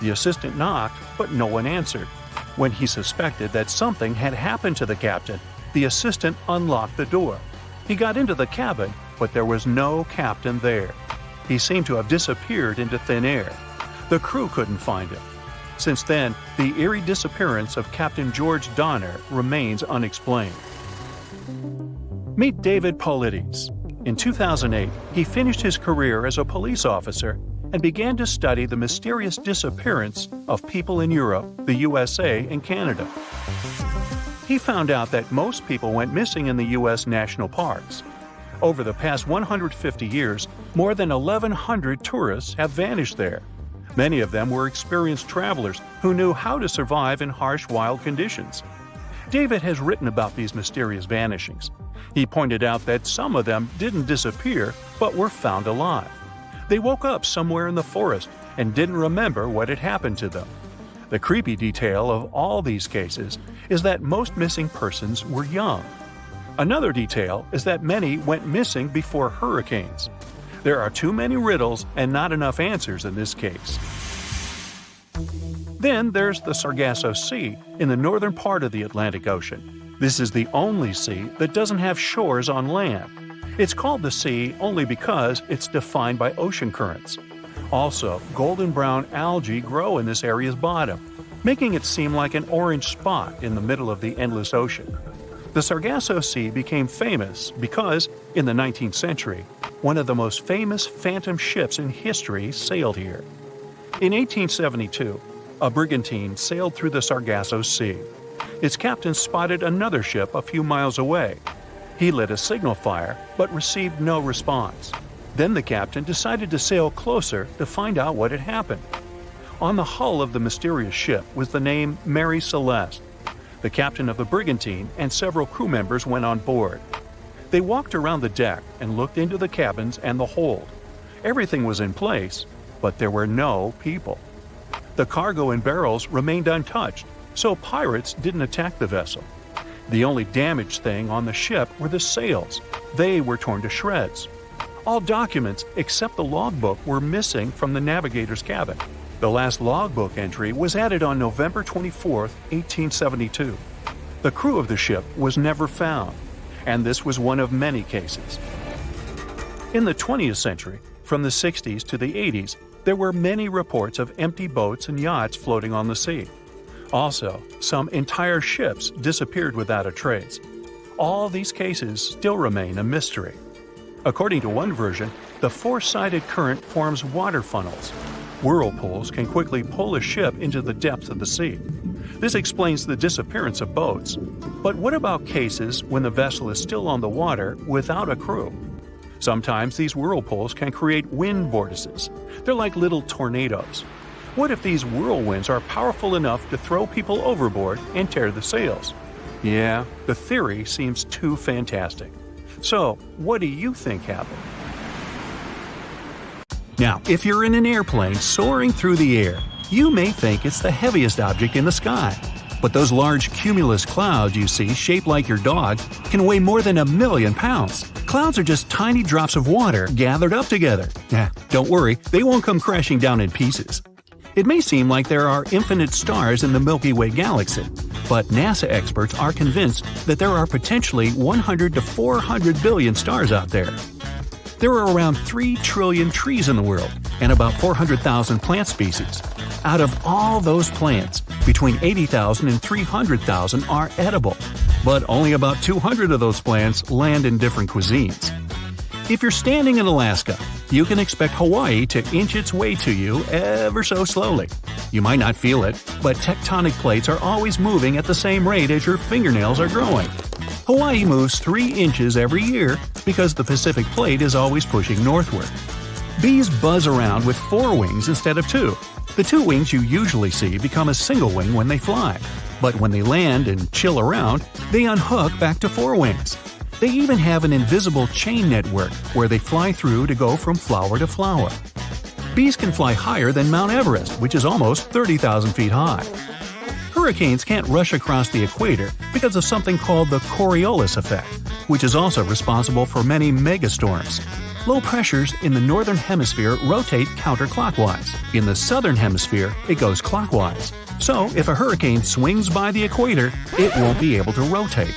The assistant knocked, but no one answered. When he suspected that something had happened to the captain, the assistant unlocked the door. He got into the cabin, but there was no captain there. He seemed to have disappeared into thin air. The crew couldn't find him. Since then, the eerie disappearance of Captain George Donner remains unexplained. Meet David Paulides. In 2008, he finished his career as a police officer and began to study the mysterious disappearance of people in Europe, the USA, and Canada. He found out that most people went missing in the U.S. national parks. Over the past 150 years, more than 1,100 tourists have vanished there. Many of them were experienced travelers who knew how to survive in harsh wild conditions. David has written about these mysterious vanishings. He pointed out that some of them didn't disappear, but were found alive. They woke up somewhere in the forest and didn't remember what had happened to them. The creepy detail of all these cases is that most missing persons were young. Another detail is that many went missing before hurricanes. There are too many riddles and not enough answers in this case. Then there's the Sargasso Sea in the northern part of the Atlantic Ocean. This is the only sea that doesn't have shores on land. It's called the sea only because it's defined by ocean currents. Also, golden brown algae grow in this area's bottom, making it seem like an orange spot in the middle of the endless ocean. The Sargasso Sea became famous because, in the 19th century, one of the most famous phantom ships in history sailed here. In 1872, a brigantine sailed through the Sargasso Sea. Its captain spotted another ship a few miles away. He lit a signal fire, but received no response. Then the captain decided to sail closer to find out what had happened. On the hull of the mysterious ship was the name Mary Celeste. The captain of the brigantine and several crew members went on board. They walked around the deck and looked into the cabins and the hold. Everything was in place, but there were no people. The cargo and barrels remained untouched, so pirates didn't attack the vessel. The only damaged thing on the ship were the sails. They were torn to shreds. All documents except the logbook were missing from the navigator's cabin. The last logbook entry was added on November 24, 1872. The crew of the ship was never found. and this was one of many cases. In the 20th century, from the 60s to the 80s, there were many reports of empty boats and yachts floating on the sea. Also, some entire ships disappeared without a trace. All these cases still remain a mystery. According to one version, the four-sided current forms water funnels. Whirlpools can quickly pull a ship into the depths of the sea. This explains the disappearance of boats. But what about cases when the vessel is still on the water without a crew? Sometimes these whirlpools can create wind vortices. They're like little tornadoes. What if these whirlwinds are powerful enough to throw people overboard and tear the sails? Yeah, the theory seems too fantastic. So, what do you think happened? Now, if you're in an airplane soaring through the air, you may think it's the heaviest object in the sky. But those large cumulus clouds you see shaped like your dog can weigh more than 1 million pounds. Clouds are just tiny drops of water gathered up together. Don't worry, they won't come crashing down in pieces. It may seem like there are infinite stars in the Milky Way galaxy, but NASA experts are convinced that there are potentially 100 to 400 billion stars out there. There are around 3 trillion trees in the world and about 400,000 plant species. Out of all those plants, between 80,000 and 300,000 are edible, but only about 200 of those plants land in different cuisines. If you're standing in Alaska, you can expect Hawaii to inch its way to you ever so slowly. You might not feel it, but tectonic plates are always moving at the same rate as your fingernails are growing. Hawaii moves 3 inches every year because the Pacific plate is always pushing northward. Bees buzz around with 4 wings instead of 2. The 2 wings you usually see become a single wing when they fly. But when they land and chill around, they unhook back to 4 wings. They even have an invisible chain network where they fly through to go from flower to flower. Bees can fly higher than Mount Everest, which is almost 30,000 feet high. Hurricanes can't rush across the equator because of something called the Coriolis effect, which is also responsible for many megastorms. Low pressures in the northern hemisphere rotate counterclockwise. In the southern hemisphere, it goes clockwise. So, if a hurricane swings by the equator, it won't be able to rotate.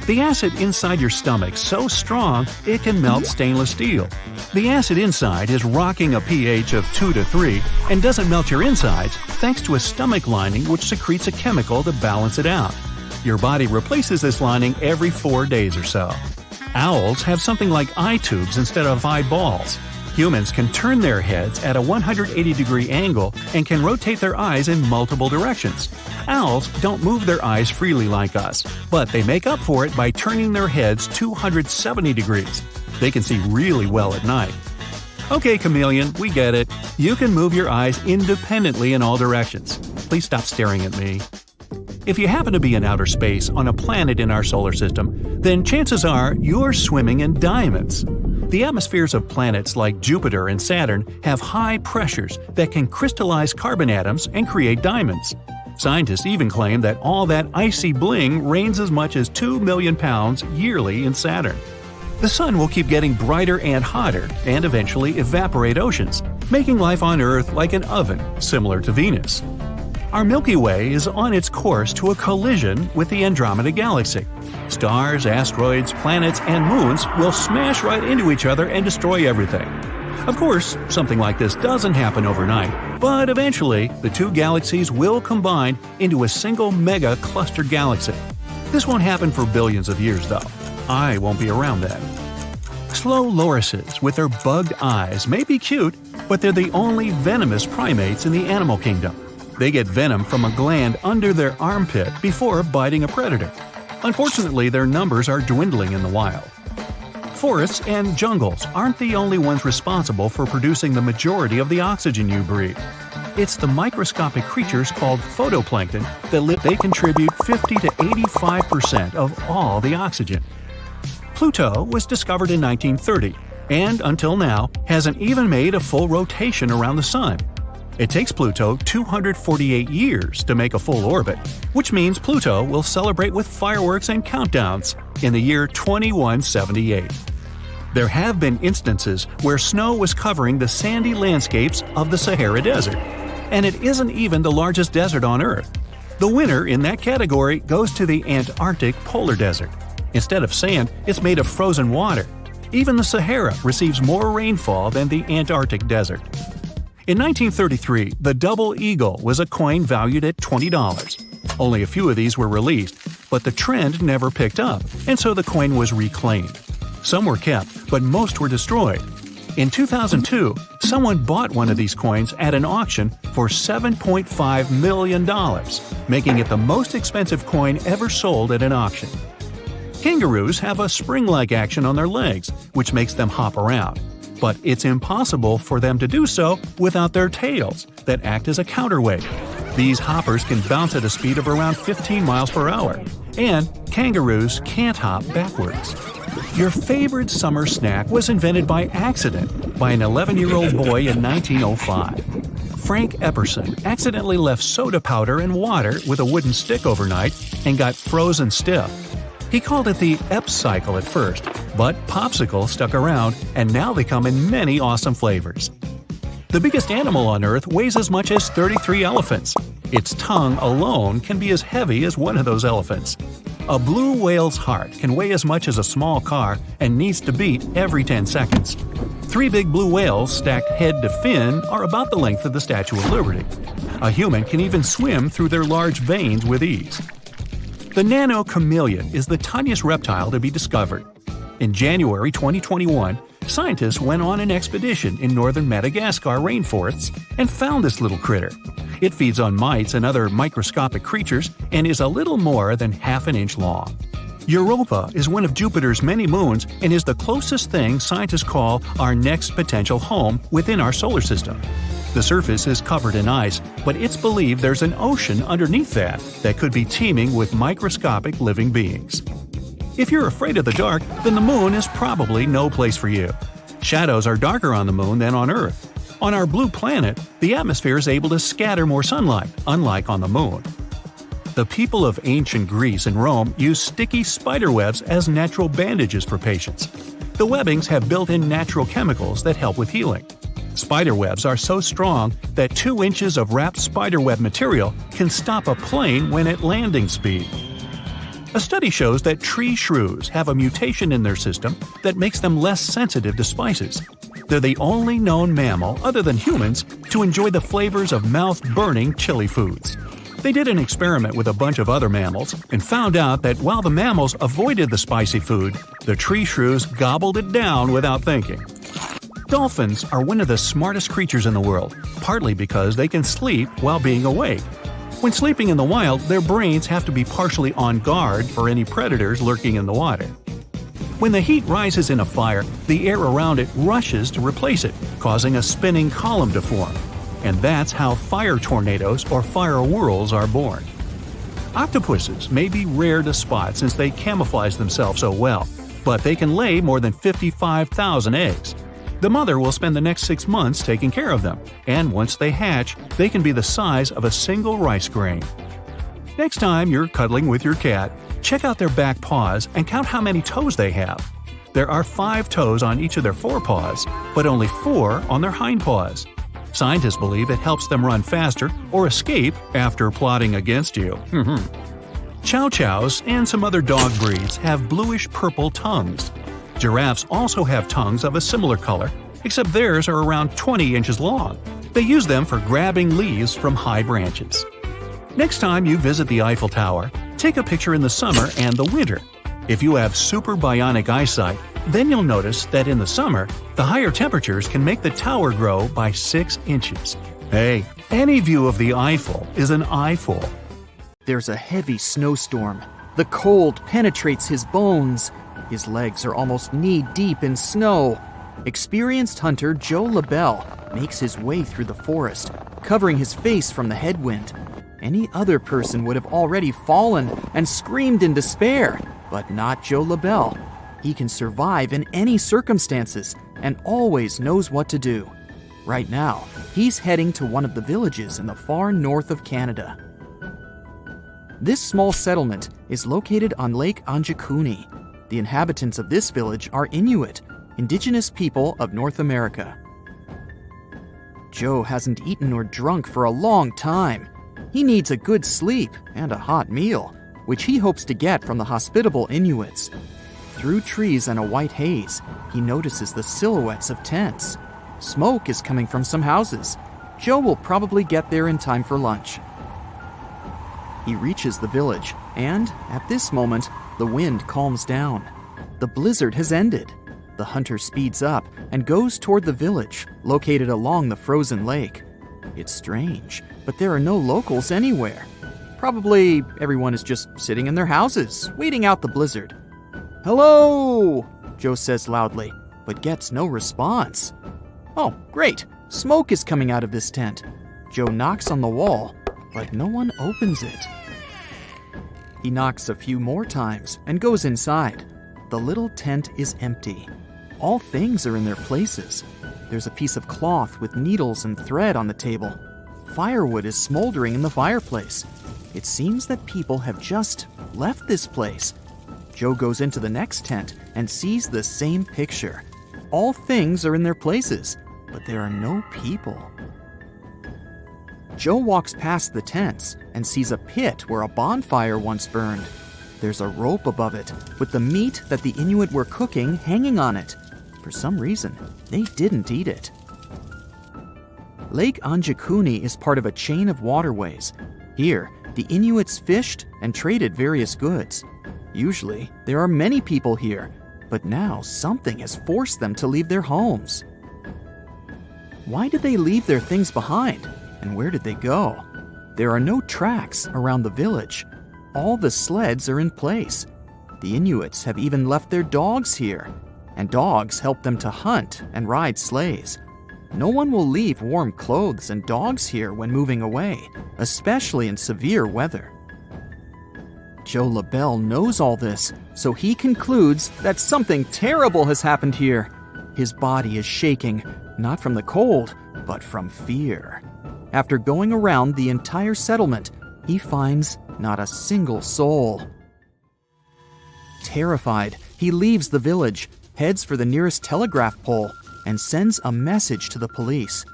The acid inside your stomach's so strong, it can melt stainless steel. The acid inside is rocking a pH of 2 to 3 and doesn't melt your insides thanks to a stomach lining which secretes a chemical to balance it out. Your body replaces this lining every 4 days or so. Owls have something like eye tubes instead of eyeballs. Humans can turn their heads at a 180-degree angle and can rotate their eyes in multiple directions. Owls don't move their eyes freely like us, but they make up for it by turning their heads 270 degrees. They can see really well at night. Okay, chameleon, we get it. You can move your eyes independently in all directions. Please stop staring at me. If you happen to be in outer space on a planet in our solar system, then chances are you're swimming in diamonds. The atmospheres of planets like Jupiter and Saturn have high pressures that can crystallize carbon atoms and create diamonds. Scientists even claim that all that icy bling rains as much as 2 million pounds yearly in Saturn. The sun will keep getting brighter and hotter and eventually evaporate oceans, making life on Earth like an oven, similar to Venus. Our Milky Way is on its course to a collision with the Andromeda Galaxy. Stars, asteroids, planets, and moons will smash right into each other and destroy everything. Of course, something like this doesn't happen overnight, but eventually, the 2 galaxies will combine into a single mega-cluster galaxy. This won't happen for billions of years, though. I won't be around then. Slow lorises with their bugged eyes may be cute, but they're the only venomous primates in the animal kingdom. They get venom from a gland under their armpit before biting a predator. Unfortunately, their numbers are dwindling in the wild. Forests and jungles aren't the only ones responsible for producing the majority of the oxygen you breathe. It's the microscopic creatures called photoplankton that they contribute 50 to 85% of all the oxygen. Pluto was discovered in 1930, and until now hasn't even made a full rotation around the Sun. It takes Pluto 248 years to make a full orbit, which means Pluto will celebrate with fireworks and countdowns in the year 2178. There have been instances where snow was covering the sandy landscapes of the Sahara Desert, and it isn't even the largest desert on Earth. The winner in that category goes to the Antarctic polar desert. Instead of sand, it's made of frozen water. Even the Sahara receives more rainfall than the Antarctic desert. In 1933, the double eagle was a coin valued at $20. Only a few of these were released, but the trend never picked up, and so the coin was reclaimed. Some were kept, but most were destroyed. In 2002, someone bought one of these coins at an auction for $7.5 million, making it the most expensive coin ever sold at an auction. Kangaroos have a spring-like action on their legs, which makes them hop around. But it's impossible for them to do so without their tails, that act as a counterweight. These hoppers can bounce at a speed of around 15 miles per hour, and kangaroos can't hop backwards. Your favorite summer snack was invented by accident by an 11-year-old boy in 1905. Frank Epperson accidentally left soda powder and water with a wooden stick overnight and got frozen stiff. He called it the Ep cycle at first, but popsicle stuck around, and now they come in many awesome flavors. The biggest animal on Earth weighs as much as 33 elephants. Its tongue alone can be as heavy as one of those elephants. A blue whale's heart can weigh as much as a small car and needs to beat every 10 seconds. 3 big blue whales stacked head to fin are about the length of the Statue of Liberty. A human can even swim through their large veins with ease. The nano chameleon is the tiniest reptile to be discovered. In January 2021, scientists went on an expedition in northern Madagascar rainforests and found this little critter. It feeds on mites and other microscopic creatures and is a little more than half an inch long. Europa is one of Jupiter's many moons and is the closest thing scientists call our next potential home within our solar system. The surface is covered in ice, but it's believed there's an ocean underneath that could be teeming with microscopic living beings. If you're afraid of the dark, then the moon is probably no place for you. Shadows are darker on the moon than on Earth. On our blue planet, the atmosphere is able to scatter more sunlight, unlike on the moon. The people of ancient Greece and Rome used sticky spider webs as natural bandages for patients. The webbings have built-in natural chemicals that help with healing. Spider webs are so strong that 2 inches of wrapped spiderweb material can stop a plane when at landing speed. A study shows that tree shrews have a mutation in their system that makes them less sensitive to spices. They're the only known mammal, other than humans, to enjoy the flavors of mouth-burning chili foods. They did an experiment with a bunch of other mammals and found out that while the mammals avoided the spicy food, the tree shrews gobbled it down without thinking. Dolphins are one of the smartest creatures in the world, partly because they can sleep while being awake. When sleeping in the wild, their brains have to be partially on guard for any predators lurking in the water. When the heat rises in a fire, the air around it rushes to replace it, causing a spinning column to form. And that's how fire tornadoes or fire whirls are born. Octopuses may be rare to spot since they camouflage themselves so well, but they can lay more than 55,000 eggs. The mother will spend the next 6 months taking care of them, and once they hatch, they can be the size of a single rice grain. Next time you're cuddling with your cat, check out their back paws and count how many toes they have. There are 5 toes on each of their forepaws, but only 4 on their hindpaws. Scientists believe it helps them run faster or escape after plotting against you. Chow chows and some other dog breeds have bluish-purple tongues. Giraffes also have tongues of a similar color, except theirs are around 20 inches long. They use them for grabbing leaves from high branches. Next time you visit the Eiffel Tower, take a picture in the summer and the winter. If you have super bionic eyesight, then you'll notice that in the summer, the higher temperatures can make the tower grow by 6 inches. Hey, any view of the Eiffel is an eyeful. There's a heavy snowstorm. The cold penetrates his bones. His legs are almost knee-deep in snow. Experienced hunter Joe LaBelle makes his way through the forest, covering his face from the headwind. Any other person would have already fallen and screamed in despair, but not Joe LaBelle. He can survive in any circumstances and always knows what to do. Right now, he's heading to one of the villages in the far north of Canada. This small settlement is located on Lake Anjikuni. The inhabitants of this village are Inuit, indigenous people of North America. Joe hasn't eaten or drunk for a long time. He needs a good sleep and a hot meal, which he hopes to get from the hospitable Inuits. Through trees and a white haze, he notices the silhouettes of tents. Smoke is coming from some houses. Joe will probably get there in time for lunch. He reaches the village, and at this moment, the wind calms down. The blizzard has ended. The hunter speeds up and goes toward the village, located along the frozen lake. It's strange, but there are no locals anywhere. Probably everyone is just sitting in their houses, waiting out the blizzard. "Hello!" Joe says loudly, but gets no response. Oh, great! Smoke is coming out of this tent. Joe knocks on the wall, but no one opens it. He knocks a few more times and goes inside. The little tent is empty. All things are in their places. There's a piece of cloth with needles and thread on the table. Firewood is smoldering in the fireplace. It seems that people have just left this place. Joe goes into the next tent and sees the same picture. All things are in their places, but there are no people. Joe walks past the tents and sees a pit where a bonfire once burned. There's a rope above it, with the meat that the Inuit were cooking hanging on it. For some reason, they didn't eat it. Lake Anjakuni is part of a chain of waterways. Here, the Inuits fished and traded various goods. Usually, there are many people here, but now something has forced them to leave their homes. Why did they leave their things behind? And where did they go? There are no tracks around the village. All the sleds are in place. The Inuits have even left their dogs here, and dogs help them to hunt and ride sleighs. No one will leave warm clothes and dogs here when moving away, especially in severe weather. Joe LaBelle knows all this, so he concludes that something terrible has happened here. His body is shaking, not from the cold, but from fear. After going around the entire settlement, he finds not a single soul. Terrified, he leaves the village, heads for the nearest telegraph pole, and sends a message to the police.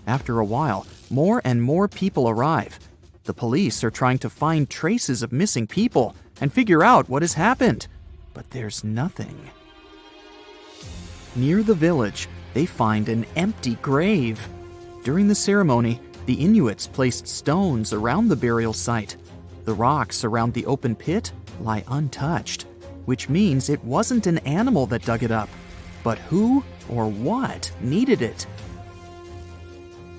After a while, more and more people arrive. The police are trying to find traces of missing people and figure out what has happened, but there's nothing. Near the village, they find an empty grave. During the ceremony, the Inuits placed stones around the burial site. The rocks around the open pit lie untouched, which means it wasn't an animal that dug it up, but who or what needed it.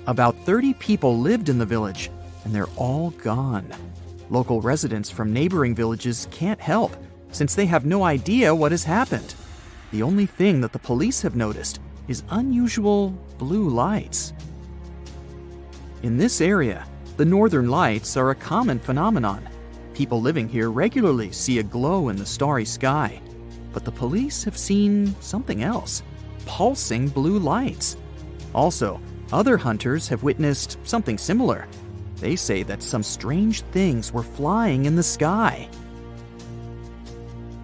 About 30 people lived in the village, and they're all gone. Local residents from neighboring villages can't help, since they have no idea what has happened. The only thing that the police have noticed is unusual blue lights. In this area, the northern lights are a common phenomenon. People living here regularly see a glow in the starry sky. But the police have seen something else, pulsing blue lights. Also, other hunters have witnessed something similar. They say that some strange things were flying in the sky.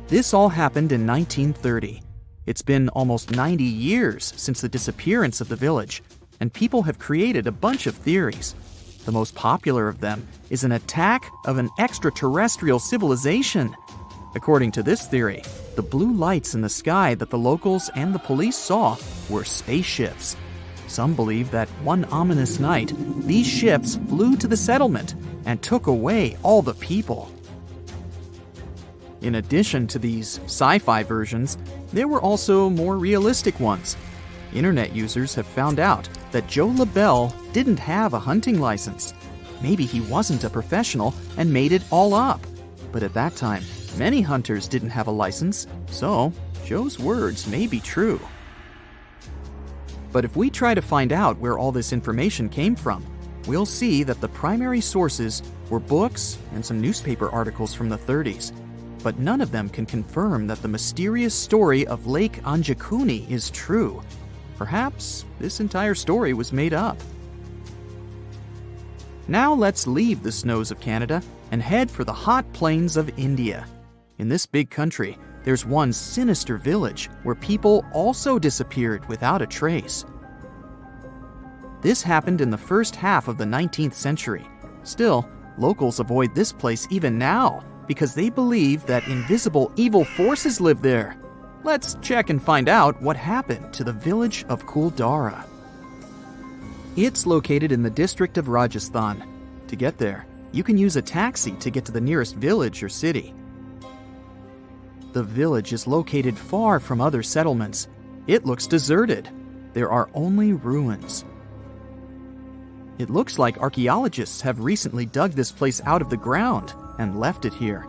This all happened in 1930. It's been almost 90 years since the disappearance of the village, and people have created a bunch of theories. The most popular of them is an attack of an extraterrestrial civilization. According to this theory, the blue lights in the sky that the locals and the police saw were spaceships. Some believe that one ominous night, these ships flew to the settlement and took away all the people. In addition to these sci-fi versions, there were also more realistic ones. Internet users have found out that Joe LaBelle didn't have a hunting license. Maybe he wasn't a professional and made it all up. But at that time, many hunters didn't have a license, so Joe's words may be true. But if we try to find out where all this information came from, we'll see that the primary sources were books and some newspaper articles from the 30s. But none of them can confirm that the mysterious story of Lake Anjakuni is true. Perhaps this entire story was made up. Now let's leave the snows of Canada and head for the hot plains of India. In this big country, there's one sinister village where people also disappeared without a trace. This happened in the first half of the 19th century. Still, locals avoid this place even now. because they believe that invisible evil forces live there. Let's check and find out what happened to the village of Kuldara. It's located in the district of Rajasthan. To get there, you can use a taxi to get to the nearest village or city. The village is located far from other settlements. It looks deserted. There are only ruins. It looks like archaeologists have recently dug this place out of the ground and left it here.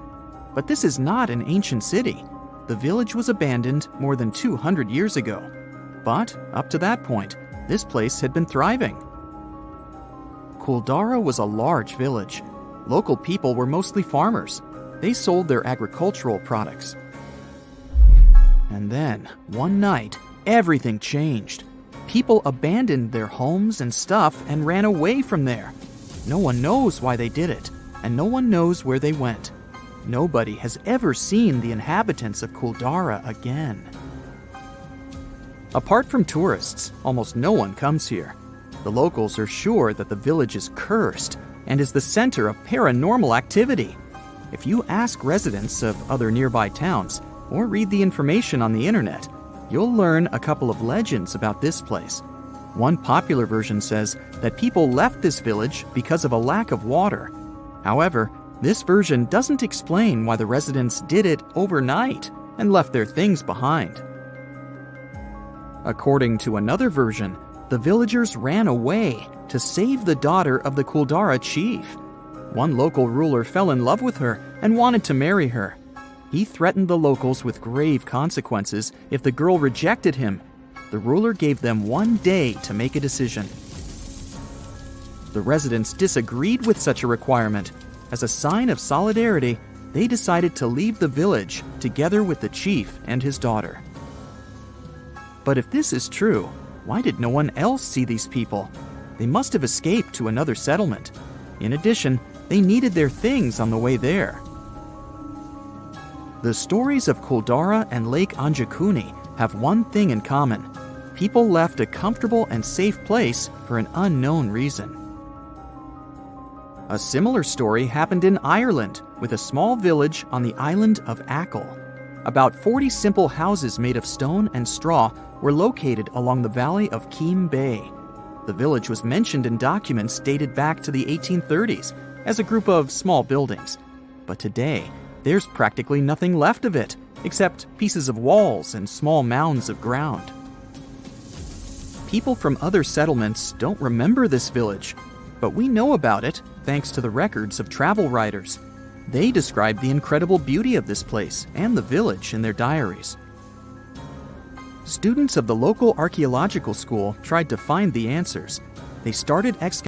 But this is not an ancient city. The village was abandoned more than 200 years ago. But up to that point, this place had been thriving. Kuldara was a large village. Local people were mostly farmers. They sold their agricultural products. And then, one night, everything changed. People abandoned their homes and stuff and ran away from there. No one knows why they did it, and no one knows where they went. Nobody has ever seen the inhabitants of Kuldara again. Apart from tourists, almost no one comes here. The locals are sure that the village is cursed and is the center of paranormal activity. If you ask residents of other nearby towns or read the information on the internet, you'll learn a couple of legends about this place. One popular version says that people left this village because of a lack of water. However, this version doesn't explain why the residents did it overnight and left their things behind. According to another version, the villagers ran away to save the daughter of the Kuldara chief. One local ruler fell in love with her and wanted to marry her. He threatened the locals with grave consequences if the girl rejected him. The ruler gave them 1 day to make a decision. The residents disagreed with such a requirement. As a sign of solidarity, they decided to leave the village together with the chief and his daughter. But if this is true, why did no one else see these people? They must have escaped to another settlement. In addition, they needed their things on the way there. The stories of Kuldara and Lake Anjakuni have one thing in common. People left a comfortable and safe place for an unknown reason. A similar story happened in Ireland with a small village on the island of Achill. About 40 simple houses made of stone and straw were located along the valley of Keem Bay. The village was mentioned in documents dated back to the 1830s as a group of small buildings. But today, there's practically nothing left of it, except pieces of walls and small mounds of ground. People from other settlements don't remember this village, but we know about it thanks to the records of travel writers. They describe the incredible beauty of this place and the village in their diaries. Students of the local archaeological school tried to find the answers. They started excavating